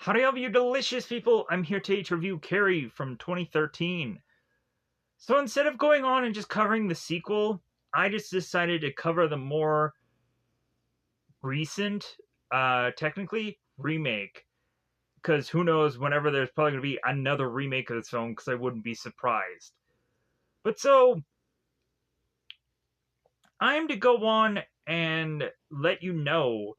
Howdy, all you delicious people! I'm here today to review Carrie from 2013. So instead of going on and just covering the sequel, I just decided to cover the more recent, technically, remake. Because who knows, whenever there's probably going to be another remake of this film, because I wouldn't be surprised. But so, I'm to go on and let you know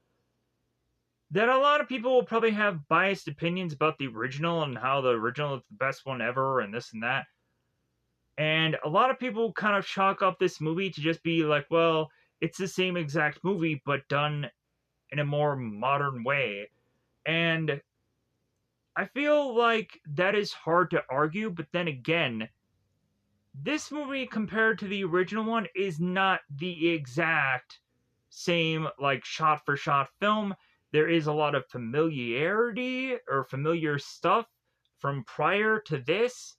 that a lot of people will probably have biased opinions about the original and how the original is the best one ever and this and that. And a lot of people kind of chalk up this movie to just be like, well, it's the same exact movie, but done in a more modern way. And I feel like that is hard to argue, but then again, this movie compared to the original one is not the exact same, like, shot for shot film. There is a lot of familiarity or familiar stuff from prior to this.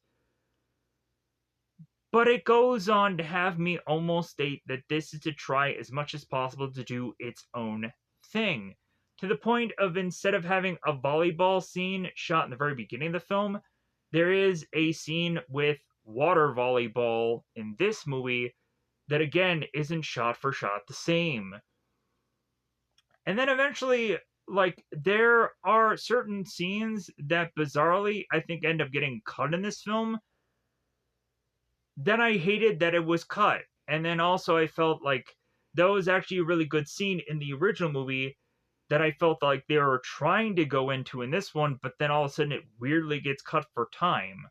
But it goes on to have me almost state that this is to try as much as possible to do its own thing. To the point of, instead of having a volleyball scene shot in the very beginning of the film, there is a scene with water volleyball in this movie that again isn't shot for shot the same. And then eventually, like, there are certain scenes that bizarrely I think end up getting cut in this film. Then I hated that it was cut. And then also I felt like that was actually a really good scene in the original movie that I felt like they were trying to go into in this one, but then all of a sudden it weirdly gets cut for time.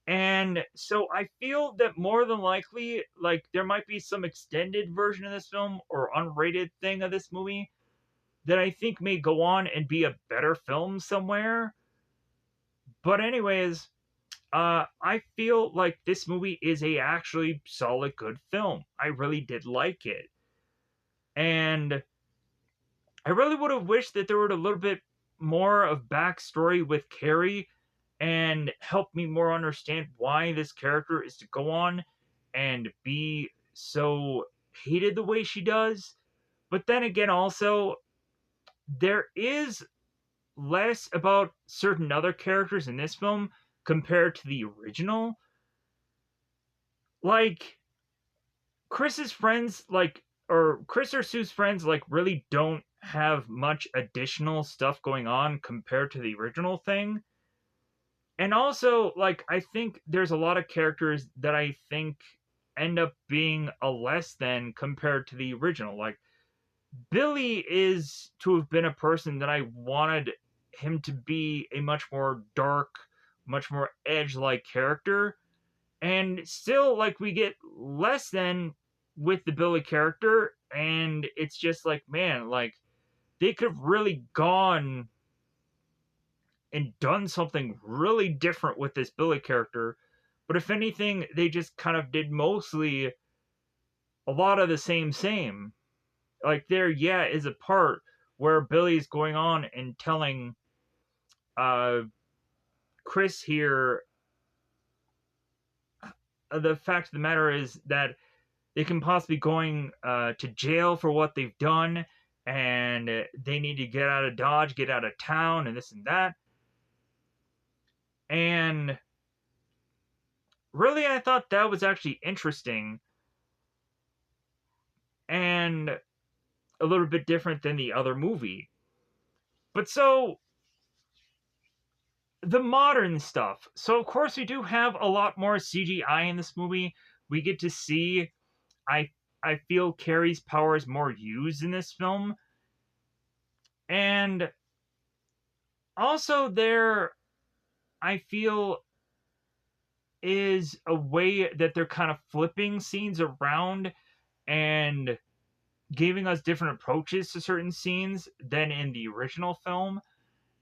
And so I feel that more than likely, like, there might be some extended version of this film or unrated thing of this movie that I think may go on and be a better film somewhere. But anyways, I feel like this movie is a actually solid, good film. I really did like it, and I really would have wished that there were a little bit more of backstory with Carrie, and help me more understand why this character is to go on and be so hated the way she does. But then again, also there is less about certain other characters in this film compared to the original. Like, Chris's friends, like, or Chris or Sue's friends, like, really don't have much additional stuff going on compared to the original thing. And also, like, I think there's a lot of characters that I think end up being a less than compared to the original. Like, Billy is to have been a person that I wanted him to be a much more dark, much more edge like character. And still, like, we get less than with the Billy character, and it's just like, man, like, they could have really gone and done something really different with this Billy character. But if anything, they just kind of did mostly a lot of the same. Like, there, yeah, is a part where Billy's going on and telling uh Chris here, the fact of the matter is that they can possibly going to jail for what they've done, and they need to get out of Dodge, get out of town, and this and that. And really, I thought that was actually interesting and a little bit different than the other movie. But so, the modern stuff. So, of course, we do have a lot more CGI in this movie. We get to see, I I feel Carrie's power is more used in this film. And also there, I feel, is a way that they're kind of flipping scenes around and giving us different approaches to certain scenes than in the original film.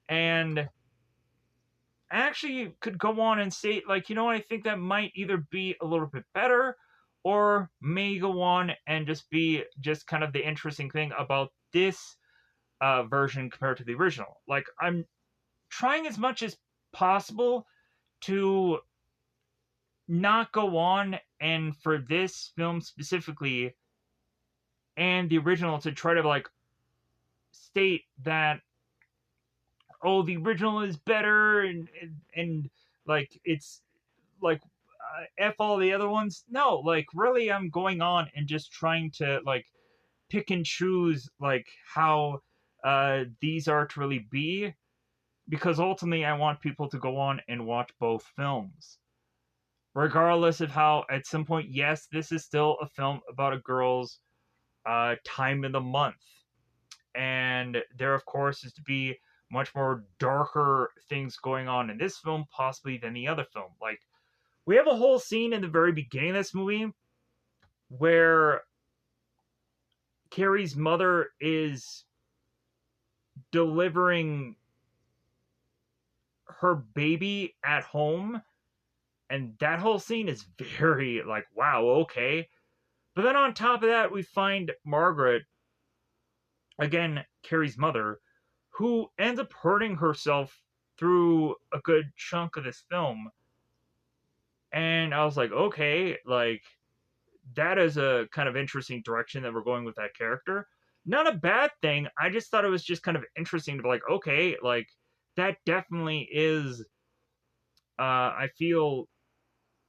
And actually could go on and state, like, you know what, I think that might either be a little bit better or may go on and just be just kind of the interesting thing about this version compared to the original. Like, I'm trying as much as possible to not go on and, for this film specifically and the original, to try to, like, state that oh, the original is better, and like it's like f all the other ones. No, like really, I'm going on and just trying to like pick and choose like how these are to really be, because ultimately I want people to go on and watch both films. Regardless of how, at some point, yes, this is still a film about a girl's time in the month. And there, of course, is to be much more darker things going on in this film, possibly, than the other film. Like, we have a whole scene in the very beginning of this movie where Carrie's mother is delivering her baby at home, and that whole scene is very like, wow, okay. But then on top of that, we find Margaret, again, Carrie's mother, who ends up hurting herself through a good chunk of this film. And I was like, okay, like, that is a kind of interesting direction that we're going with that character. Not a bad thing. I just thought it was just kind of interesting to be like, okay, like, that definitely is, I feel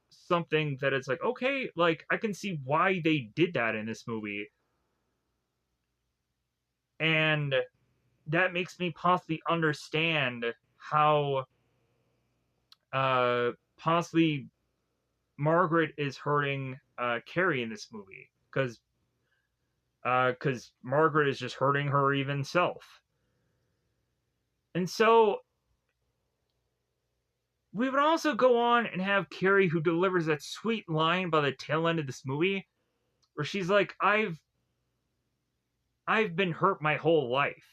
something that it's like, okay, like, I can see why they did that in this movie. And that makes me possibly understand how possibly Margaret is hurting Carrie in this movie, because Margaret is just hurting her even self. And so we would also go on and have Carrie, who delivers that sweet line by the tail end of this movie where she's like, I've been hurt my whole life.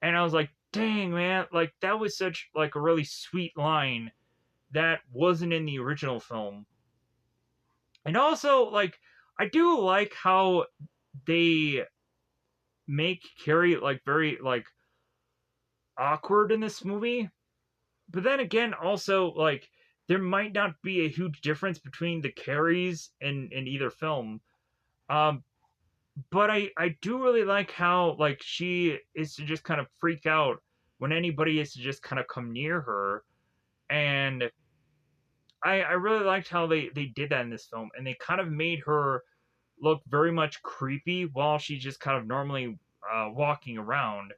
And I was like, dang, man, like, that was such like a really sweet line that wasn't in the original film. And also, like, I do like how they make Carrie like very like awkward in this movie. But then again, also like there might not be a huge difference between the Carries in either film. Um, but I do really like how like she is to just kind of freak out when anybody is to just kind of come near her. And I really liked how they did that in this film, and they kind of made her look very much creepy while she's just kind of normally walking around.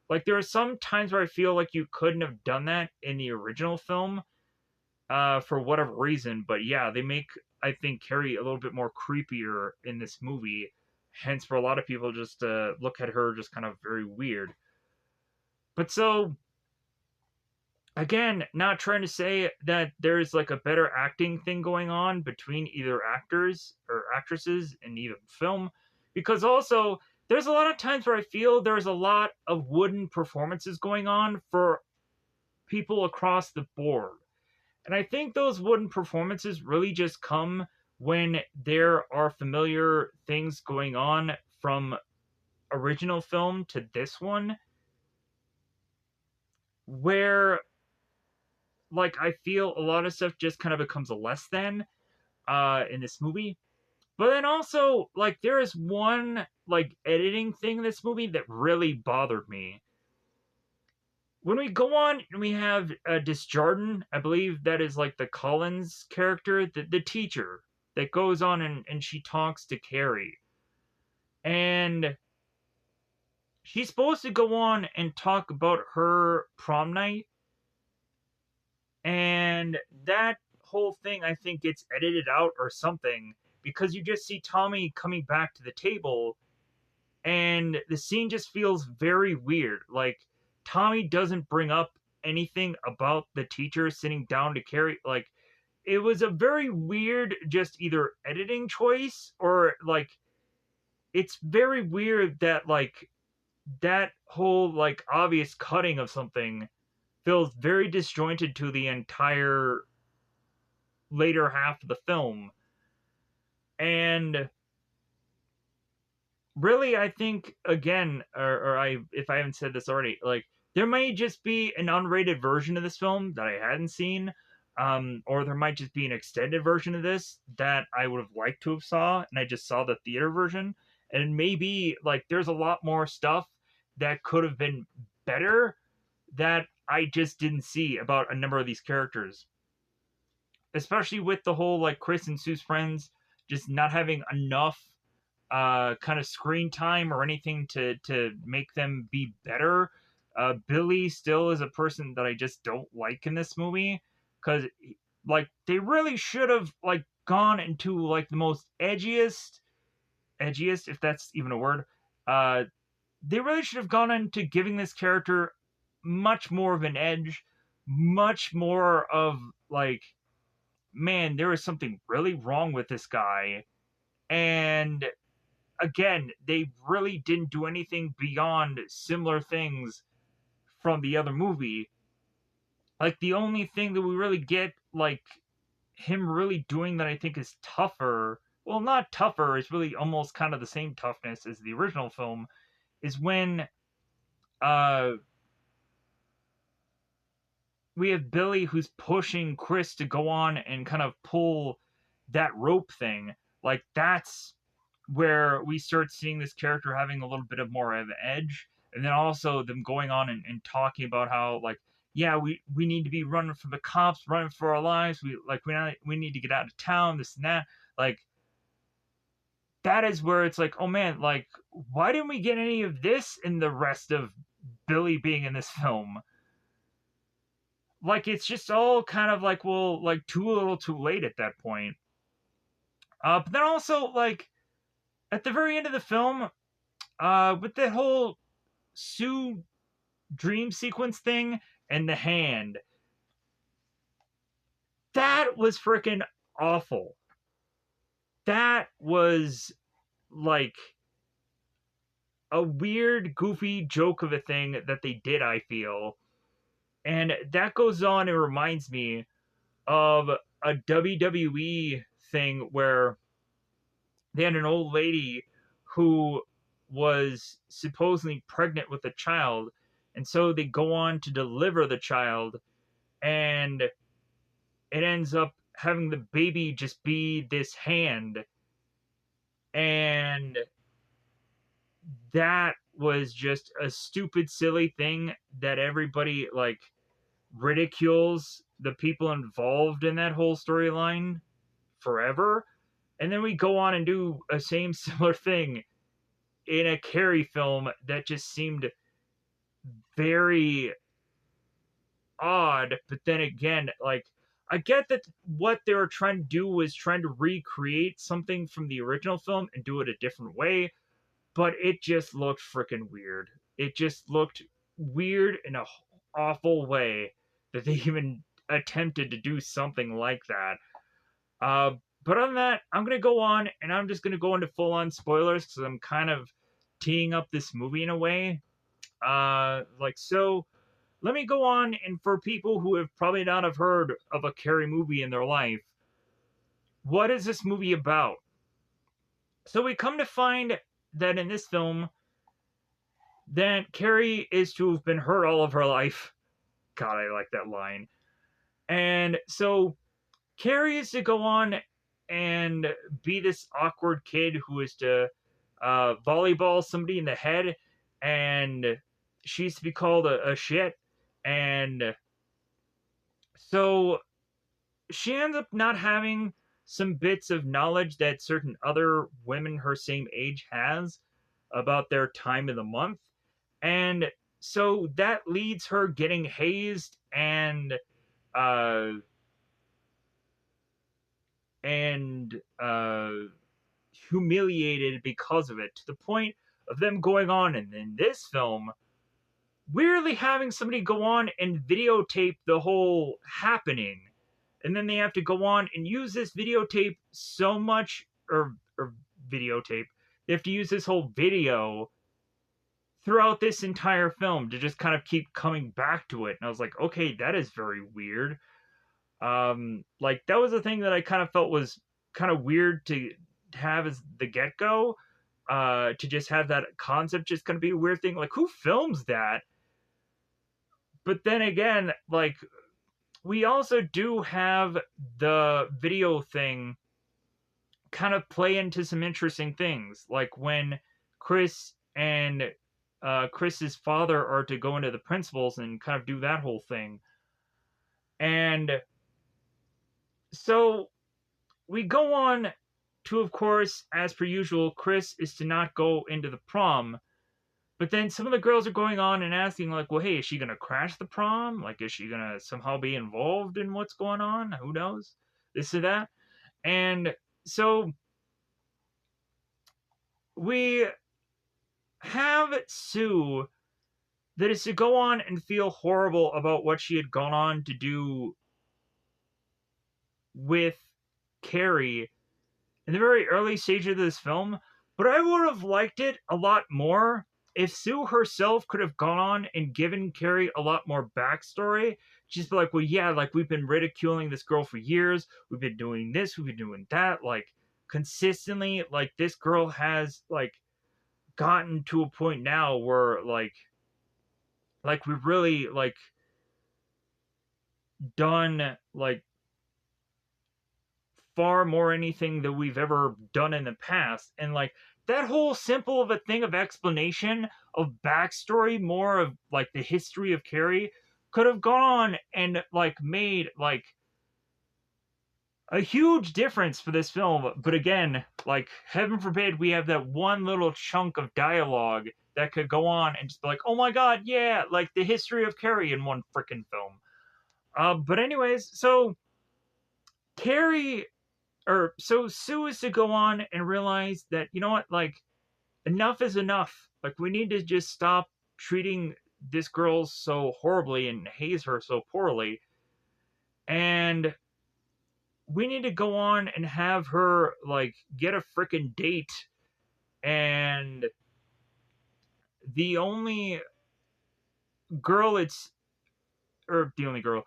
Like, there are some times where I feel like you couldn't have done that in the original film for whatever reason, but yeah, they make, I think, Carrie a little bit more creepier in this movie. Hence, for a lot of people, just look at her just kind of very weird. But so, again, not trying to say that there's like a better acting thing going on between either actors or actresses in either film, because also there's a lot of times where I feel there's a lot of wooden performances going on for people across the board. And I think those wooden performances really just come when there are familiar things going on from original film to this one, where like I feel a lot of stuff just kind of becomes a less than in this movie. But then also like there is one like editing thing in this movie that really bothered me. When we go on and we have Disjardin, I believe that is like the Collins character, the teacher that goes on and she talks to Carrie. And she's supposed to go on and talk about her prom night, and that whole thing I think gets edited out or something, because you just see Tommy coming back to the table and the scene just feels very weird. Like, Tommy doesn't bring up anything about the teacher sitting down to Carrie. Like, it was a very weird just either editing choice or like it's very weird that like that whole like obvious cutting of something feels very disjointed to the entire later half of the film. And really, I think again, or I, if I haven't said this already, like there might just be an unrated version of this film that I hadn't seen, or there might just be an extended version of this that I would have liked to have saw, and I just saw the theater version. And maybe like there's a lot more stuff that could have been better, that I just didn't see about a number of these characters, especially with the whole like Chris and Sue's friends just not having enough kind of screen time or anything to make them be better. Billy still is a person that I just don't like in this movie because like they really should have like gone into like the most edgiest if that's even a word. Uh, they really should have gone into giving this character much more of an edge, much more of like, man, there is something really wrong with this guy. And again, they really didn't do anything beyond similar things from the other movie. Like the only thing that we really get like him really doing that I think is tougher, well not tougher, is really almost kind of the same toughness as the original film, is when uh we have Billy who's pushing Chris to go on and kind of pull that rope thing. Like that's where we start seeing this character having a little bit of more of an edge, and then also them going on and talking about how like, yeah, we need to be running from the cops, running for our lives. We need to get out of town, this and that. Like that is where it's like, oh man, like why didn't we get any of this in the rest of Billy being in this film? Like it's just all kind of like, well, like too little too late at that point. But then also like at the very end of the film, with the whole Sue dream sequence thing and the hand, that was freaking awful. That was like a weird, goofy joke of a thing that they did, I feel. And that goes on and reminds me of a WWE thing where they had an old lady who was supposedly pregnant with a child, and so they go on to deliver the child, and it ends up having the baby just be this hand, and that was just a stupid silly thing that everybody like ridicules the people involved in that whole storyline forever. And then we go on and do a same similar thing in a Carrie film that just seemed very odd. But then again, like, I get that what they were trying to do was trying to recreate something from the original film and do it a different way, but it just looked freaking weird. It just looked weird in a awful way that they even attempted to do something like that. Uh, but other than that, I'm gonna go on and I'm just gonna go into full on spoilers because I'm kind of teeing up this movie in a way. Like so, let me go on and for people who have probably not have heard of a Carrie movie in their life, what is this movie about? So we come to find that in this film, that Carrie is to have been hurt all of her life. God, I like that line. And so Carrie is to go on and be this awkward kid who is to volleyball somebody in the head, and she's to be called a shit. And so she ends up not having some bits of knowledge that certain other women her same age has about their time of the month. And so that leads her getting hazed uh and humiliated because of it, to the point of them going on and in this film weirdly having somebody go on and videotape the whole happening, and then they have to go on and use this videotape so much, or videotape, they have to use this whole video throughout this entire film to just kind of keep coming back to it. And I was like, okay, that is very weird. Like that was a thing that I kind of felt was kind of weird to have as the get-go. To just have that concept just gonna be a weird thing. Like who films that? But then again, like we also do have the video thing kind of play into some interesting things. Like when Chris and Chris's father are to go into the principals and kind of do that whole thing. And so we go on to, of course, as per usual, Chris is to not go into the prom. But then some of the girls are going on and asking, like, well, hey, is she going to crash the prom? Like, is she going to somehow be involved in what's going on? Who knows? This or that. And so we have Sue that is to go on and feel horrible about what she had gone on to do with Carrie in the very early stage of this film, but I would have liked it a lot more if Sue herself could have gone on and given Carrie a lot more backstory. She's like, well, yeah, like we've been ridiculing this girl for years. We've been doing this, we've been doing that, like consistently. Like this girl has like gotten to a point now where we've really like done like far more anything that we've ever done in the past. And like that whole simple of a thing of explanation of backstory, more of like the history of Carrie, could have gone on and like made like a huge difference for this film. But again, like heaven forbid we have that one little chunk of dialogue that could go on and just be like, oh my god, yeah, like the history of Carrie in one freaking film. But anyways, so Carrie or so Sue is to go on and realize that, you know what, like enough is enough. Like we need to just stop treating this girl so horribly and haze her so poorly. And we need to go on and have her like get a freaking date. And the only girl it's or the only girl,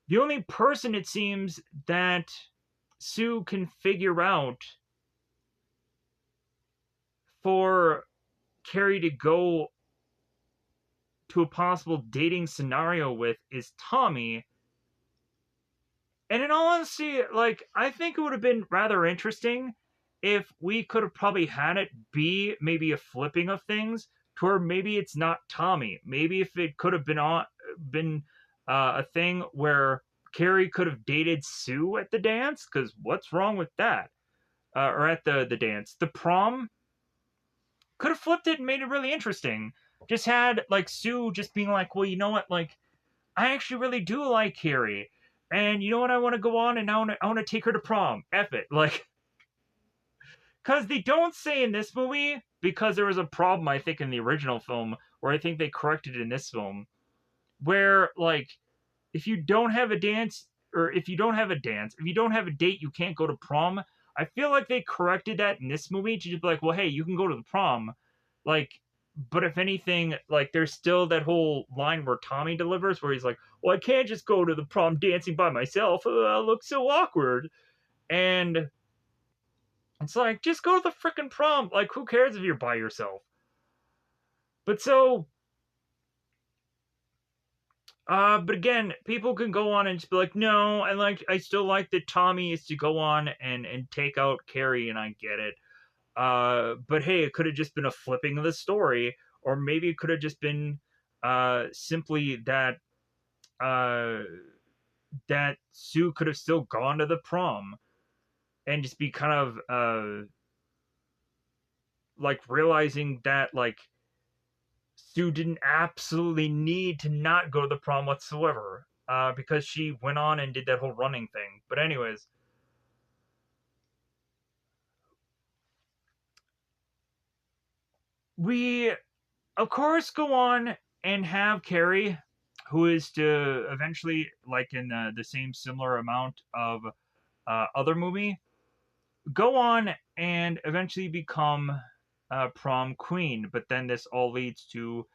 the only person it seems that Sue can figure out for Carrie to go to a possible dating scenario with is Tommy. And in all honesty, like, I think it would have been rather interesting if we could have probably had it be maybe a flipping of things to where maybe it's not Tommy. Maybe if it could have been a thing where Carrie could have dated Sue at the dance, because what's wrong with that? Or at the dance, the prom could have flipped it and made it really interesting. Just had like Sue just being like, well, you know what, like I actually really do like Carrie, and you know what, I want to go on and I want to take her to prom. F it, like, because they don't say in this movie, because there was a problem I think in the original film where I think they corrected it in this film, where like if you don't have a dance or if you don't have a dance, if you don't have a date, you can't go to prom. I feel like they corrected that in this movie to just be like, well, hey, you can go to the prom, like, but if anything, like there's still that whole line where Tommy delivers where he's like, well, I can't just go to the prom dancing by myself. I look so awkward. And it's like, just go to the freaking prom. Like, who cares if you're by yourself? But so but again, people can go on and just be like, no, I still like that Tommy is to go on and take out Carrie, and I get it. But hey, it could have just been a flipping of the story, or maybe it could have just been simply that uh, that Sue could have still gone to the prom and just be kind of like realizing that like Sue didn't absolutely need to not go to the prom whatsoever, because she went on and did that whole running thing. But anyways, we of course go on and have Carrie, who is to eventually, like in the same similar amount of other movie, go on and eventually become prom queen. But then this all leads to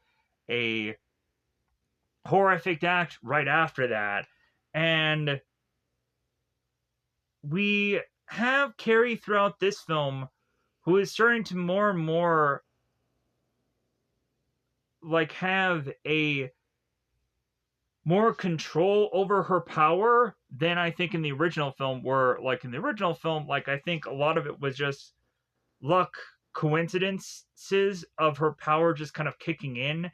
a horrific act right after that. And we have Carrie throughout this film who is starting to more and more like have a more control over her power than I think in the original film, where like in the original film, like I think a lot of it was just luck coincidences of her power just kind of kicking in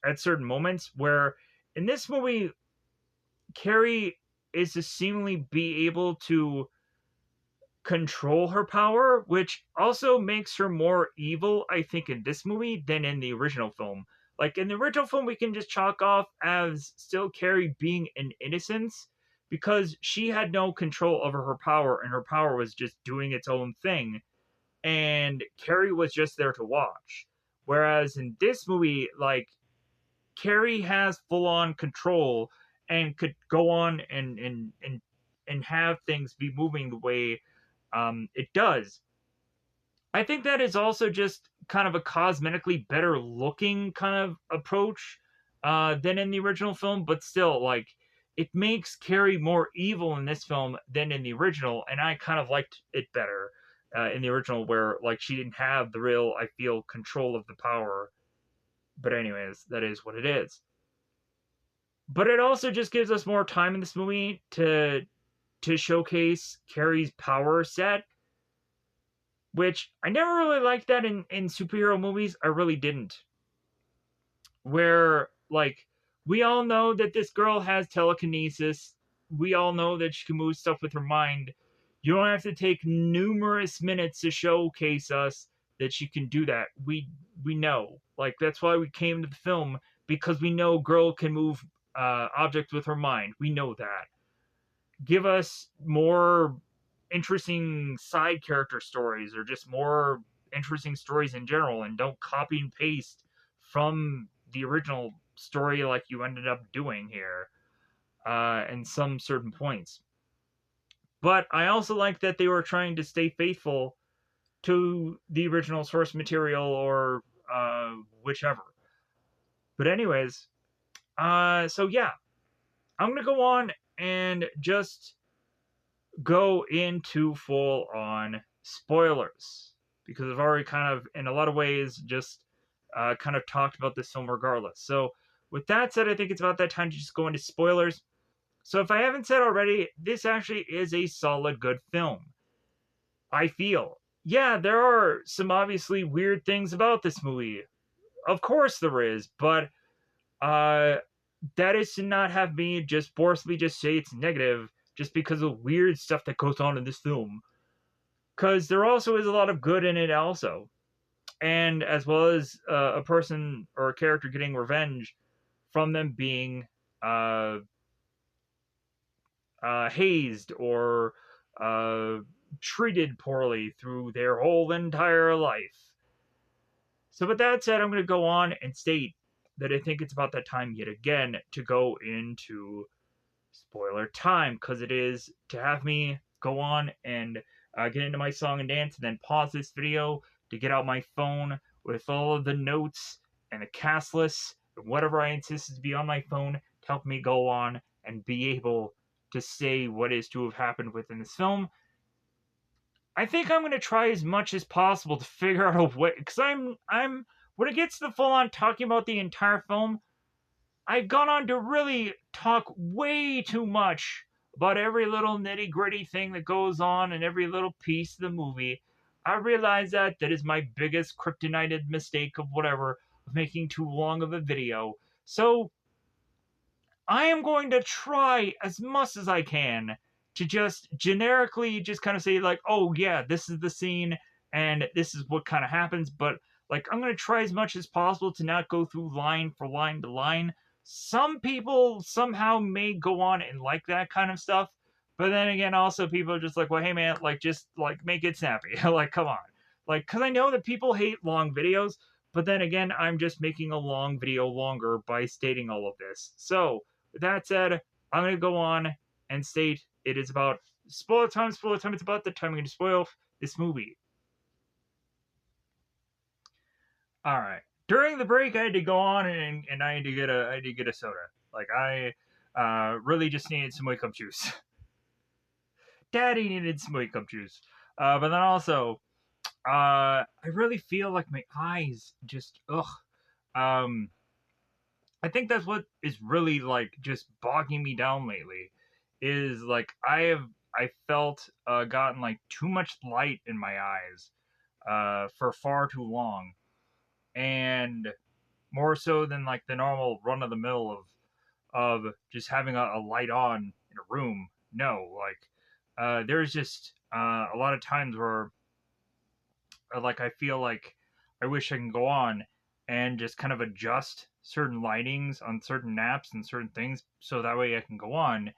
at certain moments. Where in this movie, Carrie is to seemingly be able to control her power, which also makes her more evil, I think, in this movie than in the original film. Like in the original film, we can just chalk off as still Carrie being an innocence because she had no control over her power and her power was just doing its own thing. And Carrie was just there to watch. Whereas in this movie, like Carrie has full on control and could go on and have things be moving the way it does. I think that is also just kind of a cosmetically better looking kind of approach than in the original film, but still, like, it makes Carrie more evil in this film than in the original, and I kind of liked it better in the original, where like she didn't have the real, I feel, control of the power. But anyways, that is what it is. But it also just gives us more time in this movie to showcase Carrie's power set, which I never really liked that in superhero movies. I really didn't. Where, like, we all know that this girl has telekinesis. We all know that she can move stuff with her mind. You don't have to take numerous minutes to showcase us that she can do that. We know. Like, that's why we came to the film, because we know girl can move objects with her mind. We know that. Give us more interesting side character stories or just more interesting stories in general, and don't copy and paste from the original story like you ended up doing here in some certain points. But I also like that they were trying to stay faithful to the original source material, or whichever. But anyways, so yeah, I'm gonna go on and just go into full on spoilers, because I've already kind of, in a lot of ways, just kind of talked about this film regardless. So, with that said, I think it's about that time to just go into spoilers. So, if I haven't said already, this actually is a solid, good film. I feel. Yeah, there are some obviously weird things about this movie. Of course there is, but uh, that is to not have me just forcibly just say it's negative just because of weird stuff that goes on in this film. Because there also is a lot of good in it, also. And as well as a person or a character getting revenge from them being hazed or uh, treated poorly through their whole entire life. So, with that said, I'm going to go on and state that I think it's about that time yet again to go into spoiler time, because it is to have me go on and get into my song and dance, and then pause this video to get out my phone with all of the notes and the cast lists and whatever I insisted to be on my phone to help me go on and be able to say what is to have happened within this film. I think I'm gonna try as much as possible to figure out a way, because I'm when it gets to the full on talking about the entire film, I've gone on to really talk way too much about every little nitty gritty thing that goes on and every little piece of the movie. I realize that is my biggest kryptonited mistake of whatever, of making too long of a video. So I am going to try as much as I can to just generically just kind of say, like, oh yeah, this is the scene and this is what kind of happens, but like I'm going to try as much as possible to not go through line for line to line. Some people somehow may go on and like that kind of stuff, but then again, also people are just like, well, hey man, like just like make it snappy. Like, come on. Like, cuz I know that people hate long videos, but then again, I'm just making a long video longer by stating all of this. So, with that said, I'm going to go on and state it is about spoiler time. Spoiler time. It's about the time I'm going to spoil this movie. All right. During the break, I had to go on and I had to get a soda. Like I really just needed some wake up juice. Daddy needed some wake up juice. But then also, I really feel like my eyes just ugh. Um, I think that's what is really like just bogging me down lately. Is like I felt gotten like too much light in my eyes for far too long, and more so than like the normal run of the mill of just having a light on in a room. No, like there's just a lot of times where like I feel like I wish I can go on and just kind of adjust certain lightings on certain naps and certain things so that way I can go on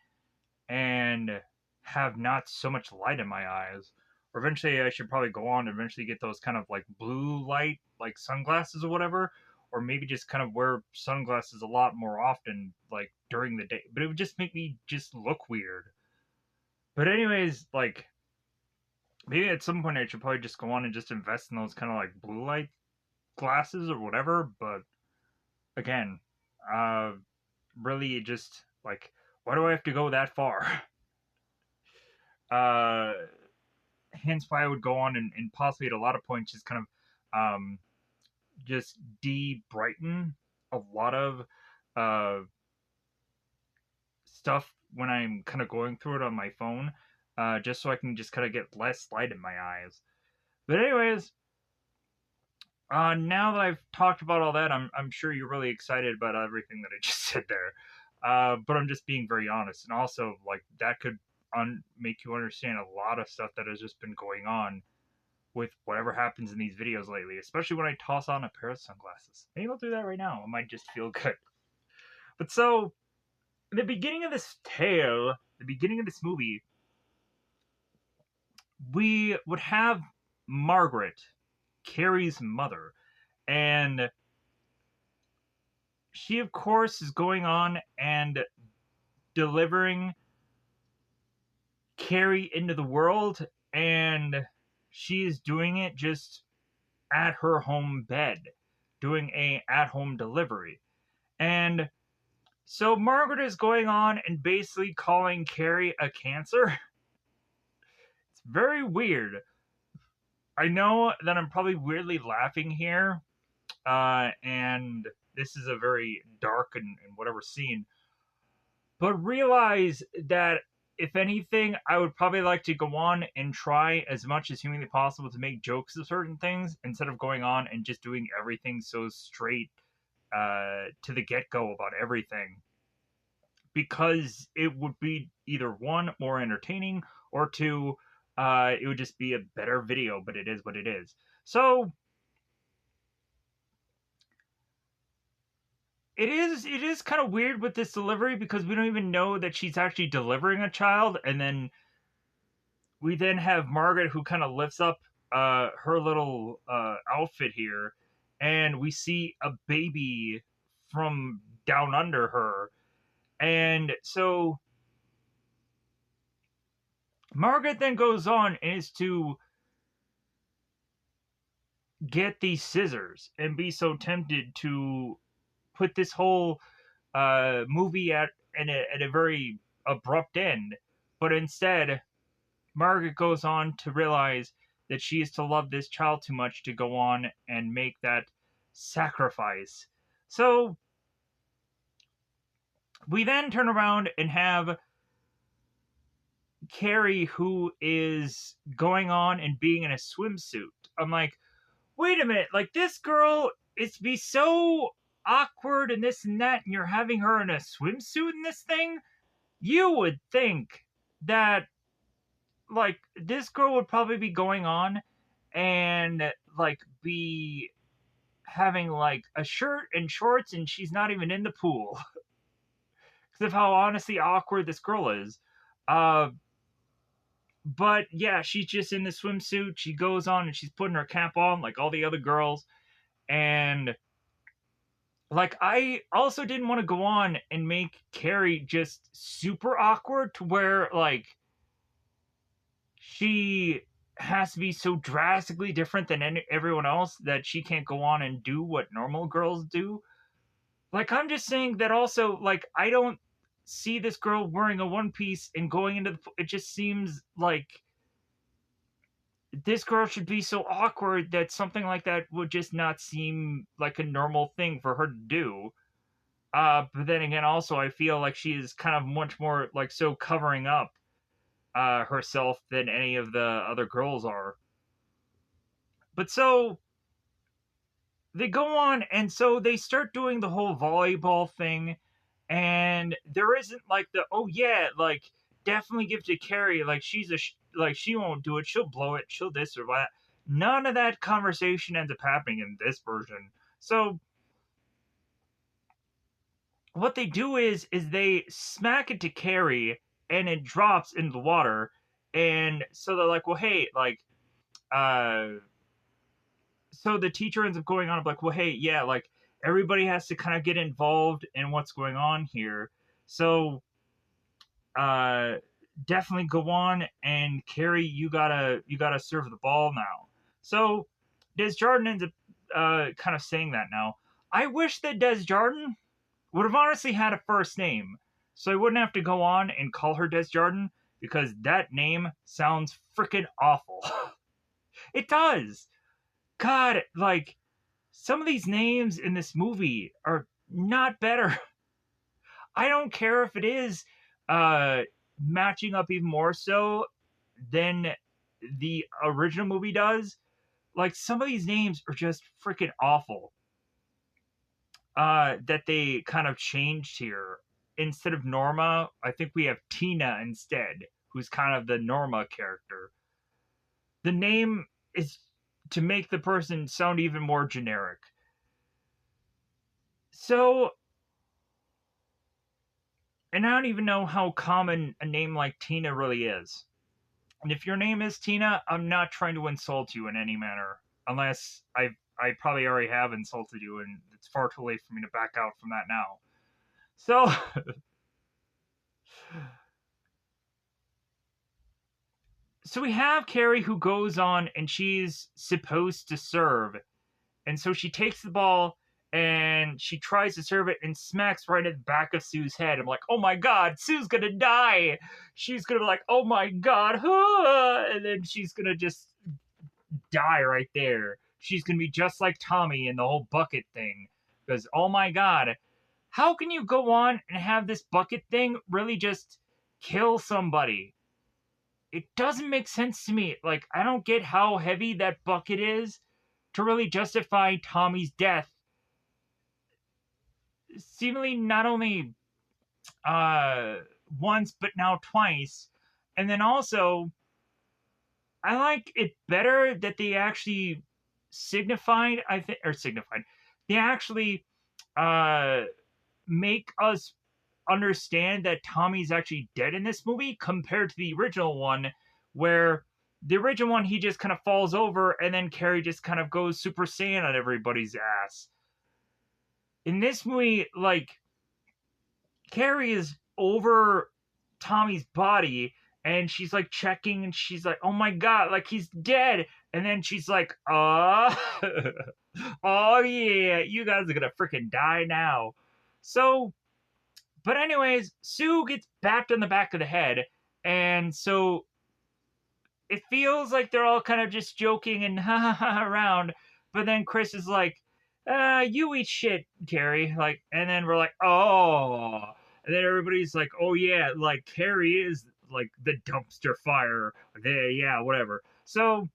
and have not so much light in my eyes. Or eventually I should probably go on and eventually get those kind of like blue light like sunglasses or whatever. Or maybe just kind of wear sunglasses a lot more often, like during the day. But it would just make me just look weird. But anyways, like maybe at some point I should probably just go on and just invest in those kind of like blue light glasses or whatever. But again, uh, really just like, why do I have to go that far? uh, Hence why I would go on and possibly at a lot of points just kind of just de-brighten a lot of uh, stuff when I'm kind of going through it on my phone, just so I can just kind of get less light in my eyes. But anyways, now that I've talked about all that, I'm sure you're really excited about everything that I just said there. But I'm just being very honest, and also like that could make you understand a lot of stuff that has just been going on with whatever happens in these videos lately, especially when I toss on a pair of sunglasses. Maybe I'll do that right now. It might just feel good. But so, the beginning of this tale, the beginning of this movie, we would have Margaret, Carrie's mother, and she, of course, is going on and delivering Carrie into the world, and she is doing it just at her home bed, doing a at-home delivery. And so Margaret is going on and basically calling Carrie a cancer. It's very weird. I know that I'm probably weirdly laughing here, and this is a very dark and whatever scene. But realize that if anything, I would probably like to go on and try as much as humanly possible to make jokes of certain things instead of going on and just doing everything so straight to the get go about everything. Because it would be either one, more entertaining, or two, it would just be a better video, but it is what it is. So it is kind of weird with this delivery because we don't even know that she's actually delivering a child, and then we then have Margaret who kind of lifts up her little outfit here, and we see a baby from down under her, and so Margaret then goes on and is to get these scissors and be so tempted to put this whole movie at a very abrupt end. But instead, Margaret goes on to realize that she is to love this child too much to go on and make that sacrifice. So we then turn around and have Carrie, who is going on and being in a swimsuit. I'm like, wait a minute, like this girl is be so awkward and this and that, and you're having her in a swimsuit in this thing? You would think that like this girl would probably be going on and like be having like a shirt and shorts and she's not even in the pool because of how honestly awkward this girl is. Uh but yeah, she's just in the swimsuit. She goes on and she's putting her cap on like all the other girls, and like I also didn't want to go on and make Carrie just super awkward to where like she has to be so drastically different than everyone else that she can't go on and do what normal girls do. Like I'm just saying that also like I don't see this girl wearing a one piece and going into the it just seems like this girl should be so awkward that something like that would just not seem like a normal thing for her to do. But then again, also I feel like she is kind of much more like so covering up herself than any of the other girls are. But so they go on, and so they start doing the whole volleyball thing, and there isn't like the, oh yeah, like definitely give to Carrie, like she's like she won't do it, she'll blow it, she'll this or that. None of that conversation ends up happening in this version. So what they do is they smack it to Carrie, and it drops into the water, and so they're like, well, hey, like, uh, so the teacher ends up going on like, well, hey, yeah, like everybody has to kind of get involved in what's going on here. So uh definitely go on, and Carrie, you gotta serve the ball now. So Desjardins ends up kind of saying that now. I wish that Desjardins would have honestly had a first name, so I wouldn't have to go on and call her Desjardins, because that name sounds freaking awful. It does. God, like some of these names in this movie are not better. I don't care if it is uh matching up even more so than the original movie does. Like some of these names are just freaking awful. That they kind of changed here. Instead of Norma, I think we have Tina instead, who's kind of the Norma character. The name is to make the person sound even more generic. So, and I don't even know how common a name like Tina really is. And if your name is Tina, I'm not trying to insult you in any manner, unless I probably already have insulted you, and it's far too late for me to back out from that now. So, so we have Carrie who goes on, and she's supposed to serve, and so she takes the ball and she tries to serve it and smacks right at the back of Sue's head. I'm like, oh my god, Sue's gonna die. She's gonna be like, oh my god, and then she's gonna just die right there. She's gonna be just like Tommy in the whole bucket thing. Because oh my god, how can you go on and have this bucket thing really just kill somebody? It doesn't make sense to me. Like, I don't get how heavy that bucket is to really justify Tommy's death. Seemingly not only uh once but now twice. And then also I like it better that they actually signified, I think, or signified, they actually uh make us understand that Tommy's actually dead in this movie compared to the original one, where the original one he just kind of falls over and then Carrie just kind of goes Super Saiyan on everybody's ass. In this movie, like Carrie is over Tommy's body, and she's like checking, and she's like, oh my god, like he's dead. And then she's like, oh yeah, you guys are gonna freaking die now. So, but anyways, Sue gets backed on the back of the head, and so it feels like they're all kind of just joking and ha ha ha around. But then Chris is like, you eat shit, Carrie. Like, and then we're like, oh. And then everybody's like, oh yeah, like Carrie is like the dumpster fire. There, yeah, whatever. So,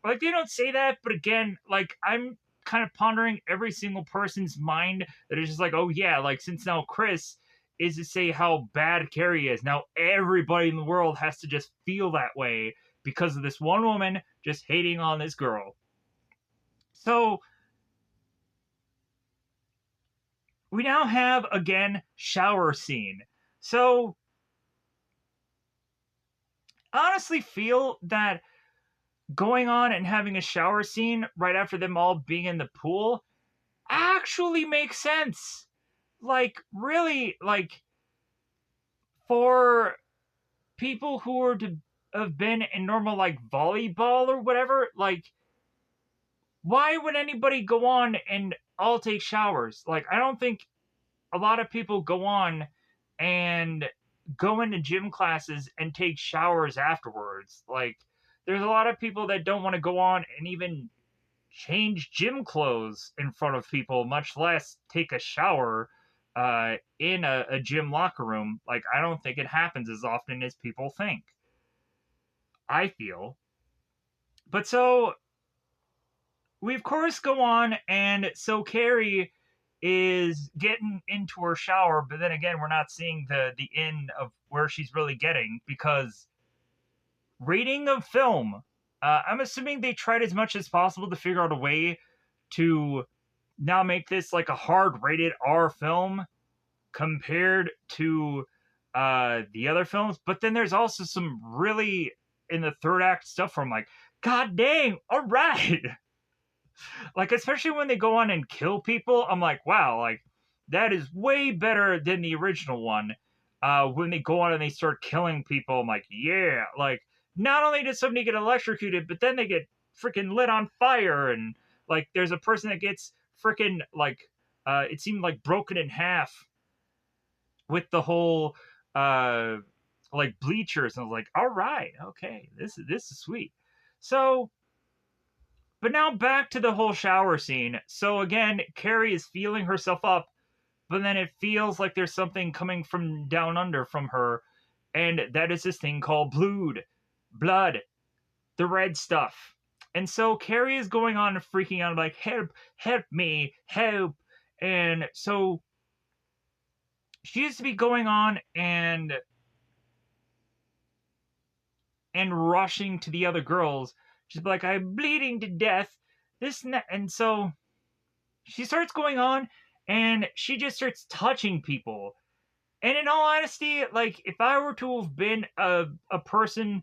like, they don't say that, but again, like, I'm kind of pondering every single person's mind that is just like, oh yeah, like, since now Chris is to say how bad Carrie is, now everybody in the world has to just feel that way because of this one woman just hating on this girl. So, we now have, again, shower scene. So, honestly feel that going on and having a shower scene right after them all being in the pool actually makes sense. Like, really, like, for people who were to have been in normal, like, volleyball or whatever, like, why would anybody go on and all take showers? Like, I don't think a lot of people go on and go into gym classes and take showers afterwards. Like, there's a lot of people that don't want to go on and even change gym clothes in front of people, much less take a shower in a gym locker room. Like, I don't think it happens as often as people think. I feel. But so we of course go on, and so Carrie is getting into her shower, but then again, we're not seeing the end of where she's really getting, because rating of film. I'm assuming they tried as much as possible to figure out a way to now make this like a hard rated R film compared to the other films. But then there's also some really in the third act stuff where I'm like, God dang, all right. Like, especially when they go on and kill people, I'm like, wow, like that is way better than the original one. When they go on and they start killing people, I'm like, yeah, like not only does somebody get electrocuted, but then they get freaking lit on fire, and like there's a person that gets freaking like it seemed like broken in half with the whole uh like bleachers, and I was like, all right, okay, this is sweet. So but now back to the whole shower scene. So again, Carrie is feeling herself up, but then it feels like there's something coming from down under from her, and that is this thing called blood, the red stuff. And so Carrie is going on and freaking out, like, help, help me, help. And so she used to be going on and rushing to the other girls. She's like, I'm bleeding to death. This and that. And so she starts going on and she just starts touching people. And in all honesty, like if I were to have been a person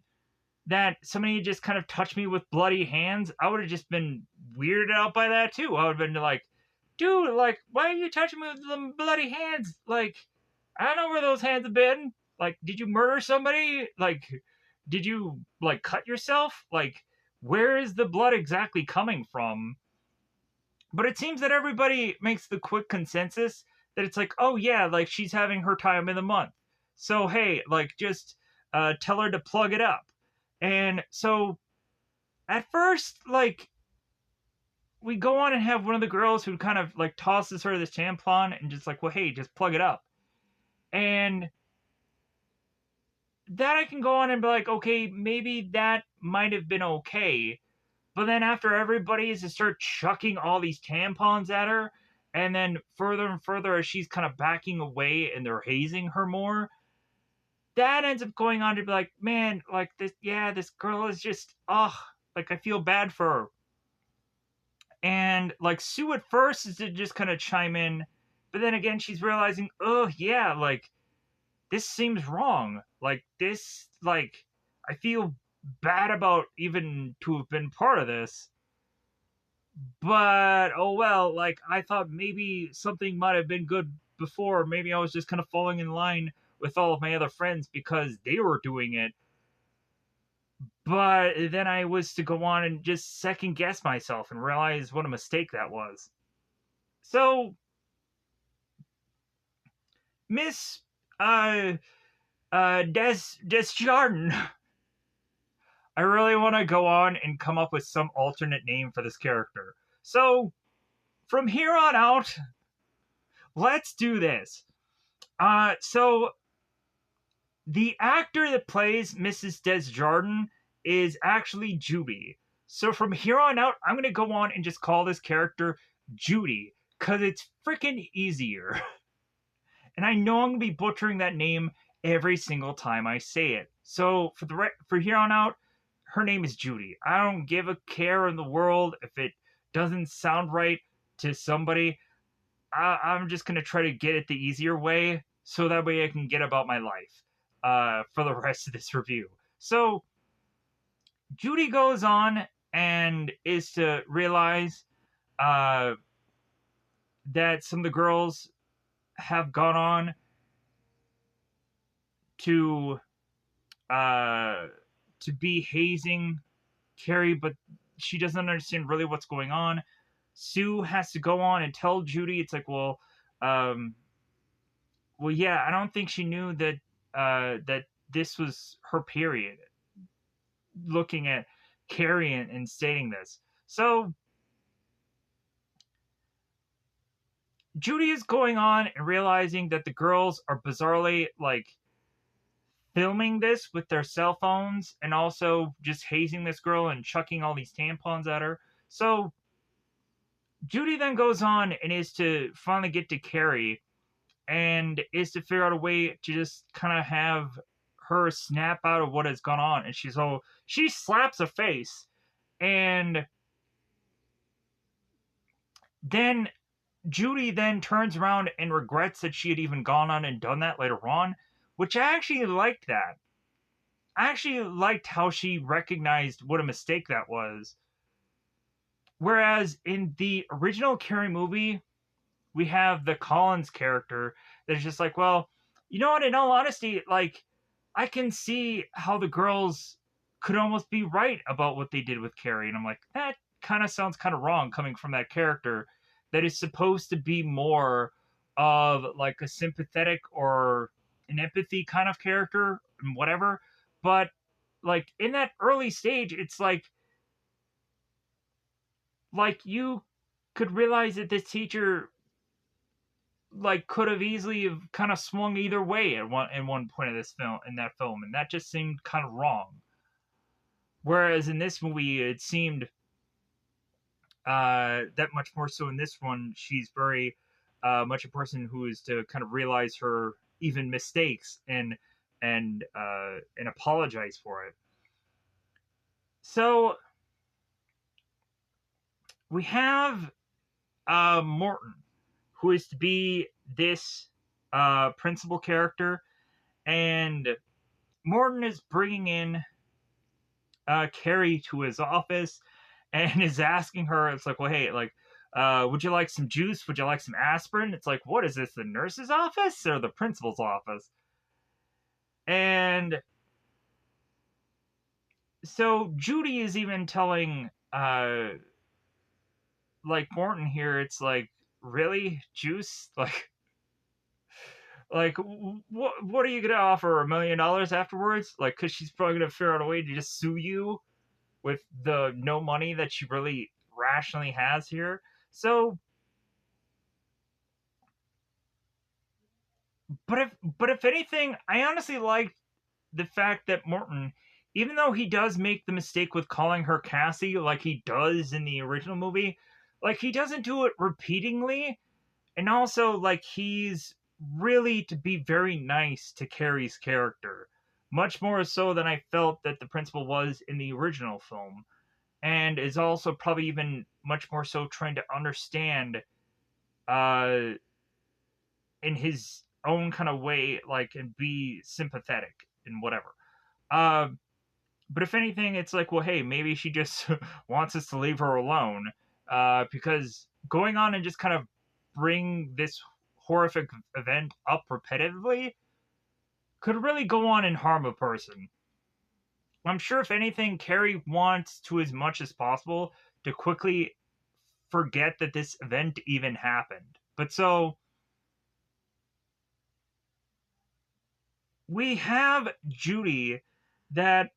that somebody had just kind of touched me with bloody hands, I would have just been weirded out by that too. I would have been like, dude, like, why are you touching me with them bloody hands? Like, I don't know where those hands have been. Like, did you murder somebody? Like, did you like cut yourself? Like, where is the blood exactly coming from? But it seems that everybody makes the quick consensus that it's like, oh yeah, like she's having her time in the month. So hey, like just tell her to plug it up. And so at first, like we go on and have one of the girls who kind of like tosses her this tampon and just like, well, hey, just plug it up. And that I can go on and be like, okay, maybe that might have been okay. But then after everybody is to start chucking all these tampons at her, and then further and further as she's kind of backing away and they're hazing her more, that ends up going on to be like, man, like this, yeah, this girl is just, ugh, like I feel bad for her. And like Sue at first is to just kind of chime in, but then again she's realizing, oh yeah, like this seems wrong. Like this, like I feel bad about even to have been part of this. But oh well, like I thought maybe something might have been good before. Maybe I was just kind of falling in line with all of my other friends because they were doing it. But then I was to go on and just second guess myself and realize what a mistake that was. So Miss uh Desjardins, I really want to go on and come up with some alternate name for this character. So from here on out, let's do this. So the actor that plays Mrs. Desjardins is actually Judy. So from here on out, I'm gonna go on and just call this character Judy, cause it's freaking easier. And I know I'm gonna be butchering that name every single time I say it. So for here on out, her name is Judy. I don't give a care in the world if it doesn't sound right to somebody. I'm just gonna try to get it the easier way, so that way I can get about my life for the rest of this review. So Judy goes on and is to realize uh, that some of the girls have gone on to uh, to be hazing Carrie, but she doesn't understand really what's going on. Sue has to go on and tell Judy. It's like, um, well, yeah, I don't think she knew that that this was her period. Looking at Carrie and stating this, so Judy is going on and realizing that the girls are bizarrely like filming this with their cell phones and also just hazing this girl and chucking all these tampons at her. So Judy then goes on and is to finally get to Carrie and is to figure out a way to just kind of have her snap out of what has gone on. And she slaps a face, and then Judy then turns around and regrets that she had even gone on and done that later on, which I actually liked that. I actually liked how she recognized what a mistake that was. Whereas in the original Carrie movie, we have the Collins character that is just like, well, you know what? In all honesty, like, I can see how the girls could almost be right about what they did with Carrie. And I'm like, that kind of sounds kind of wrong coming from that character that is supposed to be more of like a sympathetic or an empathy kind of character and whatever. But like in that early stage, it's like you could realize that this teacher like could have easily have kind of swung either way at one point of this film in that film, and that just seemed kind of wrong. Whereas in this movie, it seemed that much more so in this one, she's very much a person who is to kind of realize her even mistakes and apologize for it. So we have Morton, who is to be this principal character, and Morton is bringing in Carrie to his office and is asking her, it's like, well, hey, like, would you like some juice? Would you like some aspirin? It's like, what is this, the nurse's office or the principal's office? And so Judy is even telling, like, Morton here, it's like, really? Juice? Like, what are you going to offer? $1 million afterwards? Like, because she's probably going to figure out a way to just sue you with the no money that she really rationally has here. So, but if anything, I honestly like the fact that Morton, even though he does make the mistake with calling her Cassie like he does in the original movie, like he doesn't do it repeatedly, and also like he's really to be very nice to Carrie's character, much more so than I felt that the principal was in the original film, and is also probably even much more so trying to understand uh in his own kind of way, like, and be sympathetic and whatever. uh but if anything, it's like, well, hey, maybe she just wants us to leave her alone, because going on and just kind of bring this horrific event up repetitively could really go on and harm a person. I'm sure if anything, Carrie wants to as much as possible to quickly forget that this event even happened. But so we have Judy that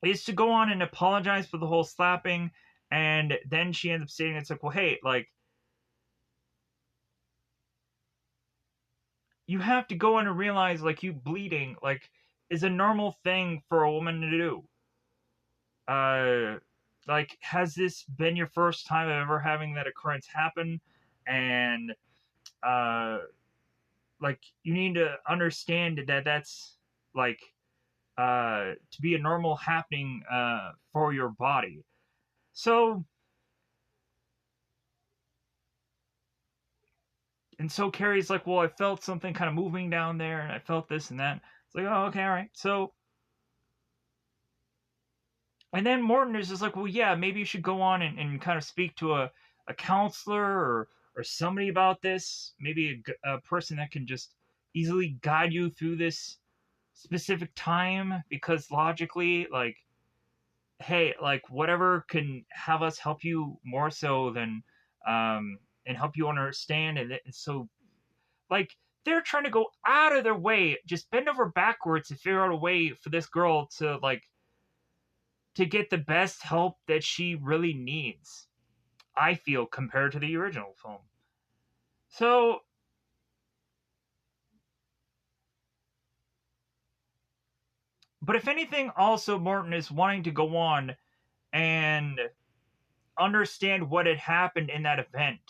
is to go on and apologize for the whole slapping, and then she ends up saying, it's like, well, hey, like, you have to go on and realize, like, you bleeding, like, is a normal thing for a woman to do. uh like, has this been your first time ever having that occurrence happen? And uh like, you need to understand that that's like to be a normal happening for your body. So, and so Carrie's like, well, I felt something kind of moving down there, and I felt this and that. It's like, oh, okay, all right. So, and then Morton is just like, well, yeah, maybe you should go on and kind of speak to a counselor or somebody about this. Maybe a person that can just easily guide you through this specific time, because logically, like, hey, like, whatever can have us help you more so than and help you understand. And so, like, they're trying to go out of their way, just bend over backwards to figure out a way for this girl to, like, to get the best help that she really needs, I feel, compared to the original film. So, but if anything, also Martin is wanting to go on and understand what had happened in that event,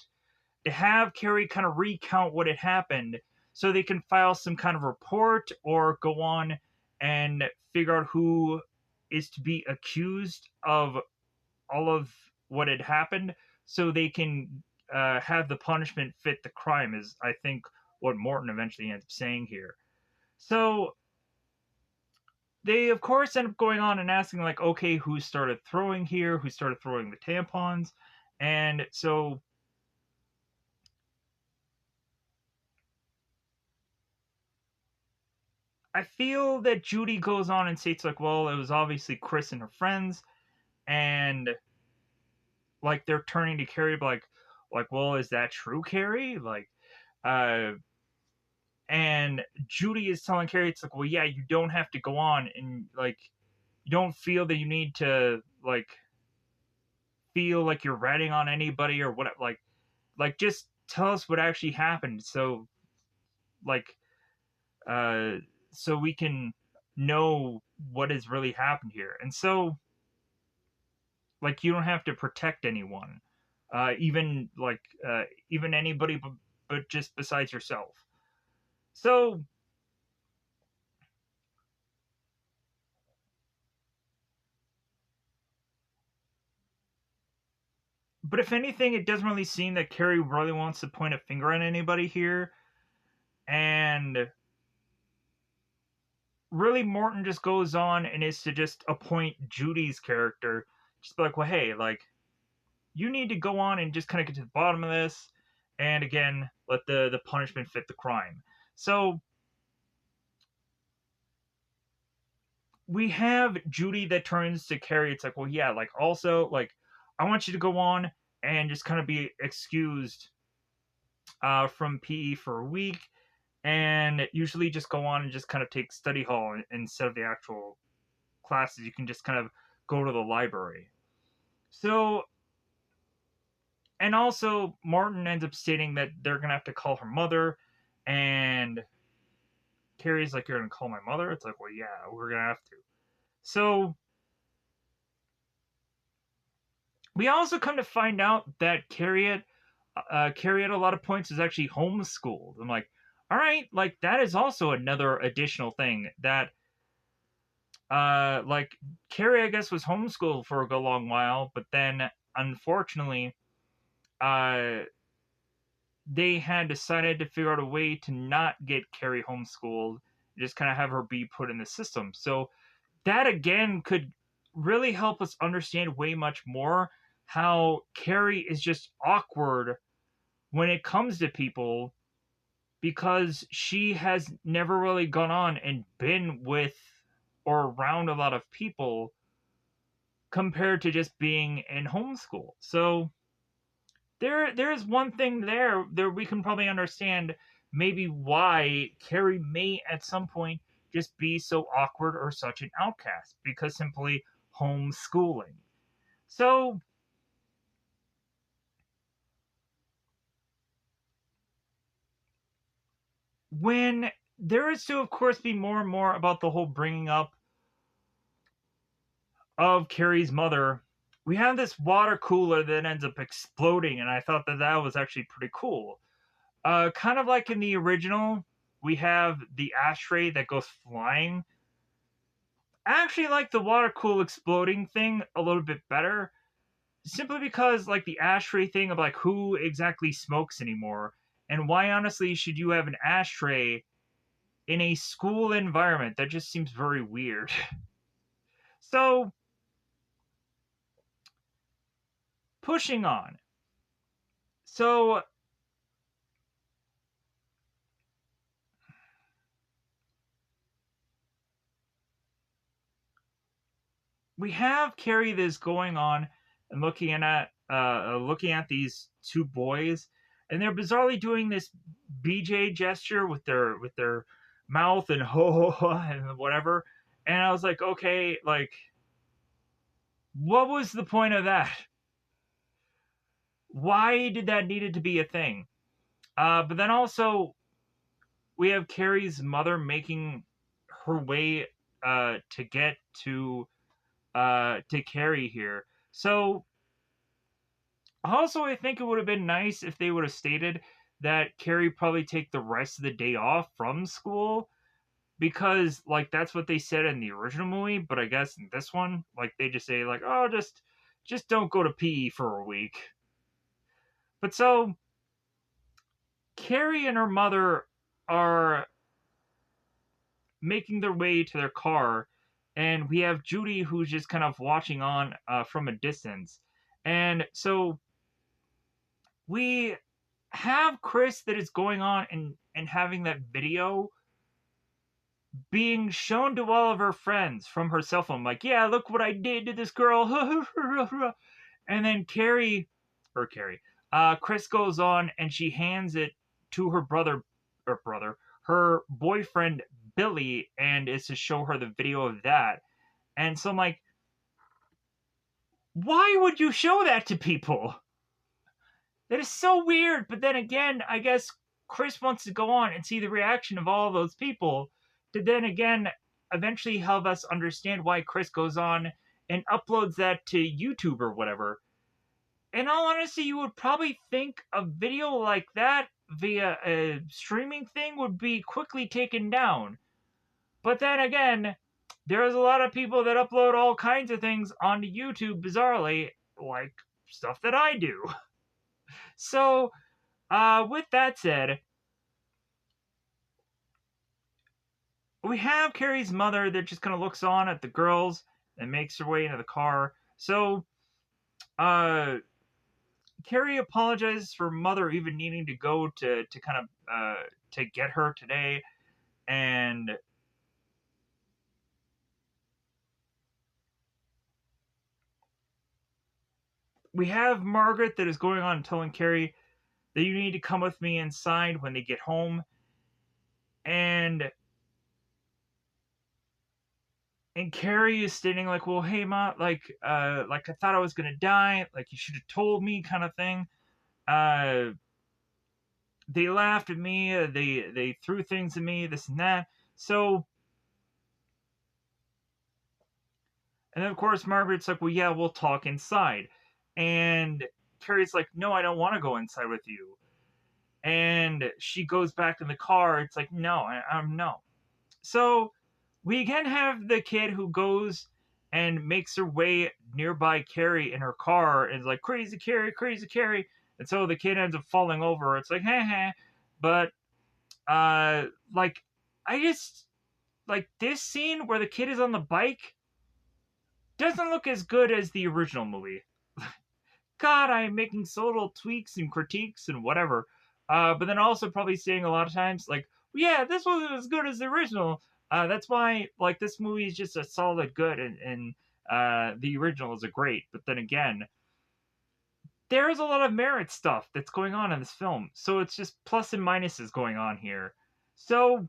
to have Carrie kind of recount what had happened so they can file some kind of report or go on and figure out who is to be accused of all of what had happened so they can have the punishment fit the crime, is I think what Morton eventually ends up saying here. So they of course end up going on and asking like, okay, who started throwing here, who started throwing the tampons, and so I feel that Judy goes on and states like, well, it was obviously Chris and her friends, and like they're turning to Carrie like, well, is that true, Carrie? Uh, and Judy is telling Carrie, it's like, well, yeah, you don't have to go on and like, you don't feel that you need to like feel like you're ratting on anybody or what, like just tell us what actually happened, so like, uh, so we can know what has really happened here, and so like you don't have to protect anyone, even like even anybody but just besides yourself. So, but if anything, it doesn't really seem that Carrie really wants to point a finger at anybody here, and really Morton just goes on and is to just appoint Judy's character, just be like, well, hey, like you need to go on and just kind of get to the bottom of this, and again, let the punishment fit the crime. So we have Judy that turns to Carrie. It's like, well, yeah, like also, like, I want you to go on and just kind of be excused from PE for a week, and usually just go on and just kind of take study hall instead of the actual classes. You can just kind of go to the library. So, and also, Martin ends up stating that they're gonna have to call her mother, and Carrie's like, "You're gonna call my mother?" It's like, well, yeah, we're gonna have to. So we also come to find out that Carrie at a lot of points is actually homeschooled. I'm like, all right, like that is also another additional thing that, like Carrie, I guess, was homeschooled for a long while, but then unfortunately, uh, they had decided to figure out a way to not get Carrie homeschooled, just kind of have her be put in the system. So that again could really help us understand way much more how Carrie is just awkward when it comes to people because she has never really gone on and been with or around a lot of people compared to just being in homeschool. So there's one thing there we can probably understand maybe why Carrie may at some point just be so awkward or such an outcast because simply homeschooling. So when there is to of course be more and more about the whole bringing up of Carrie's mother, we have this water cooler that ends up exploding, and I thought that that was actually pretty cool. Kind of like in the original, we have the ashtray that goes flying. I actually like the water cool exploding thing a little bit better, simply because like the ashtray thing of like who exactly smokes anymore, and why honestly should you have an ashtray in a school environment? That just seems very weird. So pushing on. So we have Carrie this going on and looking at these two boys, and they're bizarrely doing this BJ gesture with their mouth and ho ho ho and whatever. And I was like, okay, like what was the point of that? Why did that needed to be a thing? But then also we have Carrie's mother making her way to get to Carrie here. So Also, I think it would have been nice if they would have stated that Carrie probably take the rest of the day off from school because like that's what they said in the original movie, but I guess in this one, like they just say like, "Oh, just don't go to PE for a week." But so Carrie and her mother are making their way to their car, and we have Judy who's just kind of watching on from a distance. And so we have Chris that is going on and having that video being shown to all of her friends from her cell phone, like, yeah, look what I did to this girl. And then Chris goes on and she hands it to her her boyfriend Billy, and is to show her the video of that. And so I'm like, why would you show that to people? That is so weird. But then again, I guess Chris wants to go on and see the reaction of all of those people to then again eventually help us understand why Chris goes on and uploads that to YouTube or whatever. In all honesty, you would probably think a video like that via a streaming thing would be quickly taken down. But then again, there's a lot of people that upload all kinds of things onto YouTube bizarrely, like stuff that I do. So, with that said, we have Carrie's mother that just kind of looks on at the girls and makes her way into the car. So, uh, Carrie apologizes for mother even needing to go to kind of to get her today, and we have Margaret that is going on and telling Carrie that you need to come with me inside when they get home, and Carrie is stating like, well, hey ma, like I thought I was gonna die, like you should have told me, kind of thing. Uh, they laughed at me, they threw things at me, this and that. So, and then of course Margaret's like, well, yeah, we'll talk inside, and Carrie's like, no, I don't want to go inside with you, and she goes back in the car. It's like, no, I'm no. So we again have the kid who goes and makes her way nearby Carrie in her car and is like, crazy Carrie, crazy Carrie. And so the kid ends up falling over. It's like, heh heh. But, like, I just, like, this scene where the kid is on the bike doesn't look as good as the original movie. God, I'm making subtle tweaks and critiques and whatever. But then also probably saying a lot of times, like, yeah, this wasn't as good as the original. That's why, like, this movie is just a solid good, and the original is a great. But then again, there's a lot of merit stuff that's going on in this film. So it's just plus and minuses going on here. So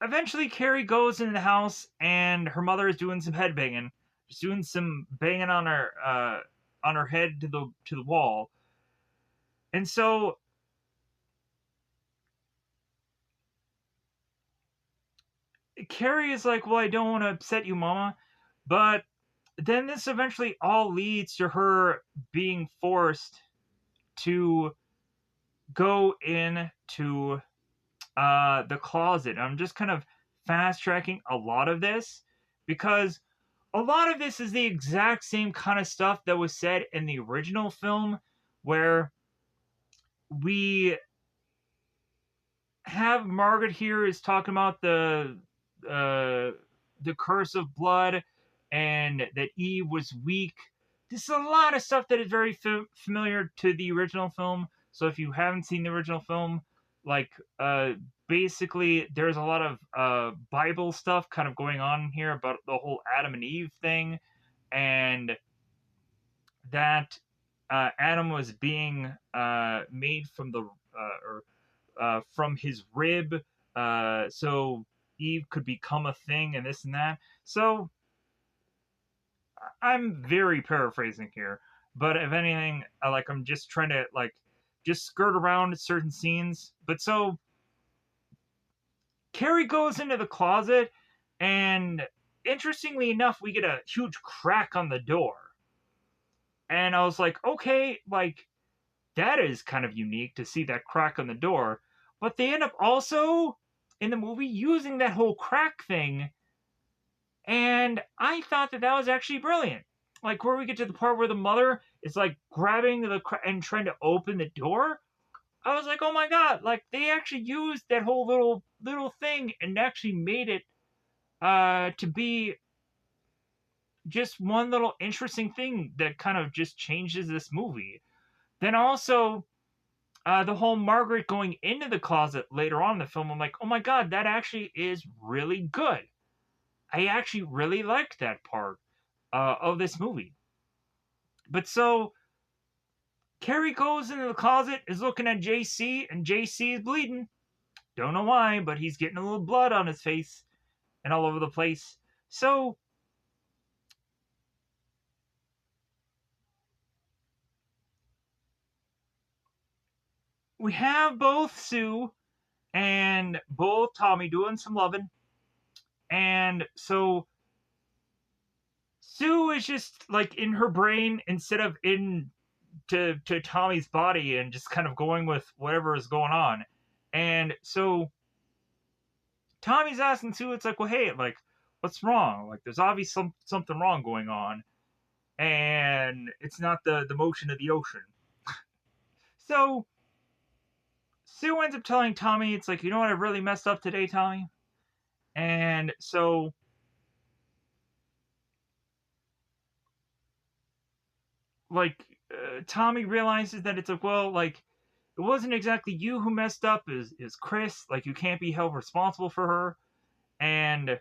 eventually, Carrie goes into the house, and her mother is doing some head banging, just doing some banging on her head to the wall. And so Carrie is like, "Well, I don't want to upset you, Mama," but then this eventually all leads to her being forced to go into the closet. I'm just kind of fast tracking a lot of this because a lot of this is the exact same kind of stuff that was said in the original film, where we have Margaret here is talking about uh, the curse of blood and that Eve was weak. This is a lot of stuff that is very familiar to the original film. So if you haven't seen the original film, like basically there's a lot of Bible stuff kind of going on here about the whole Adam and Eve thing, and that Adam was being made from the or from his rib, so Eve could become a thing and this and that. So I'm very paraphrasing here, but if anything, I'm just trying to just skirt around certain scenes. But so Carrie goes into the closet, and interestingly enough, we get a huge crack on the door. And I was like, okay, like, that is kind of unique to see that crack on the door. But they end up also in the movie using that whole crack thing. And I thought that was actually brilliant. Like, where we get to the part where the mother is like grabbing the crack and trying to open the door. I was like, oh my god, like they actually used that whole little thing and actually made it to be just one little interesting thing that kind of just changes this movie. Then also the whole Margaret going into the closet later on in the film, I'm like, oh my god, that actually is really good. I actually really liked that part of this movie. But so Carrie goes into the closet, is looking at JC, and JC is bleeding. Don't know why, but he's getting a little blood on his face and all over the place. So we have both Sue and both Tommy doing some loving. And so Sue is just like in her brain instead of in to Tommy's body and just kind of going with whatever is going on. And so Tommy's asking Sue, it's like, well, hey, like, what's wrong? Like, there's obviously something wrong going on, and it's not the motion of the ocean. So Sue ends up telling Tommy, it's like, you know what, I really messed up today, Tommy. And so like Tommy realizes that it's like, well, like it wasn't exactly you who messed up, is Chris. Like you can't be held responsible for her. And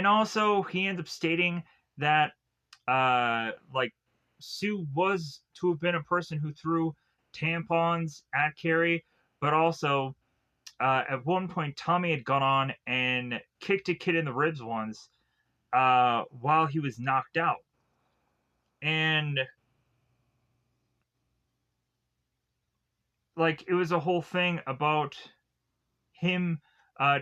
also he ends up stating that like Sue was to have been a person who threw tampons at Carrie, but also at one point Tommy had gone on and kicked a kid in the ribs once while he was knocked out. And like it was a whole thing about him,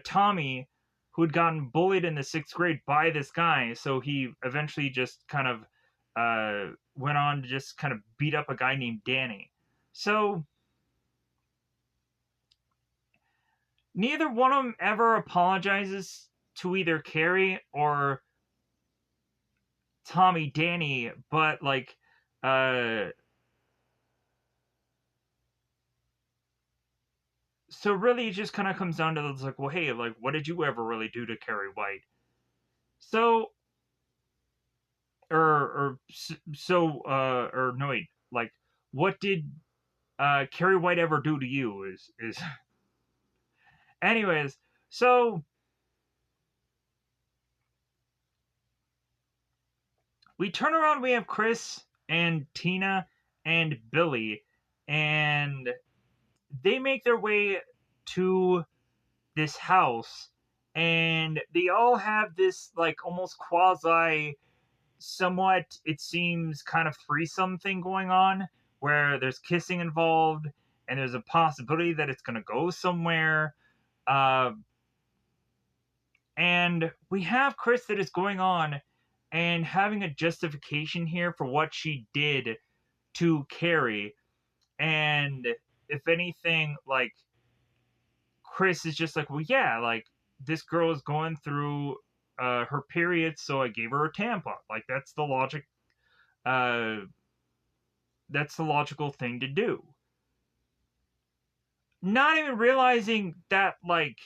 Tommy, who had gotten bullied in the 6th grade by this guy. So he eventually just kind of went on to just kind of beat up a guy named Danny. So neither one of them ever apologizes to either Carrie or Tommy Danny, but like so really it just kind of comes down to this, like, well, hey, like what did you ever really do to Carrie White? So or no wait, like what did Carrie White ever do to you is anyways, so we turn around, we have Chris and Tina and Billy, and they make their way to this house, and they all have this like almost quasi somewhat, it seems, kind of threesome thing going on where there's kissing involved and there's a possibility that it's going to go somewhere. Uh, and we have Chris that is going on and having a justification here for what she did to Carrie. And if anything, like, Chris is just like, well, yeah, like, this girl is going through her period, so I gave her a tampon. Like, that's the logic. Uh, that's the logical thing to do. Not even realizing that, like,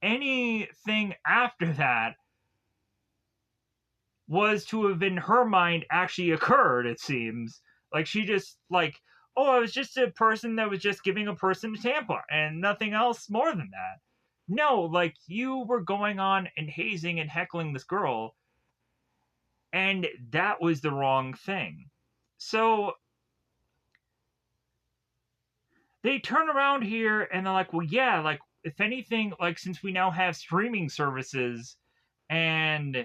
anything after that was to have, in her mind, actually occurred, it seems. Like, she just, like, oh, I was just a person that was just giving a person a tampon, and nothing else more than that. No, like, you were going on and hazing and heckling this girl, and that was the wrong thing. So they turn around here and they're like, well, yeah, like, if anything, like, since we now have streaming services and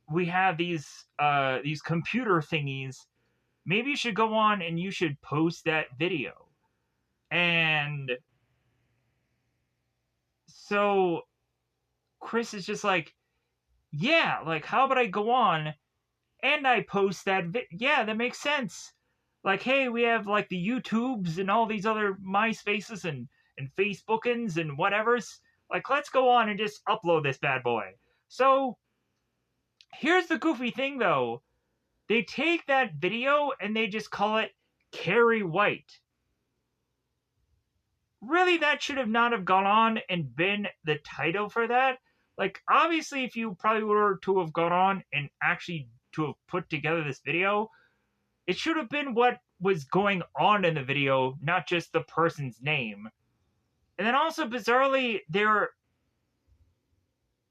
we have these computer thingies, maybe you should go on and you should post that video. And So Chris is just like, yeah, like, how about I go on and I post that yeah, that makes sense. Like, hey, we have like the YouTubes and all these other MySpaces and Facebookins and whatever's. Like, let's go on and just upload this bad boy. So here's the goofy thing though. They take that video and they just call it Carrie White. Really, that should have not have gone on and been the title for that. Like, obviously, if you probably were to have gone on and actually to have put together this video, it should have been what was going on in the video, not just the person's name. And then also, bizarrely, they're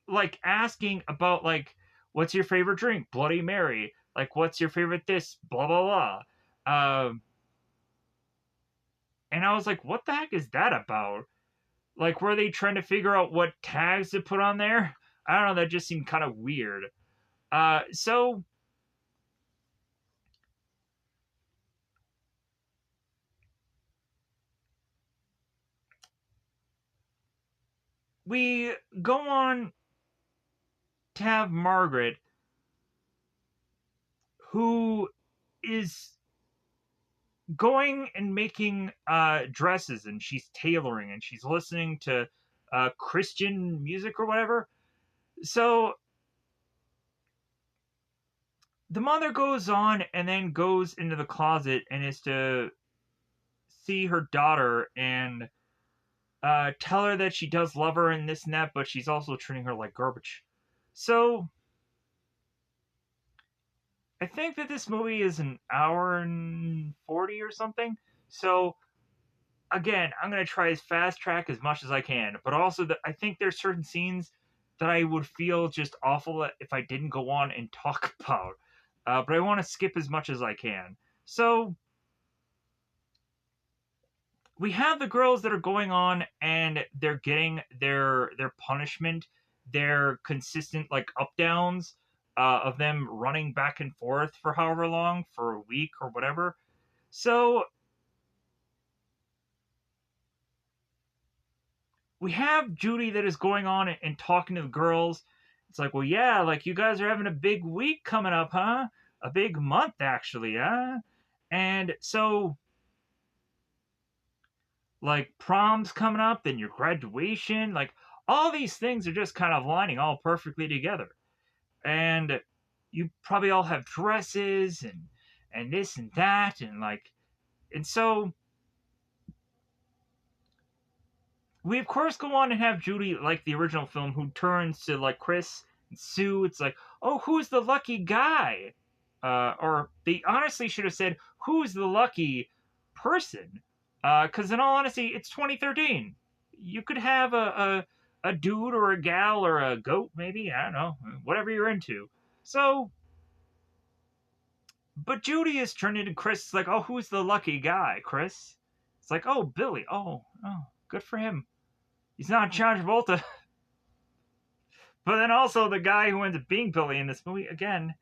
like asking about, like, what's your favorite drink? Bloody Mary. Like, what's your favorite this? Blah, blah, blah. And I was like, what the heck is that about? Like, were they trying to figure out what tags to put on there? I don't know, that just seemed kind of weird. So we go on to have Margaret, who is going and making dresses, and she's tailoring, and she's listening to Christian music or whatever. So the mother goes on and then goes into the closet and is to see her daughter and tell her that she does love her and this and that, but she's also treating her like garbage. So I think that this movie is an hour and 40 or something. So again, I'm gonna try as fast track as much as I can, but also I think there's certain scenes that I would feel just awful if I didn't go on and talk about. But I want to skip as much as I can. So we have the girls that are going on and they're getting their punishment, their consistent like up downs of them running back and forth for however long, for a week or whatever. So we have Judy that is going on and talking to the girls. It's like, well, yeah, like you guys are having a big week coming up, huh? A big month, actually, huh? And so, like, prom's coming up, then your graduation, like, all these things are just kind of lining all perfectly together. And you probably all have dresses and this and that, and like, and so we of course go on and have Judy like the original film, who turns to like Chris and Sue. It's like, oh, who's the lucky guy? Or they honestly should have said, who's the lucky person? Because in all honesty, it's 2013. You could have a dude or a gal or a goat, maybe, I don't know, whatever you're into. So, but Judy is turning to Chris. It's like, oh, who's the lucky guy, Chris? It's like, oh, Billy. Oh, good for him. He's not John Travolta. But then also the guy who ends up being Billy in this movie, again,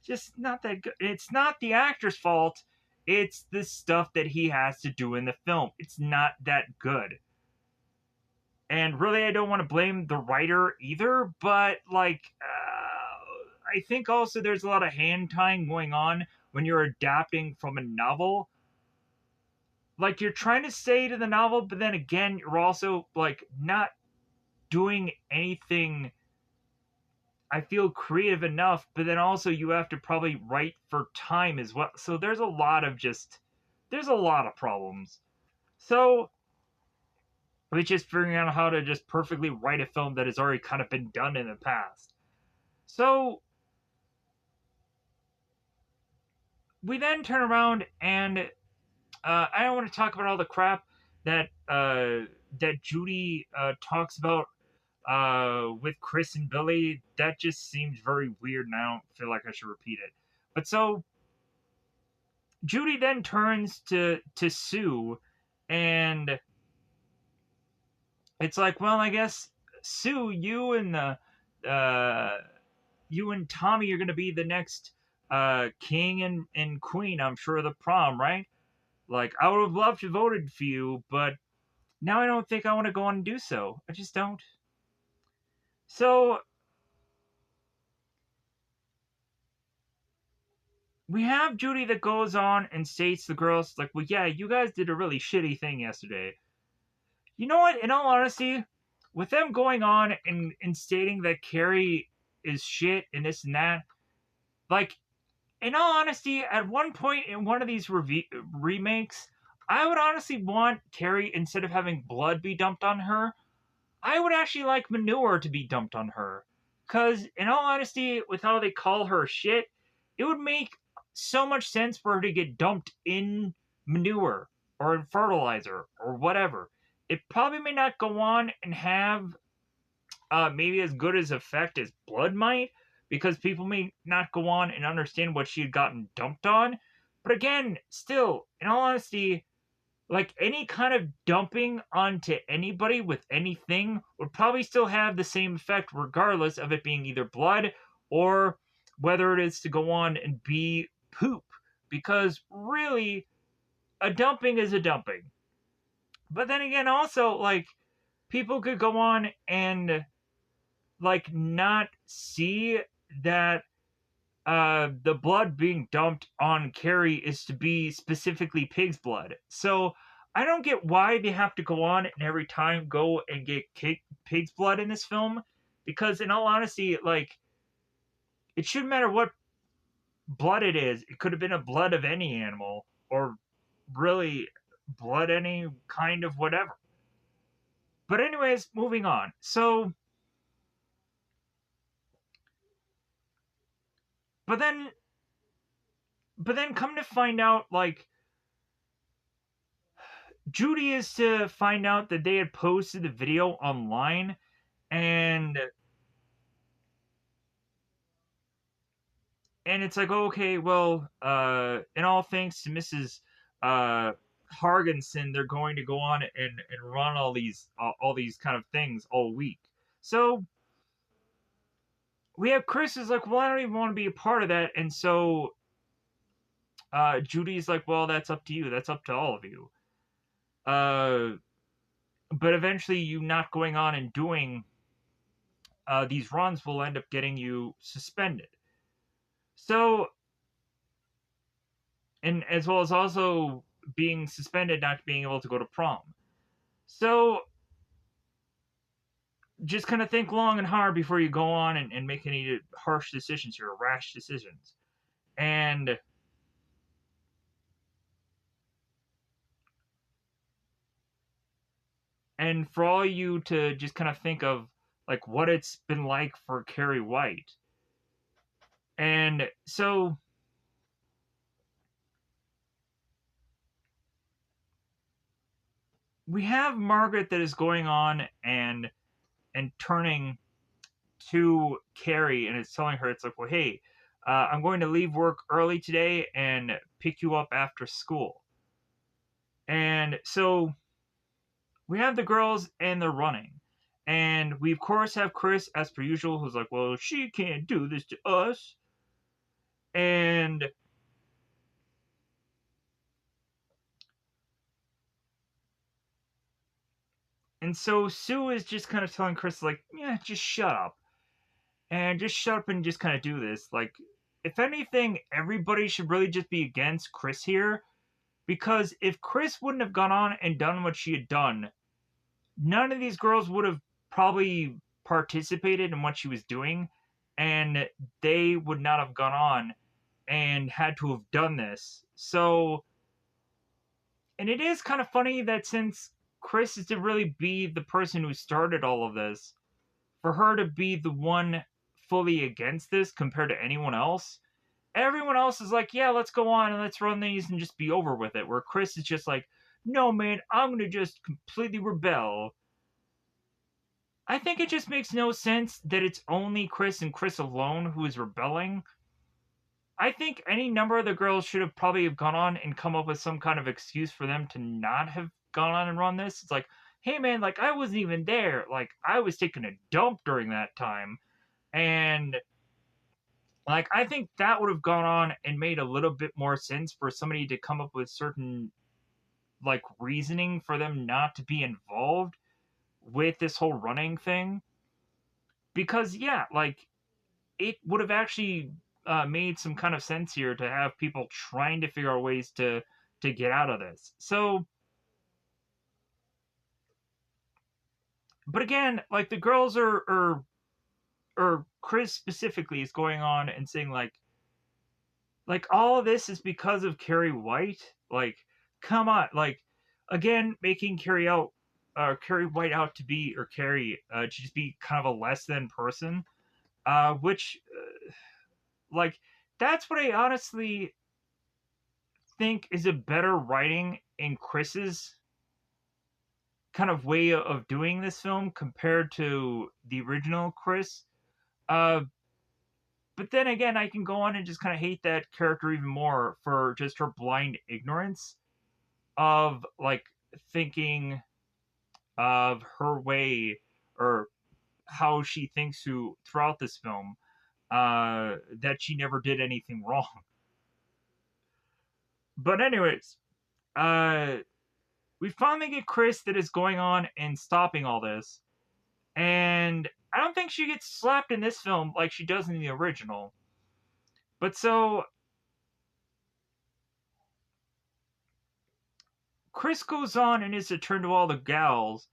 just not that good. It's not the actor's fault. It's the stuff that he has to do in the film. It's not that good. And really, I don't want to blame the writer either, but like, I think also there's a lot of hand tying going on when you're adapting from a novel. Like, you're trying to say to the novel, but then again, you're also like not doing anything I feel creative enough, but then also you have to probably write for time as well. So there's a lot of problems. So it's just figuring out how to just perfectly write a film that has already kind of been done in the past. So we then turn around and I don't want to talk about all the crap that that Judy talks about with Chris and Billy. That just seems very weird, and I don't feel like I should repeat it. But so Judy then turns to Sue, and it's like, well, I guess Sue, you and Tommy are gonna be the next king and queen, I'm sure, of the prom, right? Like, I would have loved to voted for you, but Now I don't think I want to go on and do so. I just don't. So we have Judy that goes on and states to the girls, like, well, yeah, you guys did a really shitty thing yesterday. You know what? In all honesty, with them going on and stating that Carrie is shit and this and that, like, in all honesty, at one point in one of these remakes, I would honestly want Carrie, instead of having blood be dumped on her, I would actually like manure to be dumped on her. Because, in all honesty, with how they call her shit, it would make so much sense for her to get dumped in manure or in fertilizer or whatever. It probably may not go on and have maybe as good as effect as blood might, because people may not go on and understand what she had gotten dumped on. But again, still, in all honesty, like any kind of dumping onto anybody with anything would probably still have the same effect, regardless of it being either blood or whether it is to go on and be poop. Because really, a dumping is a dumping. But then again, also, like, people could go on and, like, not see that the blood being dumped on Carrie is to be specifically pig's blood. So I don't get why they have to go on and every time go and get pig's blood in this film, because in all honesty, like, it shouldn't matter what blood it is. It could have been a blood of any animal, or really blood any kind of whatever. But anyways, moving on. But then but then come to find out, like, Judy is to find out that they had posted the video online, and it's like, okay, well, in all thanks to Mrs. uh Hargensen, they're going to go on and run all these kind of things all week. So we have Chris is like, well, I don't even want to be a part of that, and so Judy's like, well, that's up to you. That's up to all of you. Uh, but eventually, you not going on and doing these runs will end up getting you suspended. So, and as well as also being suspended, not being able to go to prom. So, just kind of think long and hard before you go on and make any harsh decisions or rash decisions. And for all you to just kind of think of, like, what it's been like for Carrie White. And so we have Margaret that is going on and turning to Carrie, and it's telling her, it's like, well, hey, I'm going to leave work early today and pick you up after school. And so we have the girls and they're running. And we, of course, have Chris, as per usual, who's like, well, she can't do this to us. And so Sue is just kind of telling Chris, like, yeah, just shut up. And just shut up and just kind of do this. Like, if anything, everybody should really just be against Chris here. Because if Chris wouldn't have gone on and done what she had done, none of these girls would have probably participated in what she was doing. And they would not have gone on and had to have done this. So, and it is kind of funny that since Chris is to really be the person who started all of this, for her to be the one fully against this compared to anyone else, everyone else is like, yeah, let's go on and let's run these and just be over with it. Where Chris is just like, no, man, I'm going to just completely rebel. I think it just makes no sense that it's only Chris and Chris alone who is rebelling. I think any number of the girls should have probably have gone on and come up with some kind of excuse for them to not have gone on and run this. It's like, hey man, like, I wasn't even there. Like, I was taking a dump during that time. And like, I think that would have gone on and made a little bit more sense for somebody to come up with certain like reasoning for them not to be involved with this whole running thing. Because yeah, like it would have actually made some kind of sense here to have people trying to figure out ways to get out of this. So, but again, like the girls or Chris specifically is going on and saying like all of this is because of Carrie White. Like, come on, like again, making Carrie White out to be or Carrie to just be kind of a less than person. Which like that's what I honestly think is a better writing in Chris's kind of way of doing this film compared to the original Chris. Uh, but then again, I can go on and just kind of hate that character even more for just her blind ignorance of like thinking of her way or how she thinks throughout this film that she never did anything wrong. But anyways, uh, we finally get Chris that is going on and stopping all this, and I don't think she gets slapped in this film like she does in the original. But so Chris goes on and is to turn to all the gals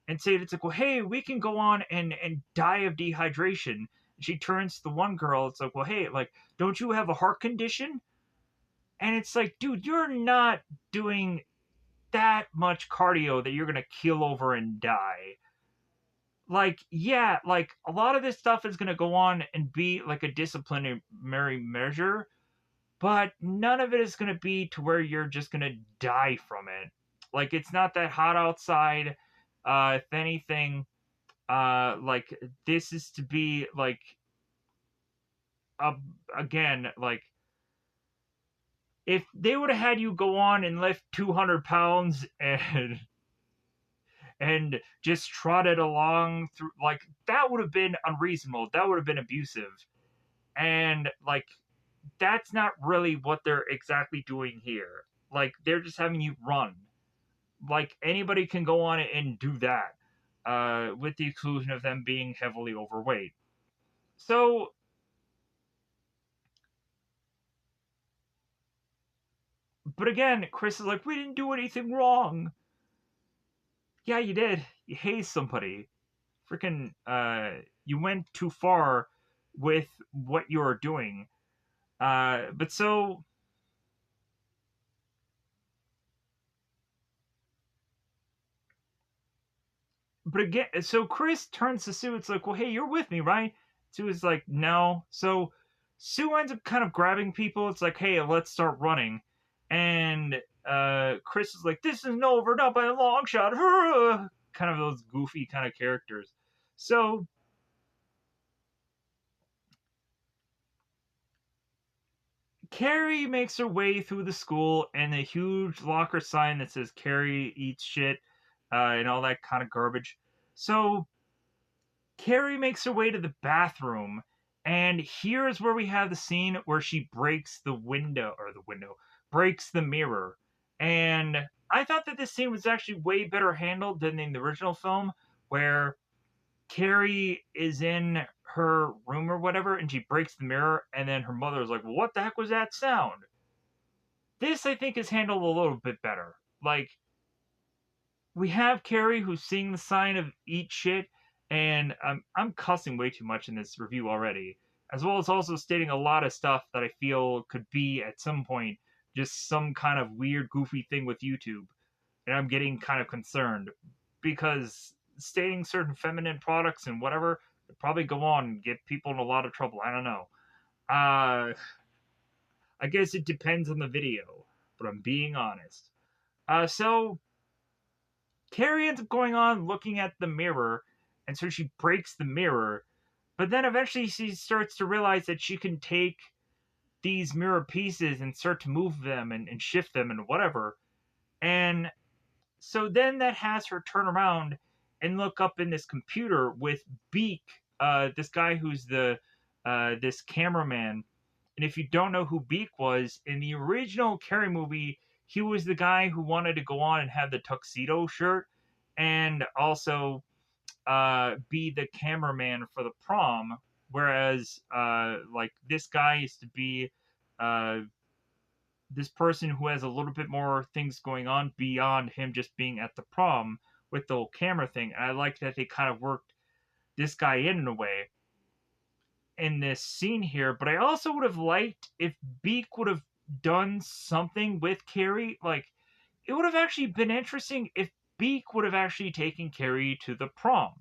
and say it's like, well, hey, we can go on and die of dehydration. And she turns to the one girl. It's like, well, hey, like, don't you have a heart condition? And it's like, dude, you're not doing that much cardio that you're gonna keel over and die. Like, yeah, like a lot of this stuff is gonna go on and be like a disciplinary measure, but none of it is going to be to where you're just going to die from it. Like it's not that hot outside. If anything, like this is to be like uh, again, like if they would have had you go on and lift 200 pounds and just trotted along through, like that would have been unreasonable. That would have been abusive, and like that's not really what they're exactly doing here. Like they're just having you run. Like anybody can go on it and do that, with the exclusion of them being heavily overweight. So, but again, Chris is like, we didn't do anything wrong. Yeah, you did. You hazed somebody. Freaking, you went too far with what you were doing. But so but again, so Chris turns to Sue. It's like, well, hey, you're with me, right? Sue is like, no. So Sue ends up kind of grabbing people. It's like, hey, let's start running. And Chris is like, this isn't over, not by a long shot. Kind of those goofy kind of characters. So Carrie makes her way through the school, and a huge locker sign that says Carrie eats shit and all that kind of garbage. So Carrie makes her way to the bathroom, and here's where we have the scene where she breaks breaks the mirror. And I thought that this scene was actually way better handled than in the original film, where Carrie is in her room or whatever, and she breaks the mirror, and then her mother is like, well, what the heck was that sound? This, I think, is handled a little bit better. Like, we have Carrie who's seeing the sign of eat shit, and I'm cussing way too much in this review already, as well as also stating a lot of stuff that I feel could be at some point just some kind of weird, goofy thing with YouTube, and I'm getting kind of concerned because stating certain feminine products and whatever would probably go on and get people in a lot of trouble. I don't know. I guess it depends on the video, but I'm being honest. So Carrie ends up going on looking at the mirror, and so she breaks the mirror. But then eventually she starts to realize that she can take these mirror pieces and start to move them and shift them and whatever. And so then that has her turn around and look up in this computer with Beak, this guy who's the this cameraman. And if you don't know who Beak was, in the original Carrie movie, he was the guy who wanted to go on and have the tuxedo shirt and also be the cameraman for the prom, whereas like this guy is to be uh, this person who has a little bit more things going on beyond him just being at the prom with the whole camera thing. And I like that they kind of worked this guy in a way in this scene here. But I also would have liked if Beak would have done something with Carrie. Like, it would have actually been interesting if Beak would have actually taken Carrie to the prom,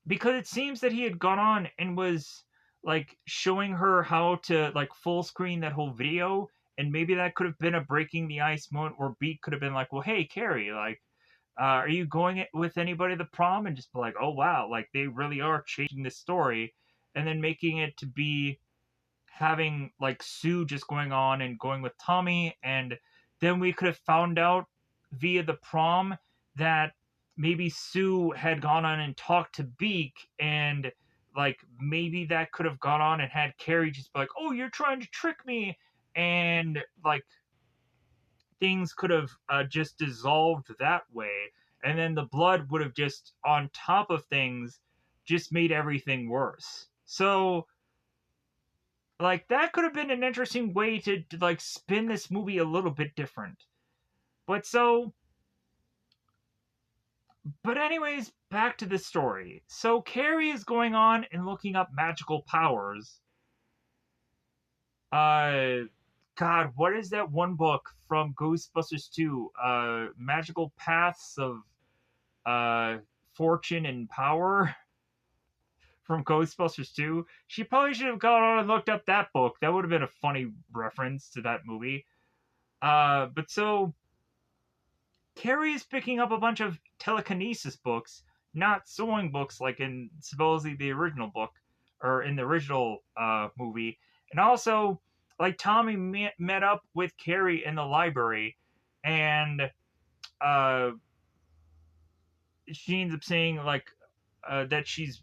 because it seems that he had gone on and was like showing her how to like full screen that whole video, and maybe that could have been a breaking the ice moment where Beak could have been like, well, hey Carrie, like are you going with anybody to the prom, and just be like, oh wow, like they really are changing this story, and then making it to be having like Sue just going on and going with Tommy, and then we could have found out via the prom that maybe Sue had gone on and talked to Beak, and like maybe that could have gone on and had Carrie just be like, "Oh, you're trying to trick me," and like things could have just dissolved that way, and then the blood would have just on top of things just made everything worse. So like that could have been an interesting way to like spin this movie a little bit different. But so but anyways, back to the story. So Carrie is going on and looking up magical powers. Uh God, what is that one book from Ghostbusters 2? Magical Paths of uh Fortune and Power from Ghostbusters 2. She probably should have gone on and looked up that book. That would have been a funny reference to that movie. But so Carrie is picking up a bunch of telekinesis books, not sewing books like in supposedly the original book or in the original movie. And also, like Tommy met up with Carrie in the library, and uh, she ends up saying like that she's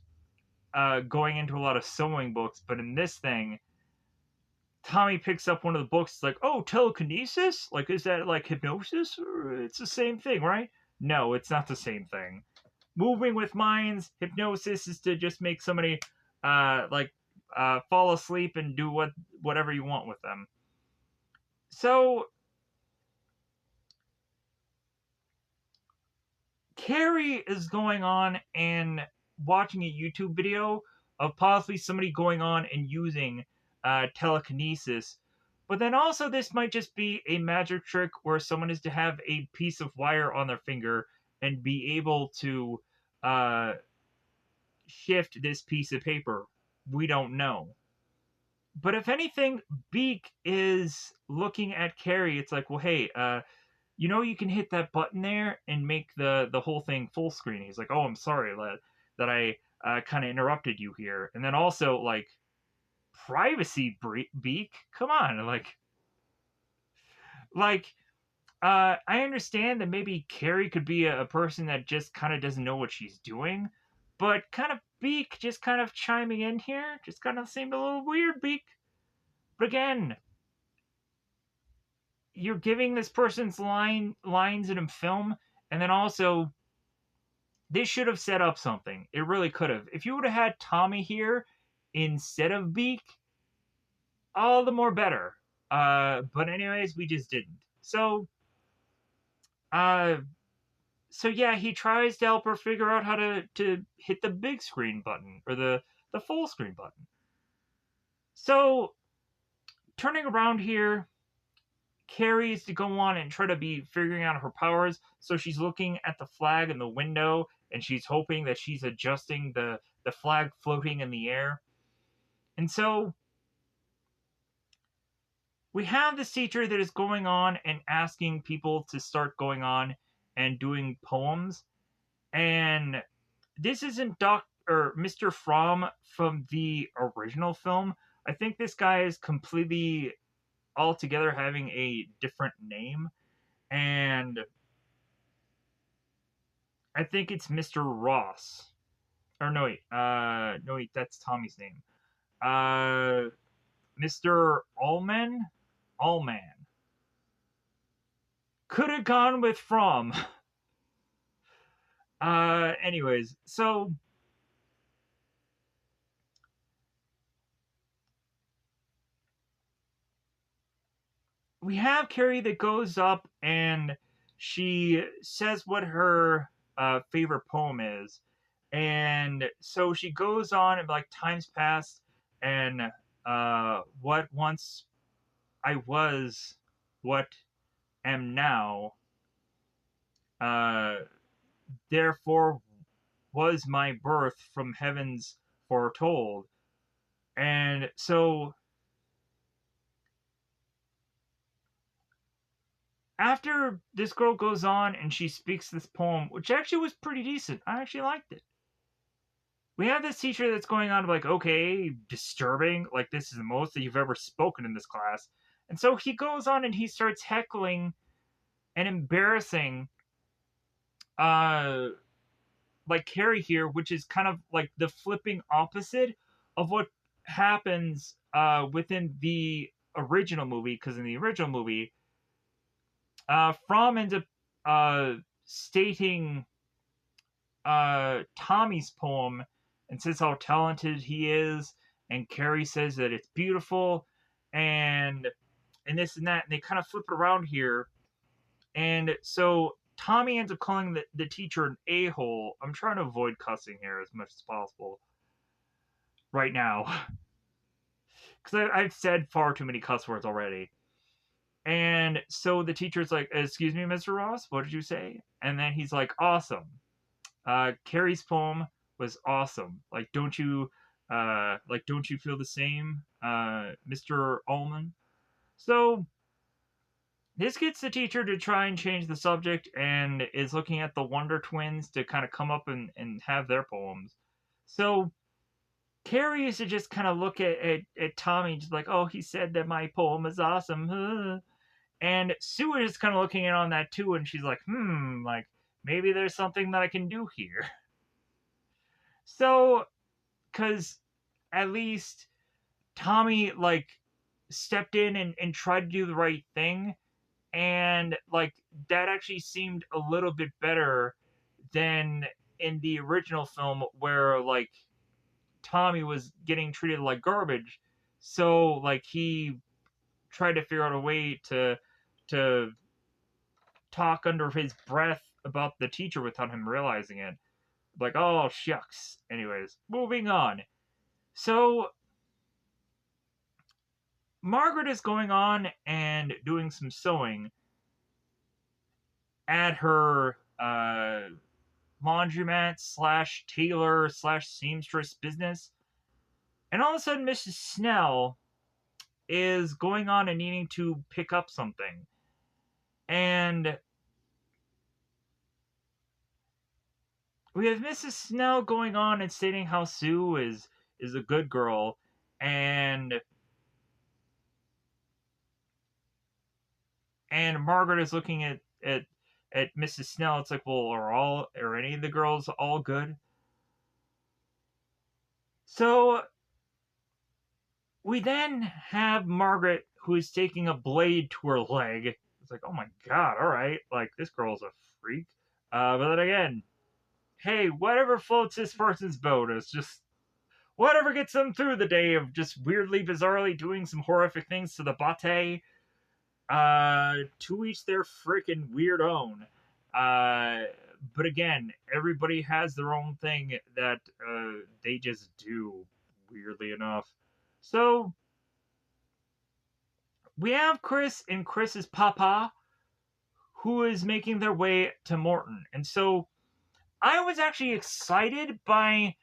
going into a lot of sewing books. But in this thing, Tommy picks up one of the books, like, oh, telekinesis? Like, is that like hypnosis? Or it's the same thing, right? No, it's not the same thing. Moving with minds, hypnosis is to just make somebody like fall asleep and do whatever you want with them. So Carrie is going on and watching a YouTube video of possibly somebody going on and using telekinesis. But then also, this might just be a magic trick where someone is to have a piece of wire on their finger and be able to uh, shift this piece of paper. We don't know. But if anything, Beak is looking at Carrie. It's like, well, hey, you know, you can hit that button there and make the whole thing full screen. He's like, oh, I'm sorry that I kind of interrupted you here. And then also like privacy Beak. Come on, like I understand that maybe Carrie could be a person that just kind of doesn't know what she's doing, but kind of Beak just kind of chiming in here just kind of seemed a little weird, Beak. But again, you're giving this person's lines in a film, and then also this should have set up something. It really could have. If you would have had Tommy here instead of Beak, all the more better. But anyways, we just didn't. Uh, so yeah, he tries to help her figure out how to hit the big screen button or the full screen button. So turning around here, Carrie's to go on and try to be figuring out her powers. So she's looking at the flag in the window and she's hoping that she's adjusting the flag floating in the air. And so we have this teacher that is going on and asking people to start going on and doing poems. And this isn't Mr. Fromm from the original film. I think this guy is completely altogether having a different name. And I think it's Mr. Ross. Or no wait, that's Tommy's name. Mr. Allman? Allman. Could have gone with from. Anyways, so we have Carrie that goes up and she says what her favorite poem is. And so she goes on and like times past and what once I was, what am now, uh, therefore was my birth from heavens foretold. And so after this girl goes on and she speaks this poem, which actually was pretty decent, I actually liked it. We have this teacher that's going on like, okay, disturbing, like this is the most that you've ever spoken in this class. And so he goes on and he starts heckling and embarrassing uh like Carrie here, which is kind of like the flipping opposite of what happens within the original movie, because in the original movie, Fromm ends up stating Tommy's poem and says how talented he is, and Carrie says that it's beautiful, and this and that, and they kind of flip it around here, and so Tommy ends up calling the teacher an a-hole. I'm trying to avoid cussing here as much as possible right now because I've said far too many cuss words already. And so the teacher's like, "Excuse me, Mr. Ross, what did you say?" And then he's like, "Awesome. Carrie's poem was awesome. Don't you feel the same, Mr. Ullman?" So this gets the teacher to try and change the subject and is looking at the Wonder Twins to kind of come up and have their poems. So Carrie used to just kind of look at Tommy, just like, "Oh, he said that my poem is awesome." And Sue is kind of looking in on that too, and she's like, like maybe there's something that I can do here. So, because at least Tommy, like, stepped in and tried to do the right thing, and, like, that actually seemed a little bit better than in the original film where, like, Tommy was getting treated like garbage. So, like, he tried to figure out a way to talk under his breath about the teacher without him realizing it. Like, oh, shucks. Anyways, moving on. So, Margaret is going on and doing some sewing at her laundromat slash tailor slash seamstress business. And all of a sudden, Mrs. Snell is going on and needing to pick up something. And we have Mrs. Snell going on and stating how Sue is a good girl, and Margaret is looking at Mrs. Snell. It's like, well, are any of the girls all good? So we then have Margaret who is taking a blade to her leg. It's like, oh my god, all right, like this girl's a freak. But then again, hey, whatever floats this person's boat is just whatever gets them through the day of just weirdly, bizarrely doing some horrific things to the bate. To each their freaking weird own. Uh, but again, everybody has their own thing that they just do, weirdly enough. So we have Chris and Chris's papa, who is making their way to Morton, and so I was actually excited by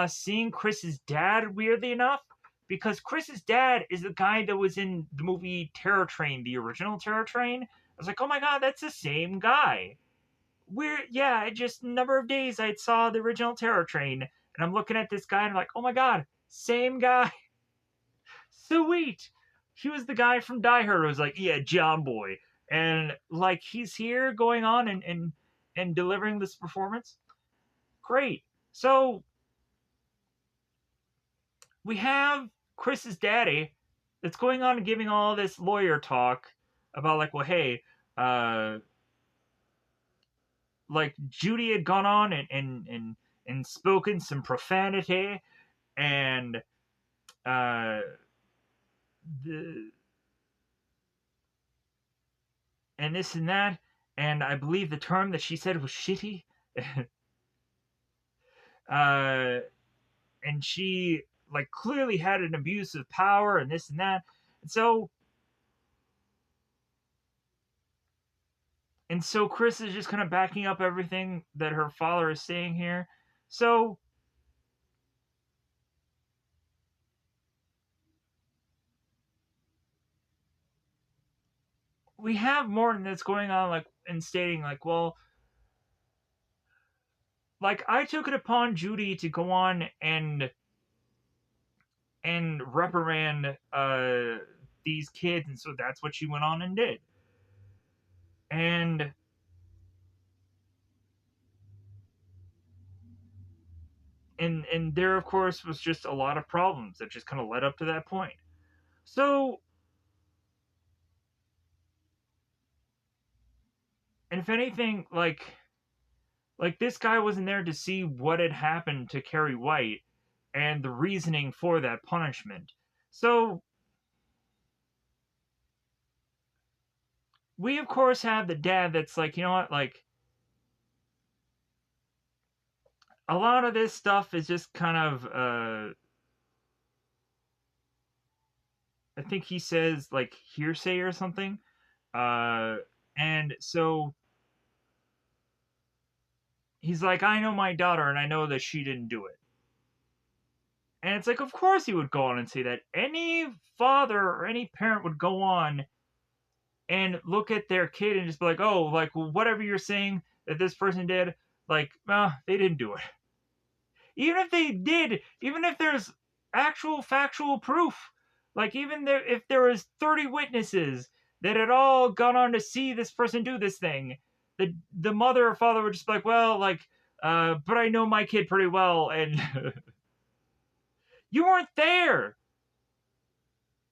seeing Chris's dad, weirdly enough, because Chris's dad is the guy that was in the movie Terror Train, the original Terror Train. I was like, oh my god, that's the same guy. Weird, yeah, just a number of days I saw the original Terror Train, and I'm looking at this guy and I'm like, oh my god, same guy. Sweet. He was the guy from Die Hard who was like, yeah, John Boy. And like he's here going on and delivering this performance. Great. So we have Chris's daddy that's going on and giving all this lawyer talk about like, well, hey, uh like Judy had gone on and spoken some profanity and uh the and this and that, and I believe the term that she said was shitty. uh and she like clearly had an abuse of power and this and that. And so Chris is just kind of backing up everything that her father is saying here. So we have Morton that's going on like and stating like, well, like I took it upon Judy to go on and reprimand these kids, and so that's what she went on and did. And there of course was just a lot of problems that just kind of led up to that point. So, and if anything, like this guy wasn't there to see what had happened to Carrie White and the reasoning for that punishment. So we of course have the dad that's like, you know what, like a lot of this stuff is just kind of I think he says like hearsay or something. Uh and so he's like, I know my daughter and I know that she didn't do it. And it's like, of course he would go on and say that. Any father or any parent would go on and look at their kid and just be like, oh, like, well, whatever you're saying that this person did, like, they didn't do it. Even if they did, even if there's actual factual proof, like, even there, if there was 30 witnesses that had all gone on to see this person do this thing, the mother or father would just be like, well, like, but I know my kid pretty well, and you weren't there.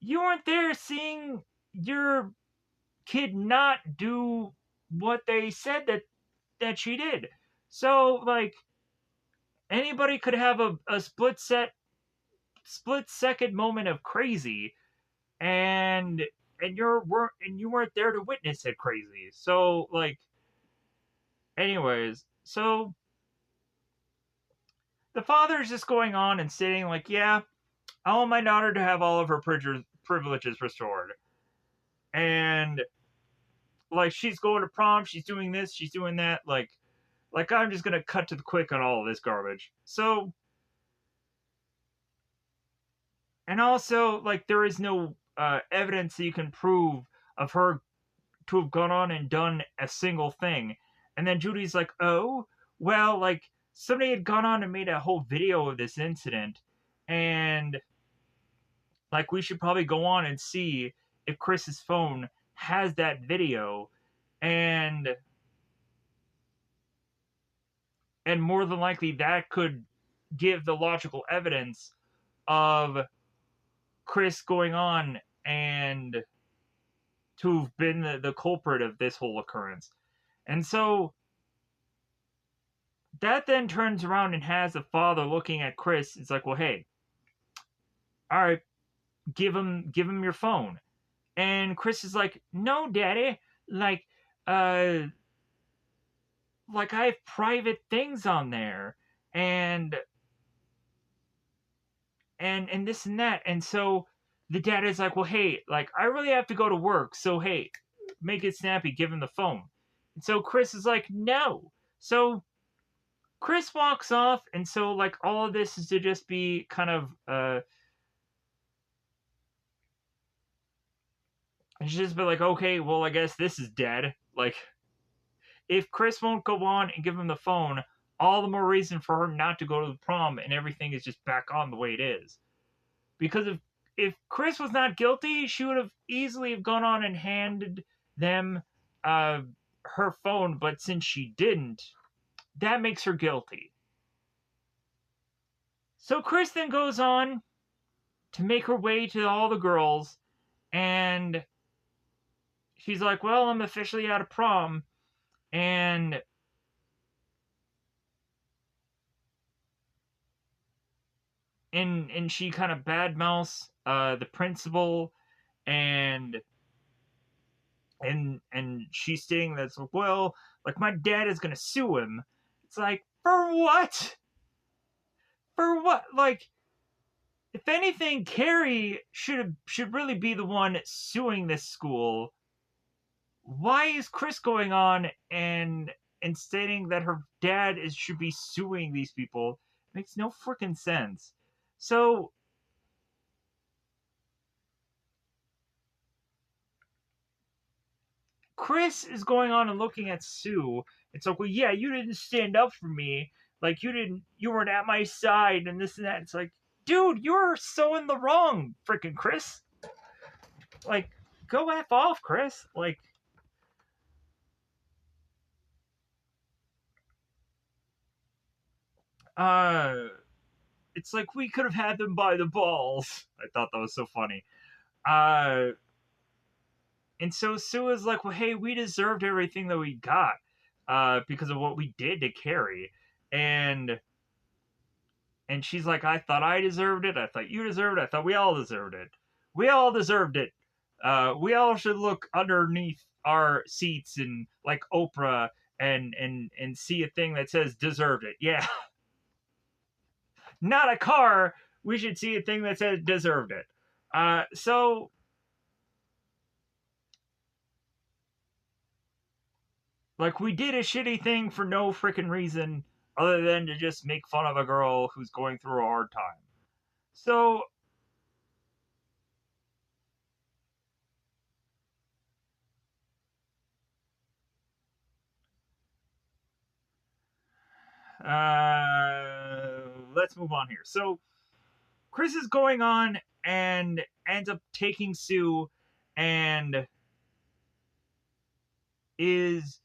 You weren't there seeing your kid not do what they said that she did. So like anybody could have a split second moment of crazy and you weren't there to witness it crazy. So like anyways, so the father is just going on and saying like, yeah, I want my daughter to have all of her privileges restored. And like she's going to prom, she's doing this, she's doing that, like I'm just gonna cut to the quick on all of this garbage. So, and also like there is no evidence that you can prove of her to have gone on and done a single thing. And then Judy's like, oh, well, like somebody had gone on and made a whole video of this incident, and like we should probably go on and see if Chris's phone has that video, and more than likely that could give the logical evidence of Chris going on and to have been the culprit of this whole occurrence. And so that then turns around and has the father looking at Chris. It's like, well, hey, all right, give him your phone. And Chris is like, no, daddy, like, uh, like I have private things on there, and this and that. And so the dad is like, well, hey, like I really have to go to work, so hey, make it snappy, give him the phone. And so Chris is like, no. So Chris walks off, and so like all of this is to just be kind of it's just be like, okay, well I guess this is dead. Like if Chris won't go on and give him the phone, all the more reason for her not to go to the prom, and everything is just back on the way it is. Because if Chris was not guilty, she would have easily have gone on and handed them uh, her phone. But since she didn't, that makes her guilty. So Chris then goes on to make her way to all the girls, and she's like, well, I'm officially out of prom, and she kind of badmouths the principal, and she's stating that's like, well, like my dad is gonna sue him. It's like, for what? For what? Like, if anything, Carrie should really be the one suing this school. Why is Chris going on and stating that her dad is should be suing these people? Makes no freaking sense. So Chris is going on and looking at Sue. It's like, well, yeah, you didn't stand up for me. Like you weren't at my side and this and that. It's like, dude, you're so in the wrong, freaking Chris. Like, go F off, Chris. Like, uh, it's like we could have had them by the balls. I thought that was so funny. Uh, and so Sue is like, well, hey, we deserved everything that we got, because of what we did to Carrie. And she's like, I thought I deserved it. I thought you deserved it. I thought we all deserved it. We all deserved it. We all should look underneath our seats and like Oprah and see a thing that says deserved it. Yeah, not a car. We should see a thing that says deserved it. So like we did a shitty thing for no freaking reason other than to just make fun of a girl who's going through a hard time. So let's move on here. So Chris is going on and ends up taking Sue and is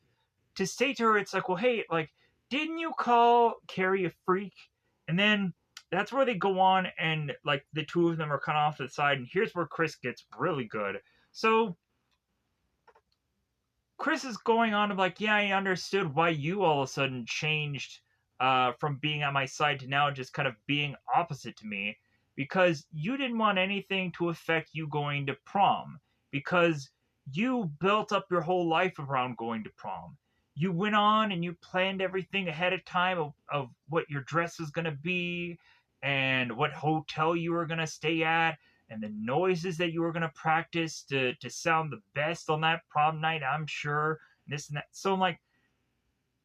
to say to her, it's like, well, hey, like, didn't you call Carrie a freak? And then that's where they go on and like the two of them are kind of off to the side. And here's where Chris gets really good. So Chris is going on of like, yeah, I understood why you all of a sudden changed from being on my side to now just kind of being opposite to me because you didn't want anything to affect you going to prom because you built up your whole life around going to prom. You went on and you planned everything ahead of time of what your dress was going to be and what hotel you were going to stay at and the noises that you were going to practice to sound the best on that prom night, I'm sure. And this and that. So I'm like,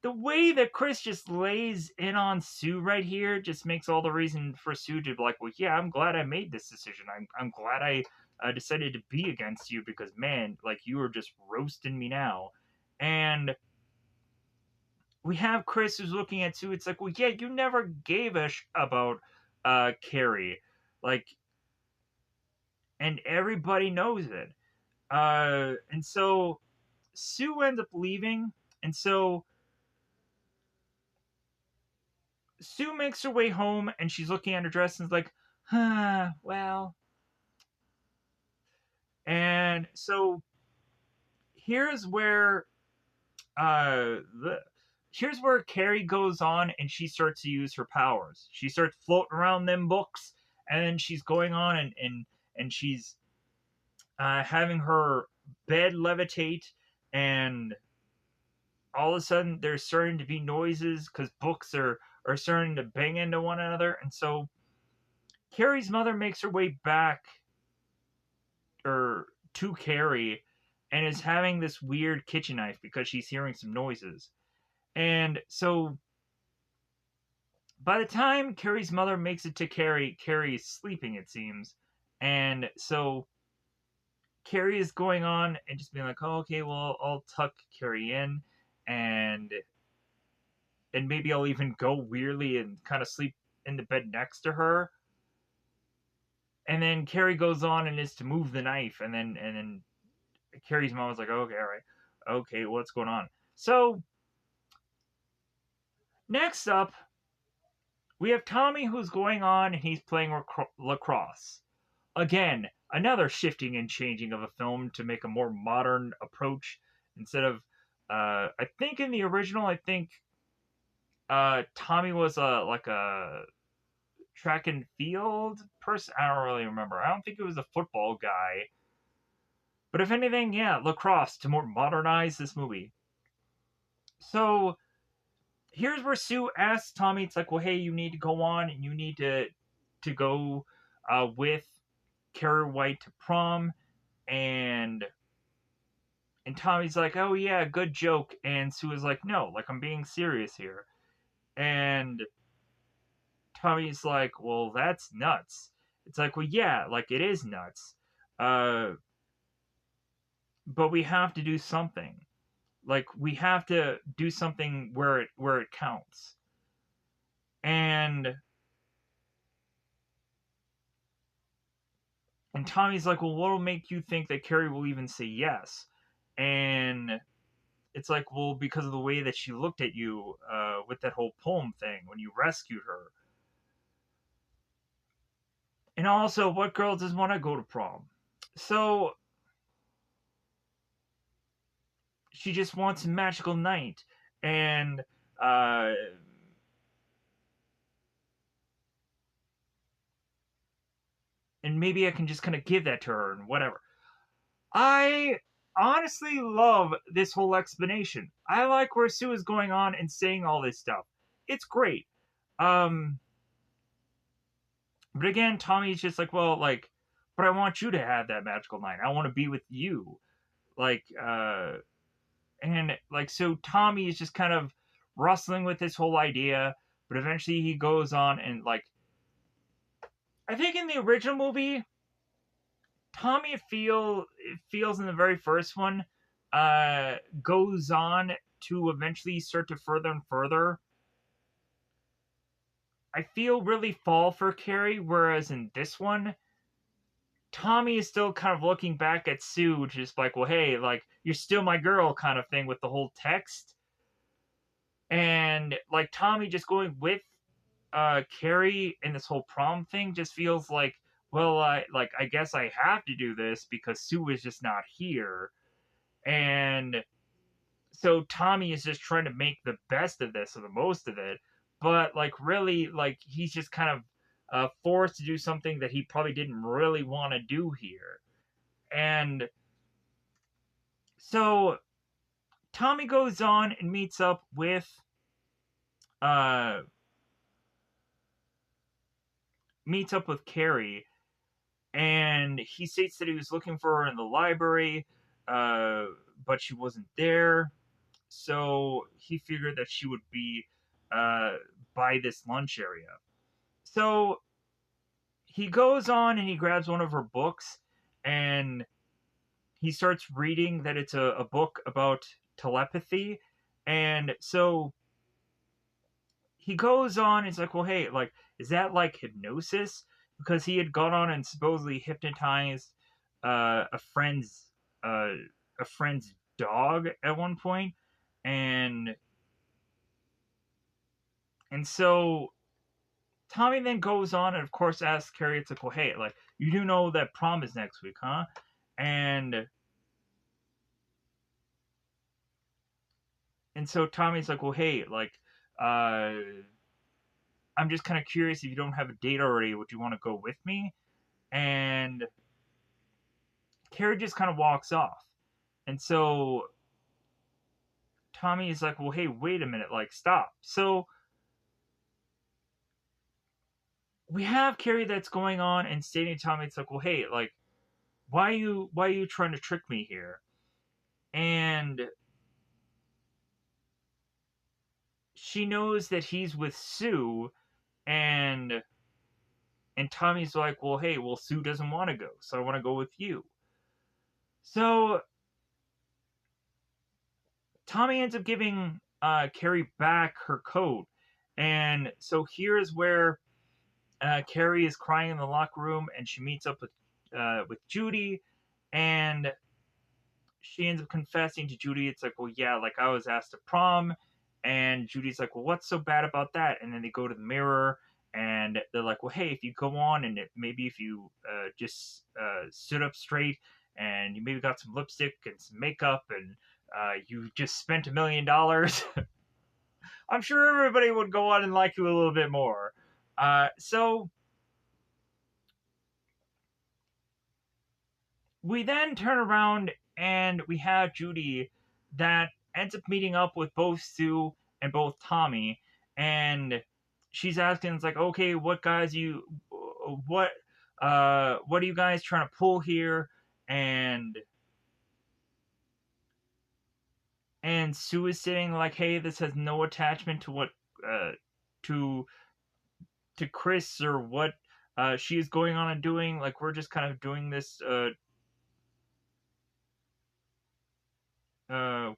the way that Chris just lays in on Sue right here just makes all the reason for Sue to be like, well, yeah, I'm glad I made this decision. I'm glad I decided to be against you because, man, like, you were just roasting me now. And we have Chris who's looking at Sue. It's like, well, yeah, you never gave a about Carrie. Like, and everybody knows it. And so Sue ends up leaving, and so Sue makes her way home, and she's looking at her dress and is like, well. And so here's where the here's where Carrie goes on and she starts to use her powers. She starts floating around them books, and then she's going on and she's having her bed levitate, and all of a sudden there's starting to be noises because books are starting to bang into one another. And so Carrie's mother makes her way back or to Carrie and is having this weird kitchen knife because she's hearing some noises. And so by the time Carrie's mother makes it to Carrie, Carrie is sleeping, it seems. And so Carrie is going on and just being like, oh, okay, well, I'll tuck Carrie in and maybe I'll even go weirdly and kind of sleep in the bed next to her. And then Carrie goes on and is to move the knife, and then Carrie's mom was like, okay, all right, okay, what's going on? So next up, we have Tommy who's going on and he's playing lacrosse. Again, another shifting and changing of a film to make a more modern approach instead of I think in the original I think Tommy was a like a track and field person. I don't really remember. I don't think it was a football guy. But if anything, yeah, lacrosse to more modernize this movie. So here's where Sue asks Tommy, it's like, well, hey, you need to go on and you need to go with Carrie White to prom, and Tommy's like, oh yeah, good joke, and Sue is like, no, like I'm being serious here, and Tommy's like, well, that's nuts. It's like, well, yeah, like it is nuts, uh, but we have to do something. Like we have to do something where it counts, and Tommy's like, well, what'll make you think that Carrie will even say yes? And it's like, well, because of the way that she looked at you with that whole poem thing when you rescued her. And also, what girl doesn't want to go to prom? So she just wants a magical night. And uh, maybe I can just kind of give that to her and whatever. I honestly love this whole explanation. I like where Sue is going on and saying all this stuff. It's great. Um, but again, Tommy's just like, well, like, but I want you to have that magical night. I want to be with you. Like, and like, so Tommy is just kind of wrestling with this whole idea, but eventually he goes on and, like, I think in the original movie, feels in the very first one, goes on to eventually start to further and further. I feel really fall for Carrie, whereas in this one, Tommy is still kind of looking back at Sue, just like, well, hey, like, you're still my girl kind of thing with the whole text. And, like, Tommy just going with Carrie in this whole prom thing just feels like, well, I guess I have to do this because Sue is just not here. And so Tommy is just trying to make the best of this or the most of it. But, like, really, like, he's just kind of forced to do something that he probably didn't really want to do here. And so Tommy goes on and uh meets up with Carrie, and he states that he was looking for her in the library, uh, but she wasn't there. So he figured that she would be uh, by this lunch area. So he goes on and he grabs one of her books, and he starts reading that it's a book about telepathy. And so he goes on, it's like, well, hey, like, is that like hypnosis? Because he had gone on and supposedly hypnotized uh, a friend's uh, a friend's dog at one point, and so Tommy then goes on and of course asks Carrie, it's like, well, hey, like, you do know that prom is next week, huh? And so Tommy's like, well, hey, like, uh, I'm just kind of curious if you don't have a date already, would you want to go with me? And Carrie just kind of walks off. And so Tommy is like, well, hey, wait a minute, like, stop. So we have Carrie that's going on and stating to Tommy, it's like, well, hey, like, why are you trying to trick me here? And she knows that he's with Sue, and Tommy's like, well, hey, well, Sue doesn't want to go, so I want to go with you. So Tommy ends up giving Carrie back her coat, and so here is where Carrie is crying in the locker room, and she meets up with Judy, and she ends up confessing to Judy. It's like, well, yeah, like I was asked to prom, and Judy's like, well, what's so bad about that? And then they go to the mirror, and they're like, well, hey, if you go on and maybe if you just stood up straight and you maybe got some lipstick and some makeup and you just spent $1 million, I'm sure everybody would go on and like you a little bit more. So we then turn around and we have Judy that ends up meeting up with both Sue and both Tommy, and she's asking, it's like, okay, what what are you guys trying to pull here? And Sue is saying like, hey, this has no attachment to what uh to Chris or what she is going on and doing. Like, we're just kind of doing this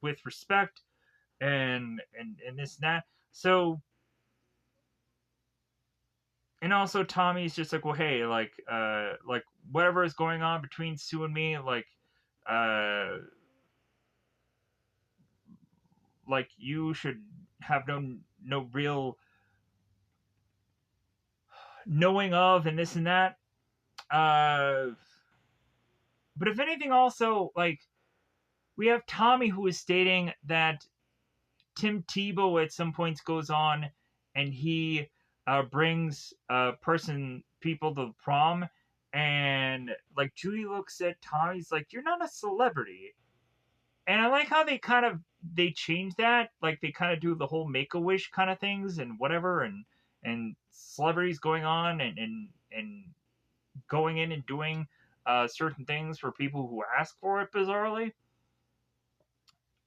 with respect and this and that. So, and also Tommy's just like, well, hey, like whatever is going on between Sue and me, uh like you should have no real knowing of and this and that. Uh but if anything, also, like, we have Tommy who is stating that Tim Tebow at some points goes on and he brings people to the prom, and like Judy looks at Tommy's like, you're not a celebrity. And I like how they change that, like they kind of do the whole make a wish kind of things and whatever, and celebrities going on and going in and doing certain things for people who ask for it, bizarrely.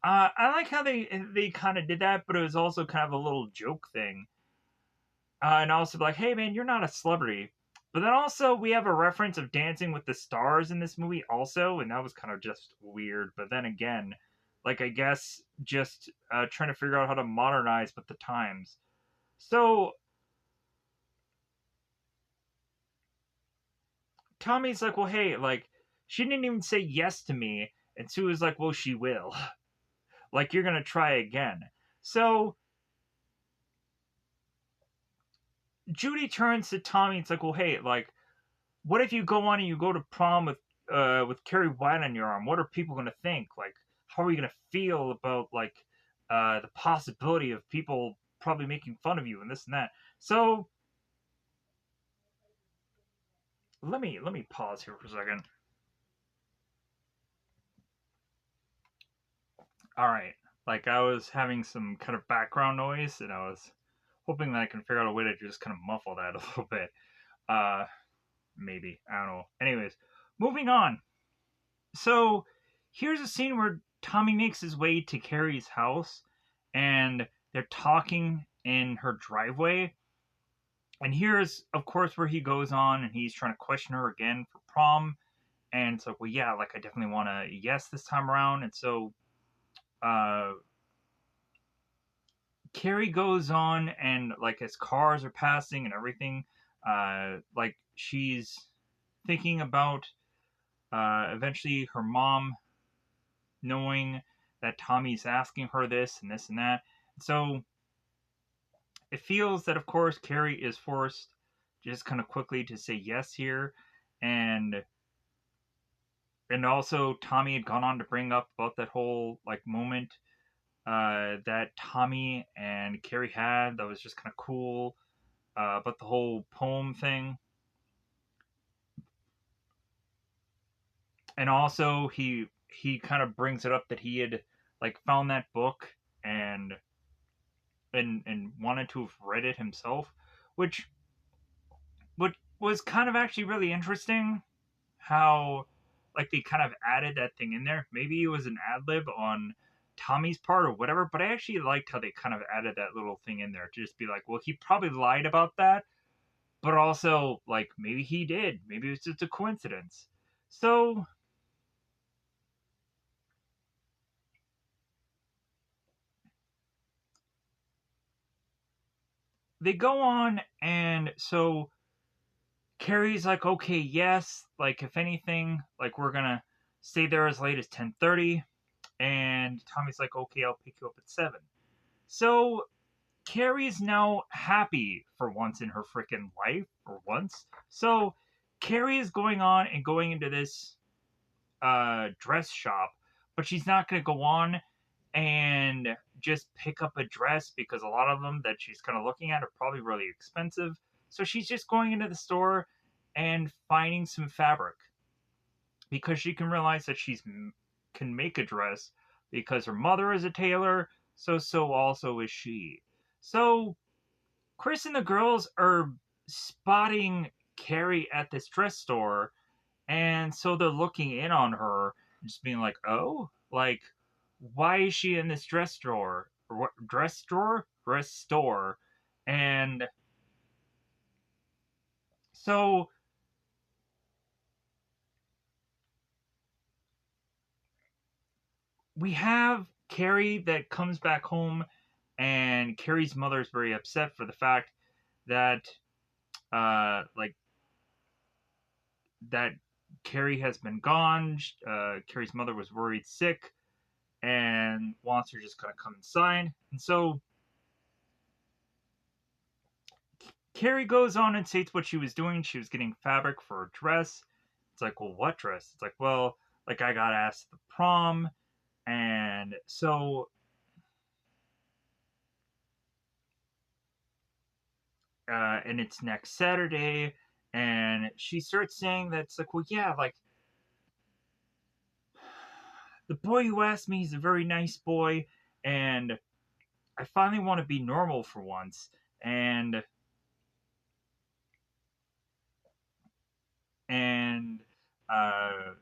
I like how they kind of did that, but it was also kind of a little joke thing. And also like, hey man, you're not a celebrity. But then also we have a reference of Dancing with the Stars in this movie also, and that was kind of just weird. But then again, like, I guess just trying to figure out how to modernize with the times. So Tommy's like, well, hey, like, she didn't even say yes to me, and Sue is like, well, she will. Like, you're gonna try again. So Judy turns to Tommy. It's like, well, hey, like, what if you go on and you go to prom with Carrie White on your arm? What are people gonna think? Like, how are you gonna feel about like the possibility of people probably making fun of you and this and that? So let me pause here for a second. All right, like I was having some kind of background noise, and I was hoping that I can figure out a way to just kind of muffle that a little bit. Uh, Maybe, I don't know. Anyways, moving on. So here's a scene where Tommy makes his way to Carrie's house, and they're talking in her driveway. And here's, of course, where he goes on and he's trying to question her again for prom. And it's like, well, yeah, like I definitely want to yes this time around. And so uh, Carrie goes on, and like as cars are passing and everything, like she's thinking about eventually her mom knowing that Tommy's asking her this and this and that. So it feels that, of course, Carrie is forced just kind of quickly to say yes here, and also Tommy had gone on to bring up about that whole like moment that Tommy and Carrie had that was just kind of cool about the whole poem thing, and also he kind of brings it up that he had like found that book and wanted to have read it himself, which what was kind of actually really interesting how like they kind of added that thing in there. Maybe it was an ad lib on Tommy's part or whatever, but I actually liked how they kind of added that little thing in there to just be like, well, he probably lied about that, but also like maybe he did. Maybe it was just a coincidence. So they go on, and so Carrie's like, okay, yes, like if anything, like we're gonna stay there as late as 10:30, and Tommy's like, okay, I'll pick you up at 7. So Carrie's now happy for once in her freaking life, for once. So Carrie is going on and going into this dress shop, but she's not going to go on and just pick up a dress because a lot of them that she's kind of looking at are probably really expensive. So she's just going into the store and finding some fabric because she can realize that she's can make a dress because her mother is a tailor, so also is she. So Chris and the girls are spotting Carrie at this dress store, and so they're looking in on her, just being like, "Oh, like, why is she in this dress store? Or what dress store? Dress store?" And so we have Carrie that comes back home, and Carrie's mother is very upset for the fact that, like, that Carrie has been gone. Carrie's mother was worried sick and wants her just kind of come inside. And so Carrie goes on and states what she was doing. She was getting fabric for a dress. It's like, well, what dress? It's like, well, like I got asked to the prom, and so and it's next Saturday. And she starts saying that it's like, well, yeah, like the boy who asked me, he's a very nice boy, and I finally want to be normal for once. And uh,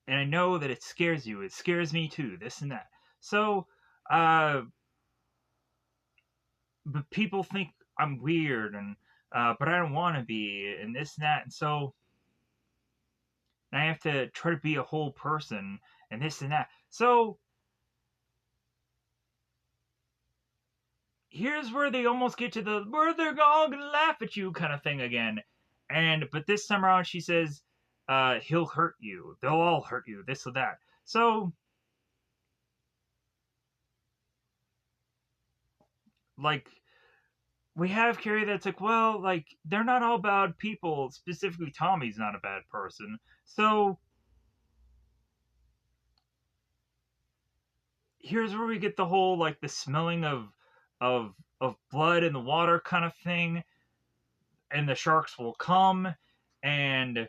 and I know that it scares you. It scares me too. This and that. So, uh, but people think I'm weird, and but I don't want to be, and this and that. And so I have to try to be a whole person, and this and that. So here's where they almost get to the where they're all gonna laugh at you kind of thing again. And but this time around, she says, "He'll hurt you. They'll all hurt you. This or that." So like we have Carrie that's like, well, like they're not all bad people. Specifically, Tommy's not a bad person. So here's where we get the whole like the smelling of blood in the water kind of thing, and the sharks will come, and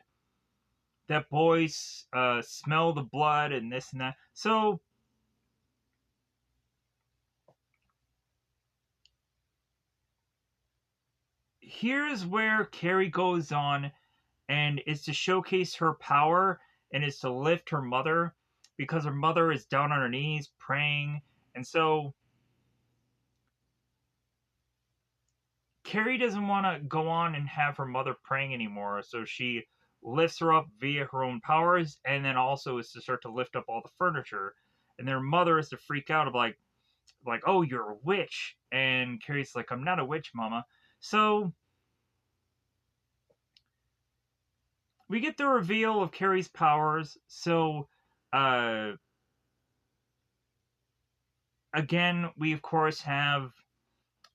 that boys smell the blood and this and that. So here's where Carrie goes on and is to showcase her power and is to lift her mother because her mother is down on her knees praying. And so Carrie doesn't want to go on and have her mother praying anymore, so she lifts her up via her own powers, and then also is to start to lift up all the furniture. And their mother is to freak out of like, oh, you're a witch, and Carrie's like, I'm not a witch, Mama. So we get the reveal of Carrie's powers. So uh, again, we of course have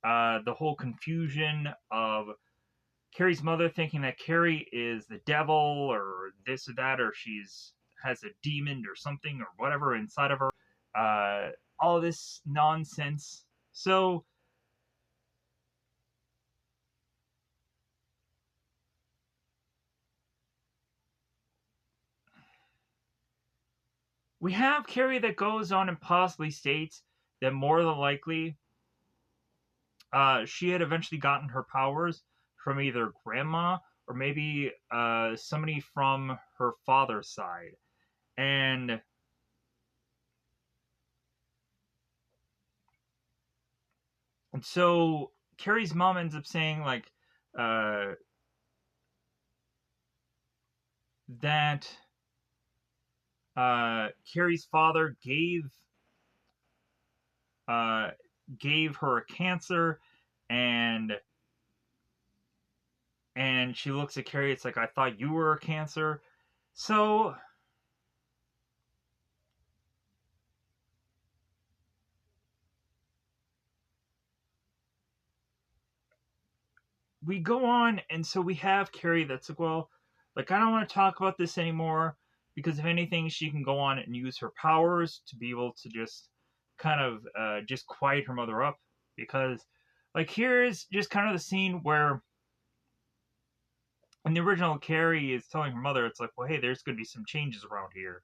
the whole confusion of Carrie's mother thinking that Carrie is the devil or this or that, or she's has a demon or something or whatever inside of her. Uh, all this nonsense. So we have Carrie that goes on and possibly states that more than likely she had eventually gotten her powers from either grandma or maybe somebody from her father's side. And so Carrie's mom ends up saying like uh, that Carrie's father uh, gave her a cancer, and she looks at Carrie. It's like, I thought you were a cancer. So we go on, and so we have Carrie that's like, well, like, I don't want to talk about this anymore because if anything, she can go on and use her powers to be able to just kind of just quiet her mother up. Because, like, here's just kind of the scene where in the original, Carrie is telling her mother, it's like, well, hey, there's going to be some changes around here.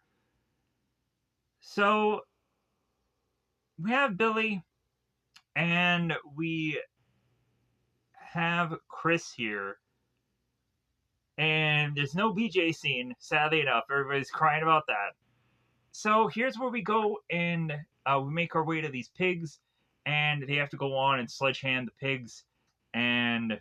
So we have Billy, and we have Chris here, and there's no BJ scene, sadly enough. Everybody's crying about that. So here's where we go, and we make our way to these pigs, and they have to go on and sledgehand the pigs. And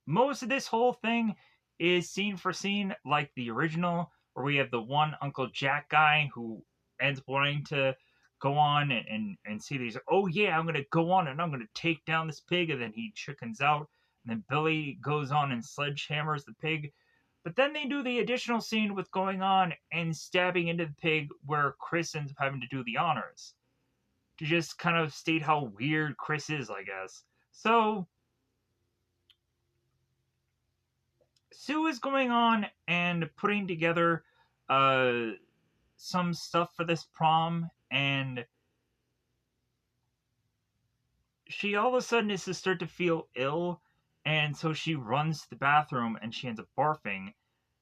most of this whole thing is scene for scene like the original, where we have the one Uncle Jack guy who ends up wanting to go on and see these. Oh yeah, I'm gonna go on and I'm gonna take down this pig, and then he chickens out, and then Billy goes on and sledgehammers the pig. But then they do the additional scene with going on and stabbing into the pig, where Chris ends up having to do the honors to just kind of state how weird Chris is, I guess. So Sue is going on and putting together uh, some stuff for this prom, and she all of a sudden is to start to feel ill, and so she runs to the bathroom and she ends up barfing.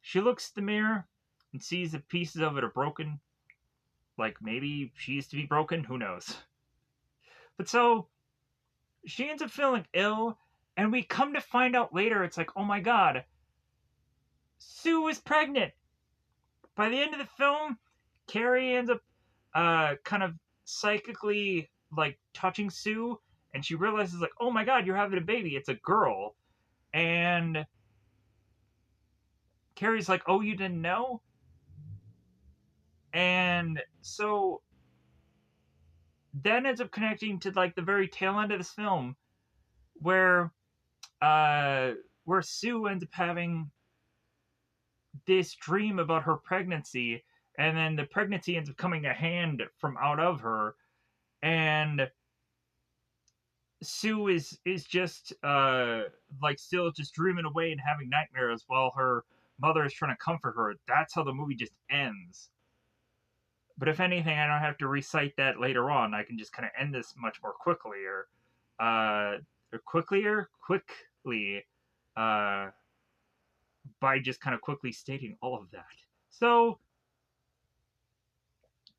She looks at the mirror and sees that pieces of it are broken. Like maybe she used to be broken, who knows? But so she ends up feeling ill, and we come to find out later it's like, oh my god, Sue is pregnant. By the end of the film, Carrie ends up kind of psychically like touching Sue, and she realizes like, oh my god, you're having a baby. It's a girl, and Carrie's like, oh, you didn't know, and so that ends up connecting to like the very tail end of this film, where uh, where Sue ends up having this dream about her pregnancy, and then the pregnancy ends up coming a hand from out of her, and Sue is just like still just dreaming away and having nightmares while her mother is trying to comfort her. That's how the movie just ends. But if anything, I don't have to recite that later on. I can just kind of end this much more quickly, quickly, uh, by just kind of quickly stating all of that. So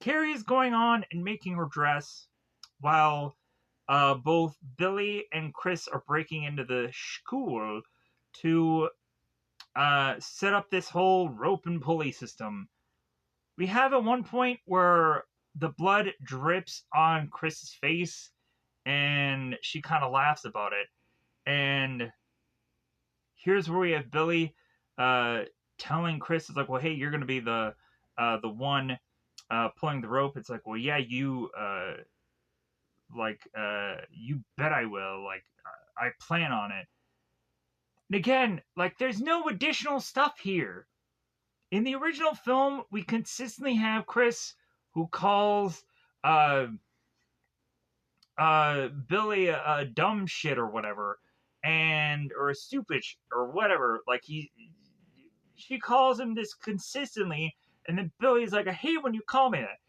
Carrie is going on and making her dress while both Billy and Chris are breaking into the school to set up this whole rope and pulley system. We have at one point where the blood drips on Chris's face, and she kind of laughs about it. And here's where we have Billy uh, telling Chris, "It's like, well, hey, you're going to be the one pulling the rope." It's like, well, yeah, you bet I will. Like, I plan on it. And again, like, there's no additional stuff here. In the original film, we consistently have Chris who calls uh Billy a dumb shit or whatever, and or a stupid or whatever. Like she calls him this consistently, and then Billy's like, I hate when you call me that.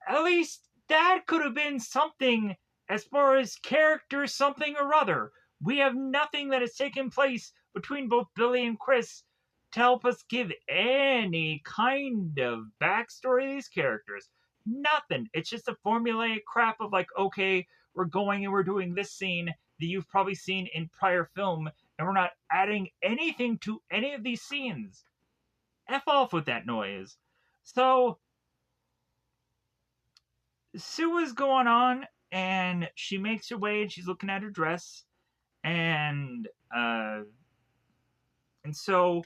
At least that could have been something as far as character something or other. We have nothing that has taken place between both Billy and Chris to help us give any kind of backstory to these characters. Nothing. It's just a formulaic crap of like, okay, we're going and we're doing this scene that you've probably seen in prior film, and we're not adding anything to any of these scenes. F off with that noise. So Sue is going on, and she makes her way, and she's looking at her dress, and so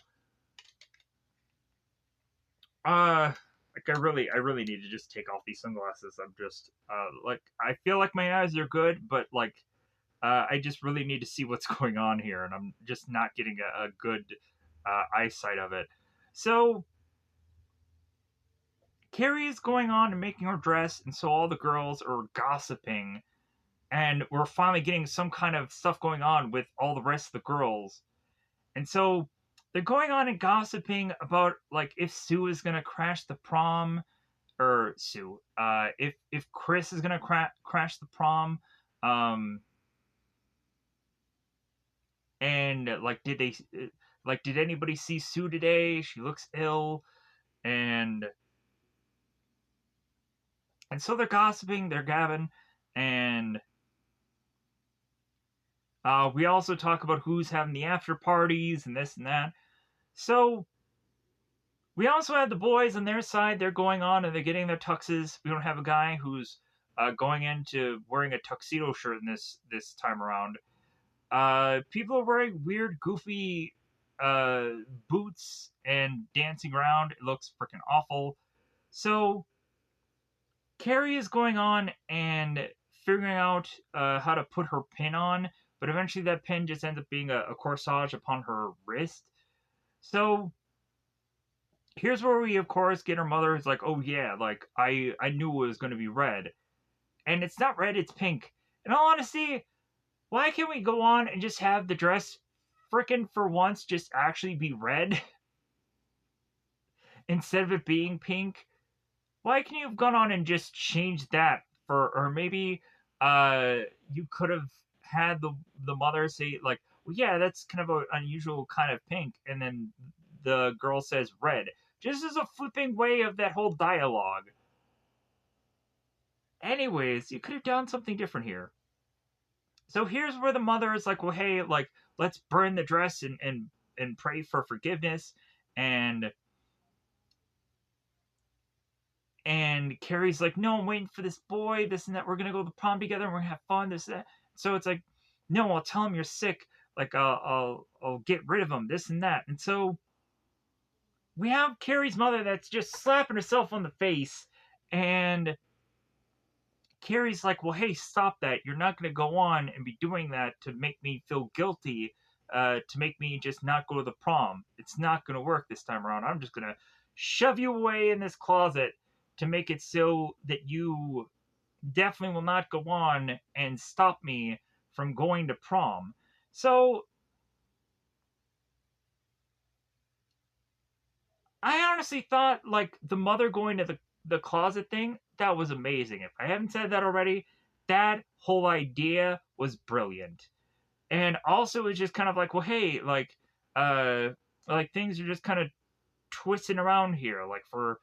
like I really need to just take off these sunglasses. I'm just like I feel like my eyes are good, but like I just really need to see what's going on here, and I'm just not getting a good eyesight of it. So Carrie is going on and making her dress, and so all the girls are gossiping and we're finally getting some kind of stuff going on with all the rest of the girls. And so they're going on and gossiping about like if Sue is gonna crash the prom, or Sue, if Chris is gonna crash the prom, um, and like did anybody see Sue today? She looks ill, and so they're gossiping, they're gabbing, and we also talk about who's having the after parties and this and that. So we also have the boys on their side. They're going on and they're getting their tuxes. We don't have a guy who's going into wearing a tuxedo shirt in this time around. People are wearing weird, goofy uh, boots and dancing around. It looks freaking awful. So Carrie is going on and figuring out how to put her pin on, but eventually that pin just ends up being a corsage upon her wrist. So here's where we, of course, get her mother is like, "Oh yeah, like I knew it was going to be red, and it's not red, it's pink." In all honesty, why can't we go on and just have the dress, frickin' for once, just actually be red instead of it being pink? Why can you have gone on and just changed that for, or maybe uh you could have had the mother say like, well, yeah, that's kind of an unusual kind of pink, and then the girl says red, just as a flipping way of that whole dialogue. Anyways, you could have done something different here. So here's where the mother is like, well, hey, like let's burn the dress and pray for forgiveness, and Carrie's like, no, I'm waiting for this boy, this and that. We're gonna go to the prom together and we're gonna have fun, this and that. So it's like, no, I'll tell him you're sick. Like I'll get rid of him, this and that. And so we have Carrie's mother that's just slapping herself on the face, and Carrie's like, well, hey, stop that. You're not gonna go on and be doing that to make me feel guilty. To make me just not go to the prom. It's not gonna work this time around. I'm just gonna shove you away in this closet to make it so that you definitely will not go on and stop me from going to prom. So I honestly thought like the mother going to the closet thing, that was amazing. If I haven't said that already, that whole idea was brilliant. And also it's just kind of like, well, hey, uh things are just kind of twisting around here. Like for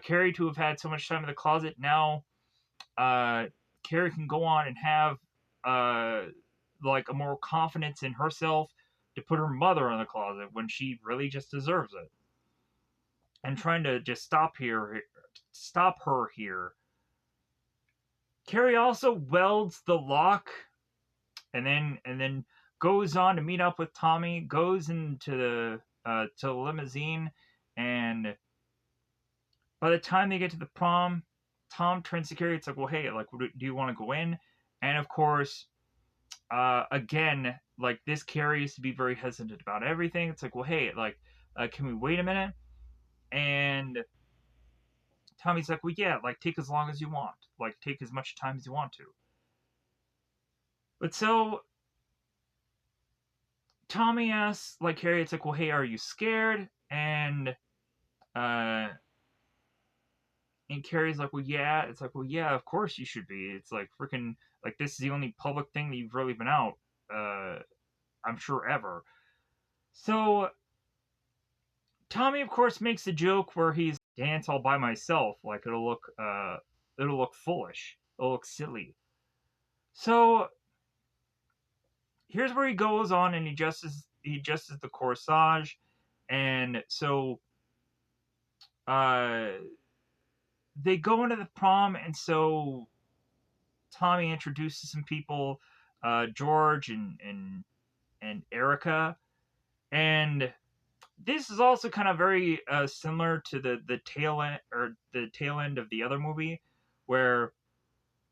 Carrie to have had so much time in the closet, now uh, Carrie can go on and have uh, like a more confidence in herself to put her mother in the closet when she really just deserves it. And trying to just stop her here. Carrie also welds the lock, and then goes on to meet up with Tommy. Goes into the to the limousine, and by the time they get to the prom, Tom turns to Carrie. It's like, well, hey, like, do you want to go in? And of course, again, like this Carrie used to be very hesitant about everything. It's like, well, hey, like, can we wait a minute? And Tommy's like, well, yeah, like take as long as you want, like take as much time as you want to. But so Tommy asks, like Carrie, it's like, well, hey, are you scared? Uh, and Carrie's like, well, yeah. It's like, well, yeah, of course you should be. It's like freaking like this is the only public thing that you've really been out. Uh, I'm sure ever. So Tommy, of course, makes a joke where he's dance all by myself, like it'll look foolish, it'll look silly. So here's where he goes on and he adjusts the corsage, and so uh they go into the prom, and so Tommy introduces some people, George and Erica, and this is also kind of very similar to the tail end of the other movie, where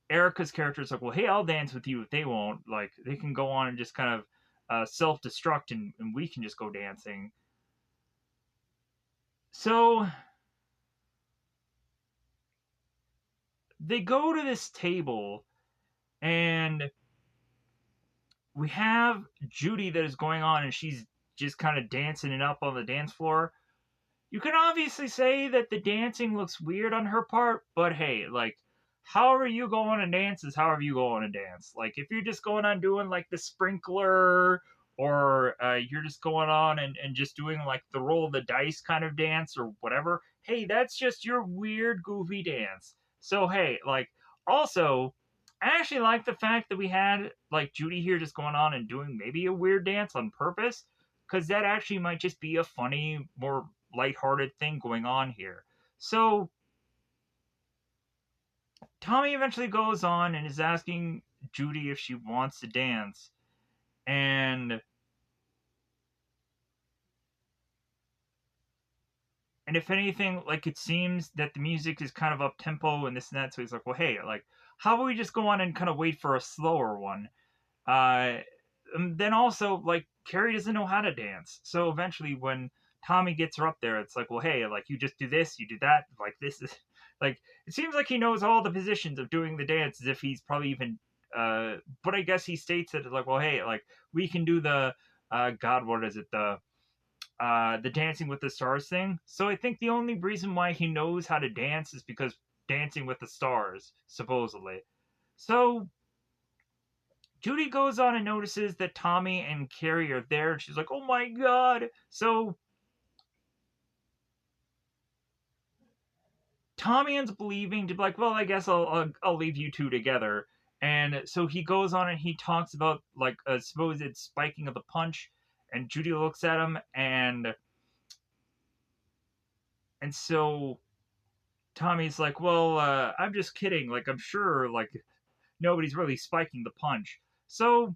Erica's character is like, well, hey, I'll dance with you if they won't. Like they can go on and just kind of self destruct, and we can just go dancing. So they go to this table, And we have Judy that is going on, and she's just kind of dancing it up on the dance floor. You can obviously say that the dancing looks weird on her part, but hey, like, however you go on and dance is however you go on and dance. Like, if you're just going on doing like the sprinkler, or you're just going on and just doing like the roll of the dice kind of dance or whatever, hey, that's just your weird, goofy dance. So, hey, like, also, I actually like the fact that we had like Judy here just going on and doing maybe a weird dance on purpose, because that actually might just be a funny, more lighthearted thing going on here. So Tommy eventually goes on and is asking Judy if she wants to dance. And if anything, like, it seems that the music is kind of up tempo and this and that. So he's like, well, hey, like, how about we just go on and kind of wait for a slower one? Uh, and then also, like, Carrie doesn't know how to dance. So eventually, when Tommy gets her up there, it's like, well, hey, like, you just do this, you do that. Like, this is, like, it seems like he knows all the positions of doing the dance as if he's probably even, but I guess he states it like, well, hey, like, we can do the, God, what is it? The Dancing with the Stars thing. So I think the only reason why he knows how to dance is because Dancing with the Stars, supposedly. So Judy goes on and notices that Tommy and Carrie are there, and she's like, "Oh my god!" So Tommy ends up leaving to be like, "Well, I guess I'll leave you two together." And so he goes on and he talks about like a supposed spiking of the punch, and Judy looks at him, and so Tommy's like, "Well, I'm just kidding. Like, I'm sure like nobody's really spiking the punch." So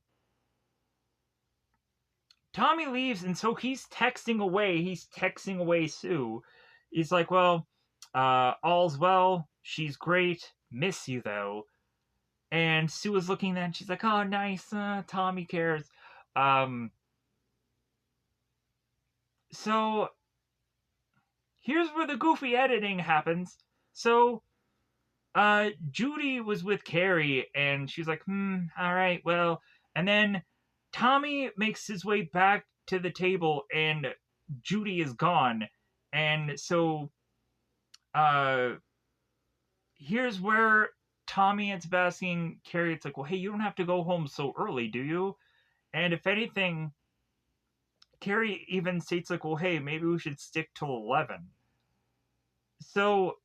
Tommy leaves, and so he's texting away. He's texting away Sue. He's like, "Well, all's well. She's great. Miss you though." And Sue is looking at that, and she's like, "Oh, nice. Tommy cares." Um, so here's where the goofy editing happens. So Judy was with Carrie, and she's like, all right, well. And then Tommy makes his way back to the table, and Judy is gone. And so uh here's where Tommy ends up asking Carrie, it's like, well, hey, you don't have to go home so early, do you? And if anything, Carrie even states like, well, hey, maybe we should stick till 11. So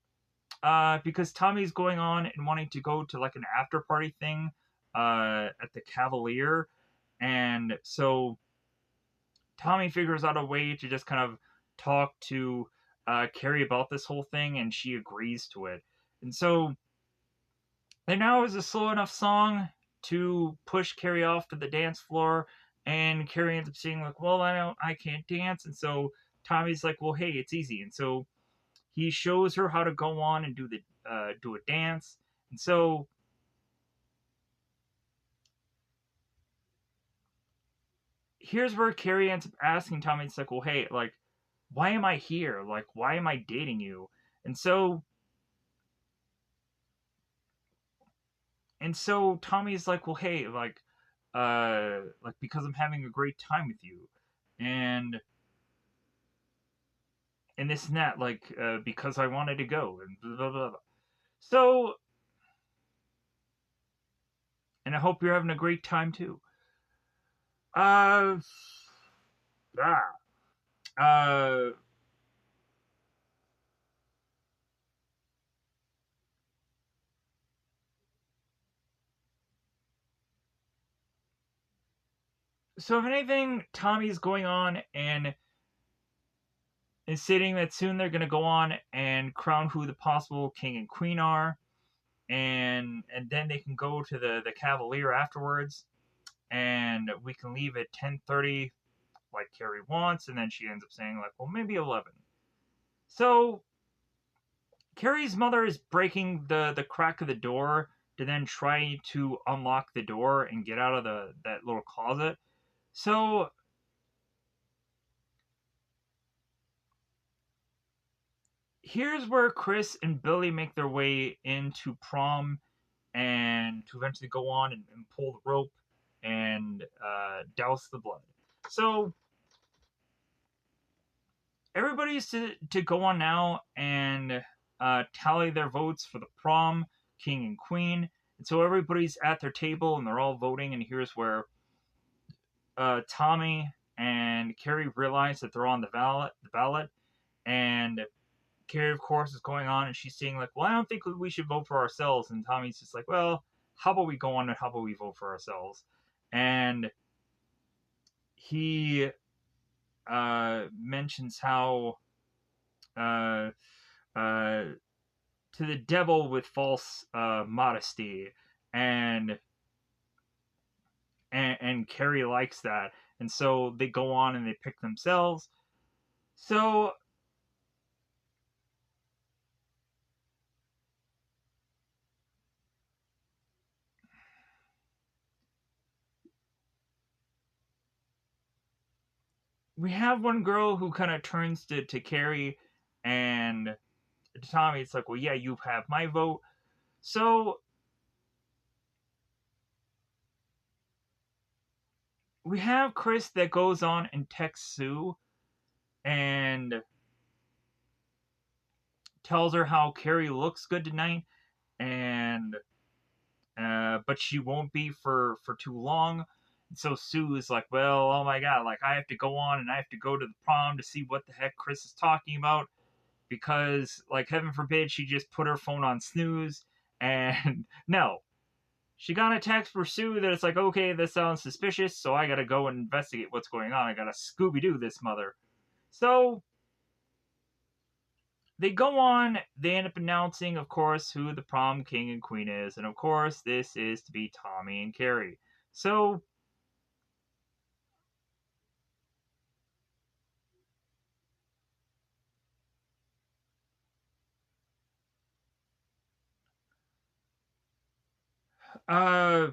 because Tommy's going on and wanting to go to like an after party thing at the Cavalier, and so Tommy figures out a way to just kind of talk to Carrie about this whole thing, and she agrees to it. And so there now is a slow enough song to push Carrie off to the dance floor, and Carrie ends up saying like, "Well, I can't dance," and so Tommy's like, "Well, hey, it's easy," and so he shows her how to go on and do a dance, and so here's where Carrie ends up asking Tommy, it's like, well, hey, like, why am I here? Like, why am I dating you? And so Tommy's like, well, hey, like because I'm having a great time with you, and this and that, like, because I wanted to go, and blah blah blah. So, and I hope you're having a great time too. Uh, ah, uh, so if anything, Tommy's going on and is stating that soon they're going to go on and crown who the possible king and queen are, and then they can go to the Cavalier afterwards, and we can leave at 10:30 like Carrie wants, and then she ends up saying like, well, maybe 11. So Carrie's mother is breaking the crack of the door to then try to unlock the door and get out of the that little closet. So here's where Chris and Billy make their way into prom, and to eventually go on and pull the rope and douse the blood. So everybody's to go on now and tally their votes for the prom king and queen. And so everybody's at their table and they're all voting. And here's where Tommy and Carrie realize that they're on the ballot, and Carrie, of course, is going on and she's saying like, "Well, I don't think we should vote for ourselves." And Tommy's just like, "Well, how about we go on and how about we vote for ourselves?" And he mentions how uh, uh, to the devil with false modesty, and, and Carrie likes that, and so they go on and they pick themselves. So we have one girl who kind of turns to Carrie and to Tommy. It's like, well, yeah, you have my vote. So we have Chris that goes on and texts Sue and tells her how Carrie looks good tonight, and but she won't be for too long. And so Sue is like, well, oh my god, like I have to go on and I have to go to the prom to see what the heck Chris is talking about, because like heaven forbid she just put her phone on snooze. And no, she got a text for Sue that it's like, okay, this sounds suspicious, so I gotta go and investigate what's going on. I gotta Scooby Doo this mother. So they go on, they end up announcing, of course, who the prom king and queen is, and of course, this is to be Tommy and Carrie. So, uh,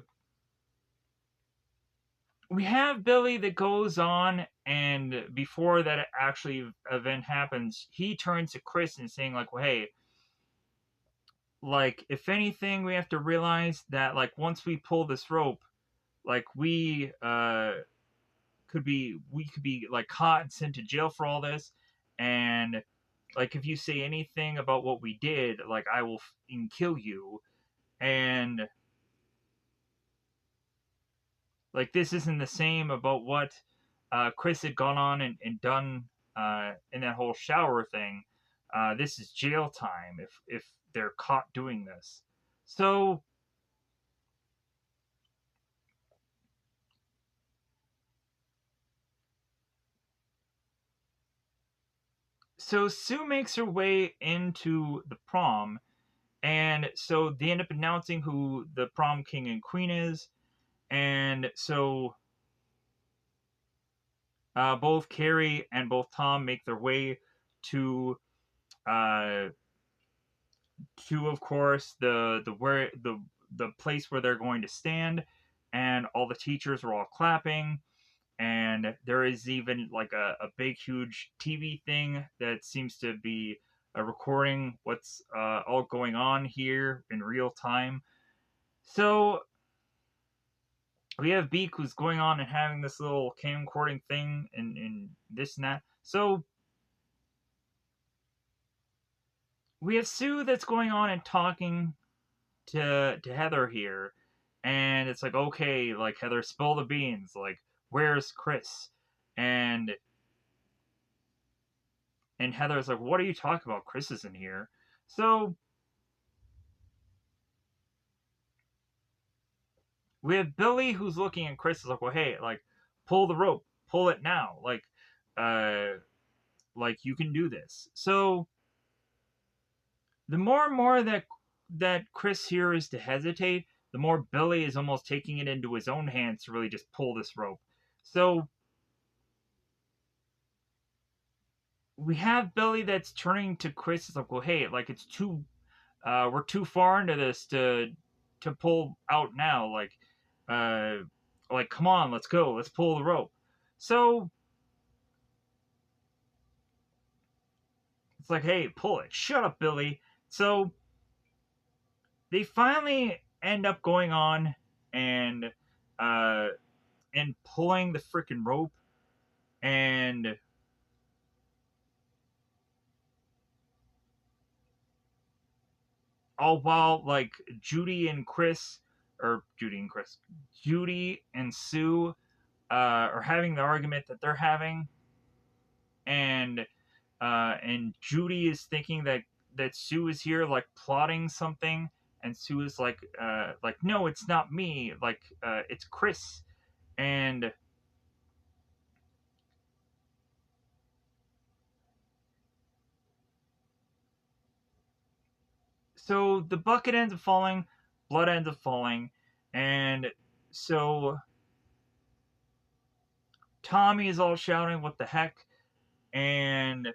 we have Billy that goes on, and before that actually event happens, he turns to Chris and saying, like, well, hey, like, if anything, we have to realize that, like, once we pull this rope, like, we could be like caught and sent to jail for all this, and like if you say anything about what we did, like I will kill you. And like this isn't the same about what Chris had gone on and done in that whole shower thing. This is jail time if they're caught doing this. So so Sue makes her way into the prom, and so they end up announcing who the prom king and queen is. And so both Carrie and both Tom make their way to uh, of course the place where they're going to stand, and all the teachers are all clapping, and there is even like a big huge TV thing that seems to be recording what's all going on here in real time. So we have Beak who's going on and having this little camcording thing and this and that. So we have Sue that's going on and talking to Heather here, and it's like, okay, like Heather, spill the beans. Like, where's Chris? And Heather's like, what are you talking about? Chris isn't here. So we have Billy who's looking at Chris is like, well, hey, like, pull the rope, pull it now, uh, like you can do this. So the more and more that Chris here is to hesitate, the more Billy is almost taking it into his own hands to really just pull this rope. So we have Billy that's turning to Chris. It's like, well, hey, like it's too, we're too far into this to pull out now. Uh, like come on, let's go, let's pull the rope. So it's like, hey, pull it. Shut up, Billy. So they finally end up going on and uh, and pulling the freaking rope, and all while like Judy and Chris, Judy and Sue are having the argument that they're having, and Judy is thinking that Sue is here like plotting something, and Sue is like no, it's not me, like it's Chris, and so the bucket ends up falling, blood ends up falling, and so Tommy is all shouting, "What the heck?" And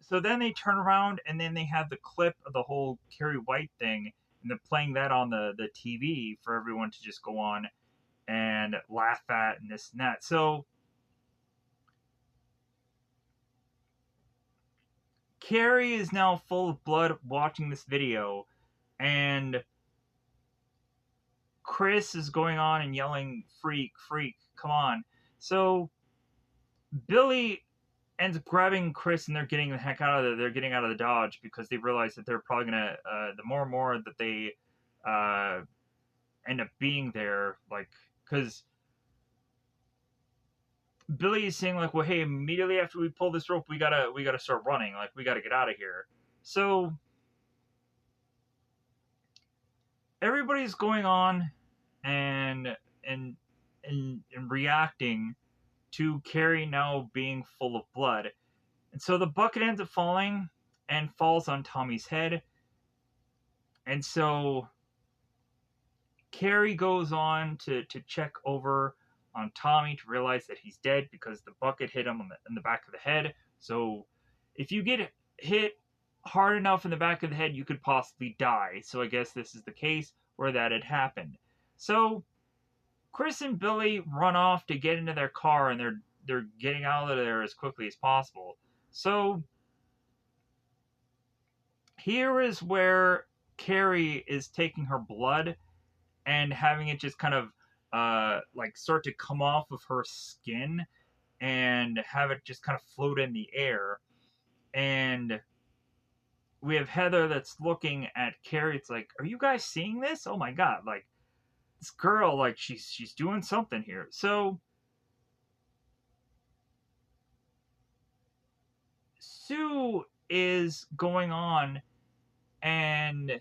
so then they turn around and then they have the clip of the whole Carrie White thing, and they're playing that on the TV for everyone to just go on and laugh at and this and that. So Carrie is now full of blood watching this video, and Chris is going on and yelling, "Freak, freak, come on." So Billy ends up grabbing Chris and they're getting the heck out of there. They're getting out of the Dodge because they realize that they're probably gonna, the more and more that they uh, end up being there, like, because Billy is saying like, "Well, hey, immediately after we pull this rope, we gotta start running. Like, we gotta get out of here." So everybody's going on and and and reacting to Carrie now being full of blood. And so the bucket ends up falling and falls on Tommy's head. And so Carrie goes on to check over on Tommy to realize that he's dead because the bucket hit him in the back of the head. So if you get hit hard enough in the back of the head, you could possibly die. So I guess this is the case where that had happened. So Chris and Billy run off to get into their car, and they're getting out of there as quickly as possible. So here is where Carrie is taking her blood and having it just kind of like start to come off of her skin and have it just kind of float in the air. And we have Heather that's looking at Carrie. It's like, are you guys seeing this? Oh my god! Like this girl, like she's doing something here. So Sue is going on and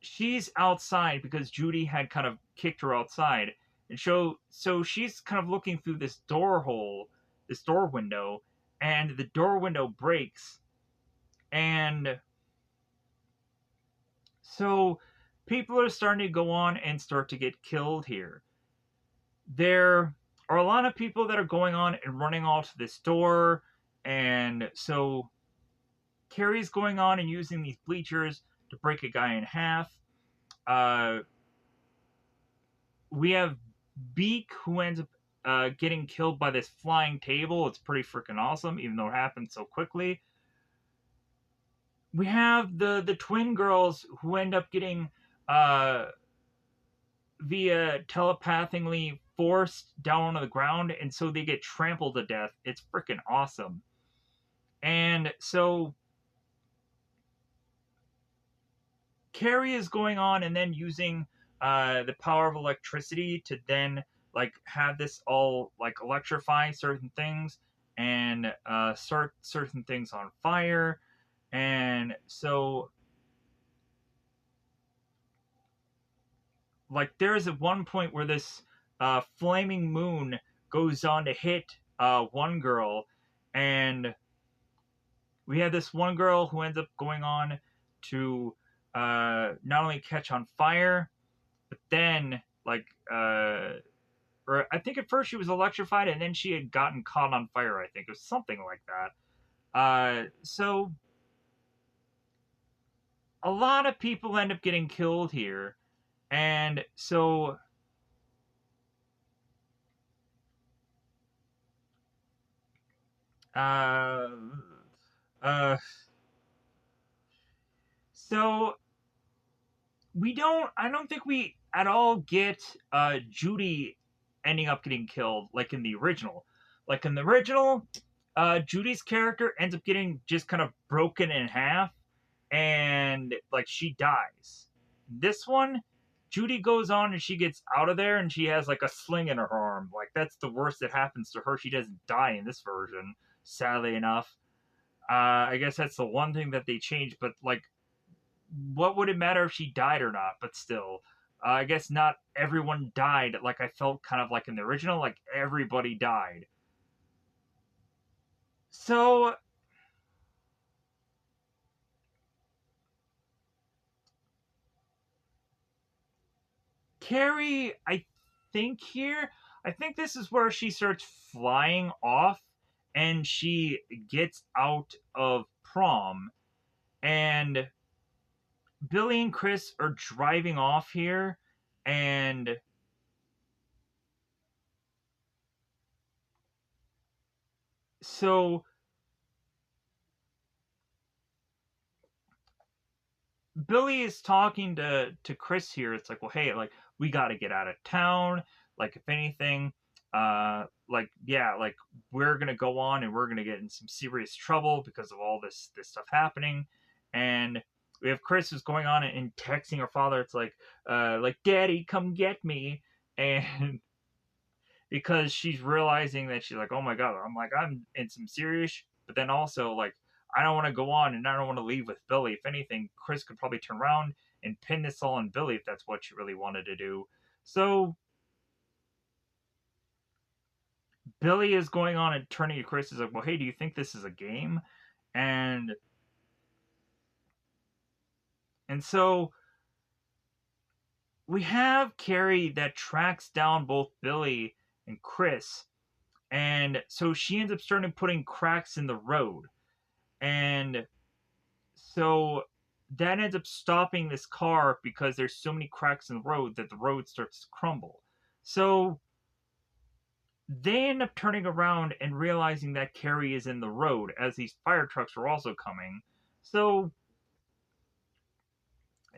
she's outside because Judy had kind of kicked her outside. And so she's kind of looking through this door hole, this door window, and the door window breaks. And so people are starting to go on and start to get killed here. There are a lot of people that are going on and running off to this door. And so Carrie's going on and using these bleachers to break a guy in half. Uh, we have Beak who ends up getting killed by this flying table. It's pretty freaking awesome, even though it happened so quickly. We have the twin girls who end up getting uh, via telepathically forced down onto the ground, and so they get trampled to death. It's freaking awesome. And so Carrie is going on and then using the power of electricity to then like have this all like electrify certain things and start certain things on fire. And so like there's at one point where this flaming moon goes on to hit one girl, and we have this one girl who ends up going on to not only catch on fire, but then or I think at first she was electrified and then she had gotten caught on fire. I think it was something like that. So a lot of people end up getting killed here, and so uh, uh, so we don't I don't think we at all get Judy ending up getting killed like in the original. Like in the original, Judy's character ends up getting just kind of broken in half and like she dies. This one, Judy goes on and she gets out of there and she has like a sling in her arm. Like that's the worst that happens to her. She doesn't die in this version, sadly enough. I guess that's the one thing that they changed, but like what would it matter if she died or not? But still, I guess not everyone died. Like I felt kind of like in the original, like everybody died. So Carrie, I think this is where she starts flying off, and she gets out of prom, and Billy and Chris are driving off here, and so Billy is talking to Chris here. It's like, well, hey, like we got to get out of town. Like, if anything, like yeah, like we're gonna go on and we're gonna get in some serious trouble because of all this stuff happening. And we have Chris who's going on and texting her father. It's like Daddy, come get me. And because she's realizing that she's like, oh my god, I'm in some serious, but then also like I don't want to go on and I don't want to leave with Billy. If anything, Chris could probably turn around and pin this all on Billy if that's what she really wanted to do. So Billy is going on and turning to Chris is like, well, hey, do you think this is a game? And so we have Carrie that tracks down both Billy and Chris, and so she ends up starting putting cracks in the road. And so that ends up stopping this car because there's so many cracks in the road that the road starts to crumble. So they end up turning around and realizing that Carrie is in the road as these fire trucks are also coming. So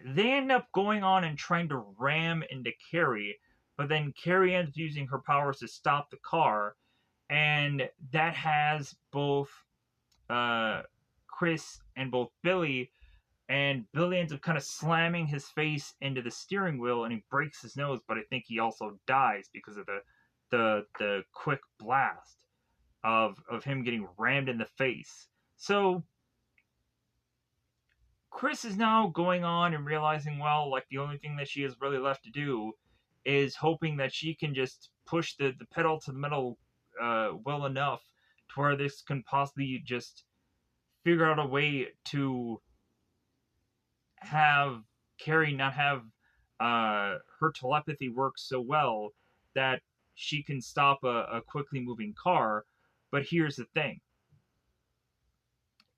they end up going on and trying to ram into Carrie, but then Carrie ends up using her powers to stop the car, and that has both uh, Chris and both Billy, and Billy ends up kind of slamming his face into the steering wheel and he breaks his nose, but I think he also dies because of the quick blast of him getting rammed in the face. So Chris is now going on and realizing, well, like the only thing that she has really left to do is hoping that she can just push the pedal to the metal well enough to where this can possibly just figure out a way to have Carrie not have her telepathy work so well that she can stop a quickly moving car. But here's the thing: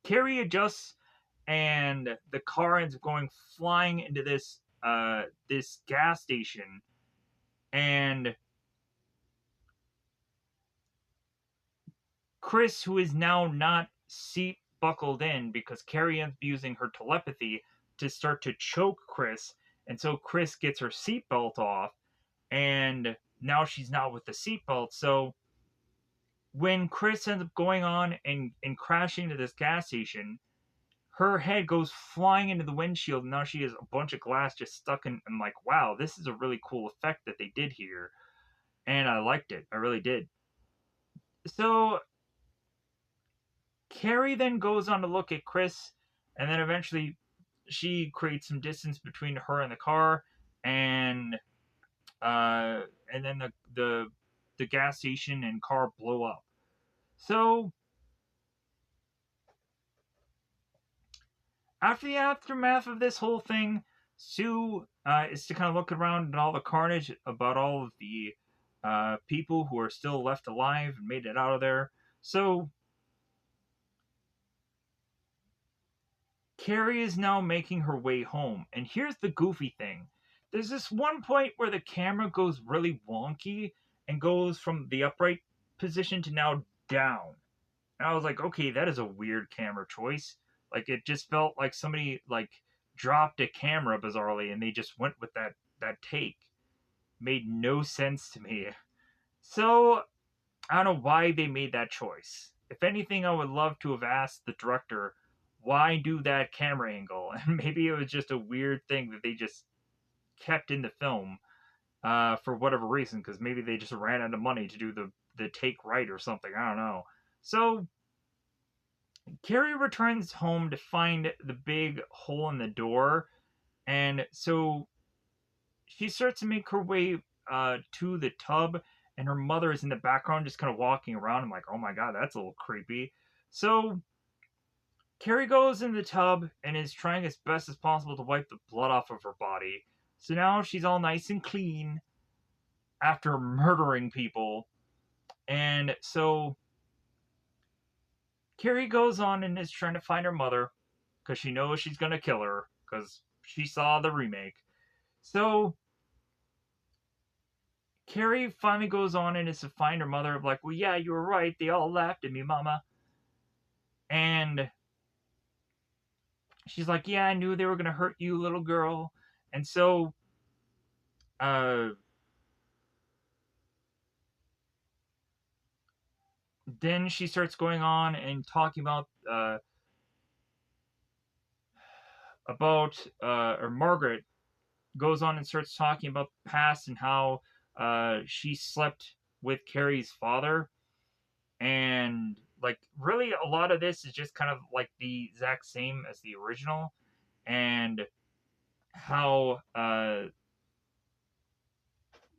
Carrie adjusts, and the car ends up going flying into this gas station, and Chris, who is now not seat buckled in because Carrie ends up using her telepathy to start to choke Chris, and so Chris gets her seatbelt off, and now she's not with the seatbelt. So when Chris ends up going on and crashing into this gas station, her head goes flying into the windshield. And now she has a bunch of glass just stuck in. I'm like, wow, this is a really cool effect that they did here. And I liked it. I really did. So Carrie then goes on to look at Chris, and then eventually she creates some distance between her and the car, and uh, and then the gas station and car blow up. So after the aftermath of this whole thing, Sue is to kind of look around at all the carnage about all of the people who are still left alive and made it out of there. So Carrie is now making her way home. And here's the goofy thing: there's this one point where the camera goes really wonky and goes from the upright position to now down. And I was like, okay, that is a weird camera choice. Like, it just felt like somebody, like, dropped a camera bizarrely, and they just went with that take. Made no sense to me. So I don't know why they made that choice. If anything, I would love to have asked the director why do that camera angle, and maybe it was just a weird thing that they just kept in the film for whatever reason, because maybe they just ran out of money to do the take right or something. I don't know. So Carrie returns home to find the big hole in the door, and so she starts to make her way to the tub, and her mother is in the background just kind of walking around. I'm like, oh my god, that's a little creepy. So Carrie goes in the tub and is trying as best as possible to wipe the blood off of her body. So now she's all nice and clean after murdering people. And so Carrie goes on and is trying to find her mother because she knows she's going to kill her because she saw the remake. So Carrie finally goes on and is to find her mother. Like, well, yeah, you were right. They all laughed at me, Mama. And she's like, yeah, I knew they were going to hurt you, little girl. And so, uh, then she starts going on and talking or Margaret goes on and starts talking about the past and how she slept with Carrie's father. And like really a lot of this is just kind of like the exact same as the original, and how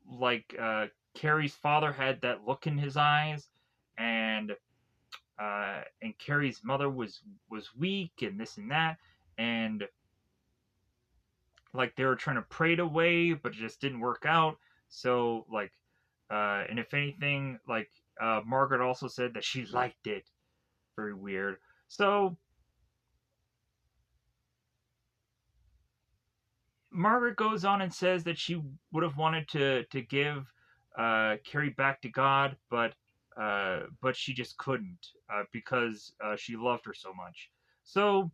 like Carrie's father had that look in his eyes, and Carrie's mother was weak and this and that, and like they were trying to pray it away, but it just didn't work out. So like, and if anything, like Margaret also said that she liked it. Very weird. So Margaret goes on and says that she would have wanted to give Carrie back to God, but she just couldn't because she loved her so much. So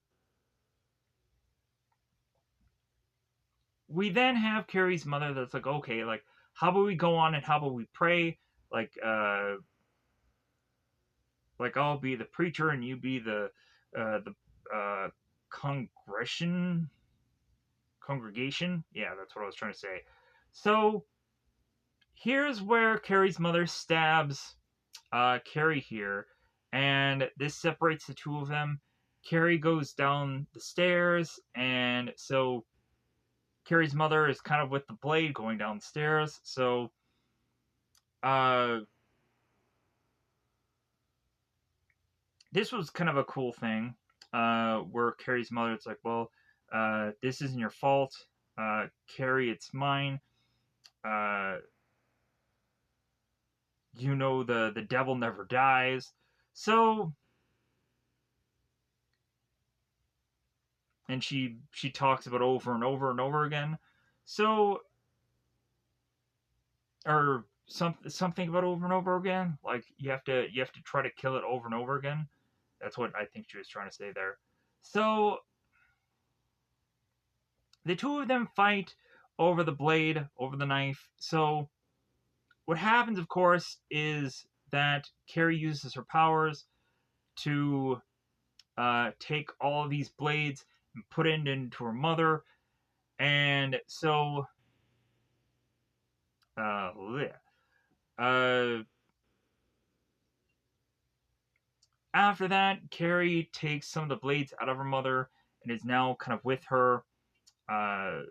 we then have Carrie's mother that's like, okay, like how about we go on and how about we pray, like I'll be the preacher and you be the congregation. Congregation. Yeah, that's what I was trying to say. So here's where Carrie's mother stabs Carrie here, and this separates the two of them. Carrie goes down the stairs, and so Carrie's mother is kind of with the blade going down the stairs. So, uh, this was kind of a cool thing, where Carrie's mother, it's like, well, this isn't your fault, Carrie, it's mine. Uh, you know the devil never dies. So, and she talks about over and over and over again. So, or something about over and over again. Like you have to try to kill it over and over again. That's what I think she was trying to say there. So the two of them fight over the blade, over the knife. So what happens, of course, is that Carrie uses her powers to take all of these blades and put it into her mother. And so, uh, uh, after that, Carrie takes some of the blades out of her mother and is now kind of with her, uh,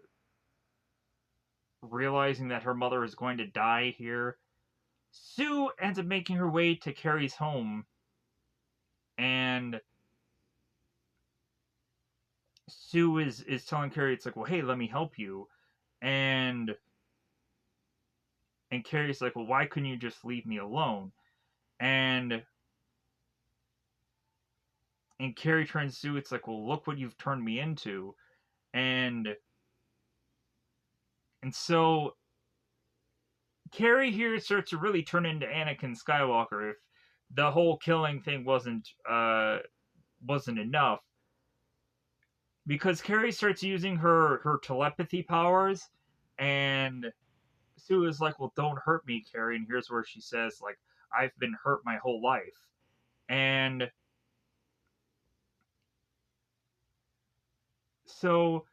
realizing that her mother is going to die here. Sue ends up making her way to Carrie's home, and Sue is telling Carrie, it's like, well, hey, let me help you. And Carrie's like, well, why couldn't you just leave me alone? And Carrie turns to Sue, it's like, well, look what you've turned me into. And so Carrie here starts to really turn into Anakin Skywalker if the whole killing thing wasn't enough. because Carrie starts using her telepathy powers, and Sue is like, "Well, don't hurt me, Carrie." And here's where she says, like, "I've been hurt my whole life." And so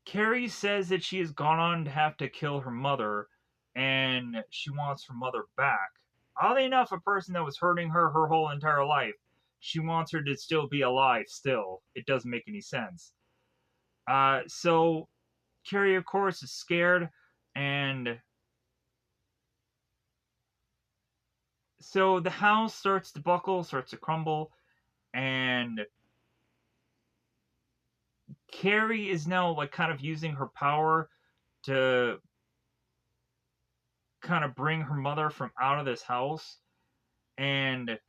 Carrie says that she has gone on to have to kill her mother, and she wants her mother back. Oddly enough, a person that was hurting her whole entire life, she wants her to still be alive. Still, it doesn't make any sense. So Carrie, of course, is scared, and so the house starts to buckle, starts to crumble, and Carrie is now like kind of using her power to kind of bring her mother from out of this house. And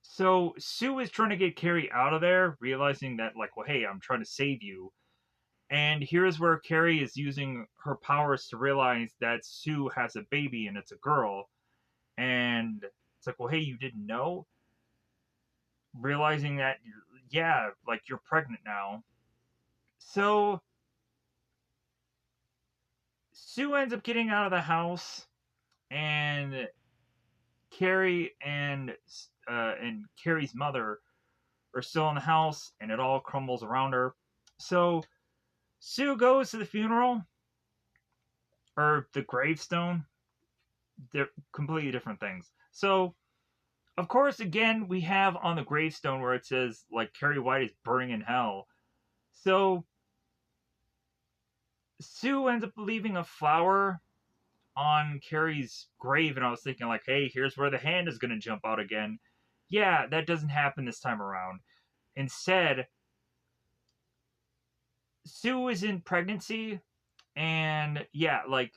so Sue is trying to get Carrie out of there, realizing that, like, well, hey, I'm trying to save you. And here's where Carrie is using her powers to realize that Sue has a baby and it's a girl. And it's like, well, hey, you didn't know? Realizing that, yeah, like you're pregnant now. So Sue ends up getting out of the house, and Carrie and Carrie's mother are still in the house, and it all crumbles around her. So Sue goes to the funeral or the gravestone. They're completely different things. So of course, again, we have on the gravestone where it says like Carrie White is burning in hell. So Sue ends up leaving a flower on Carrie's grave, and I was thinking like, hey, here's where the hand is gonna jump out again. Yeah, that doesn't happen this time around. Instead, Sue is in pregnancy, and yeah, like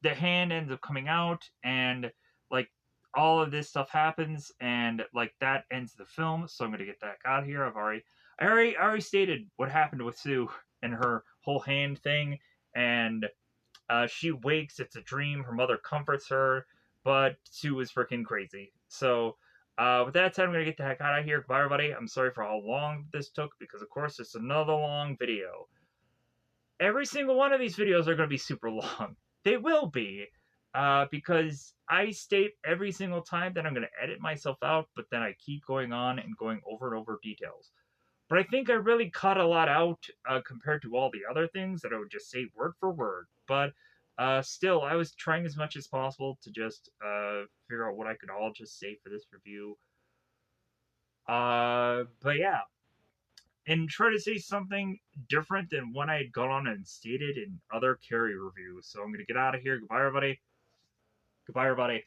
the hand ends up coming out, and like all of this stuff happens, and like that ends the film. So I'm gonna get that out of here. I already stated what happened with Sue and her whole hand thing, and she wakes. It's a dream. Her mother comforts her, but Sue is freaking crazy. So with that said, I'm gonna get the heck out of here. Goodbye, everybody. I'm sorry for how long this took because, of course, it's another long video. Every single one of these videos are going to be super long. They will be, because I state every single time that I'm going to edit myself out, but then I keep going on and going over and over details. But I think I really cut a lot out compared to all the other things that I would just say word for word. But still, I was trying as much as possible to just figure out what I could all just say for this review. But yeah, and try to say something different than what I had gone on and stated in other Carrie reviews. So I'm going to get out of here. Goodbye, everybody. Goodbye, everybody.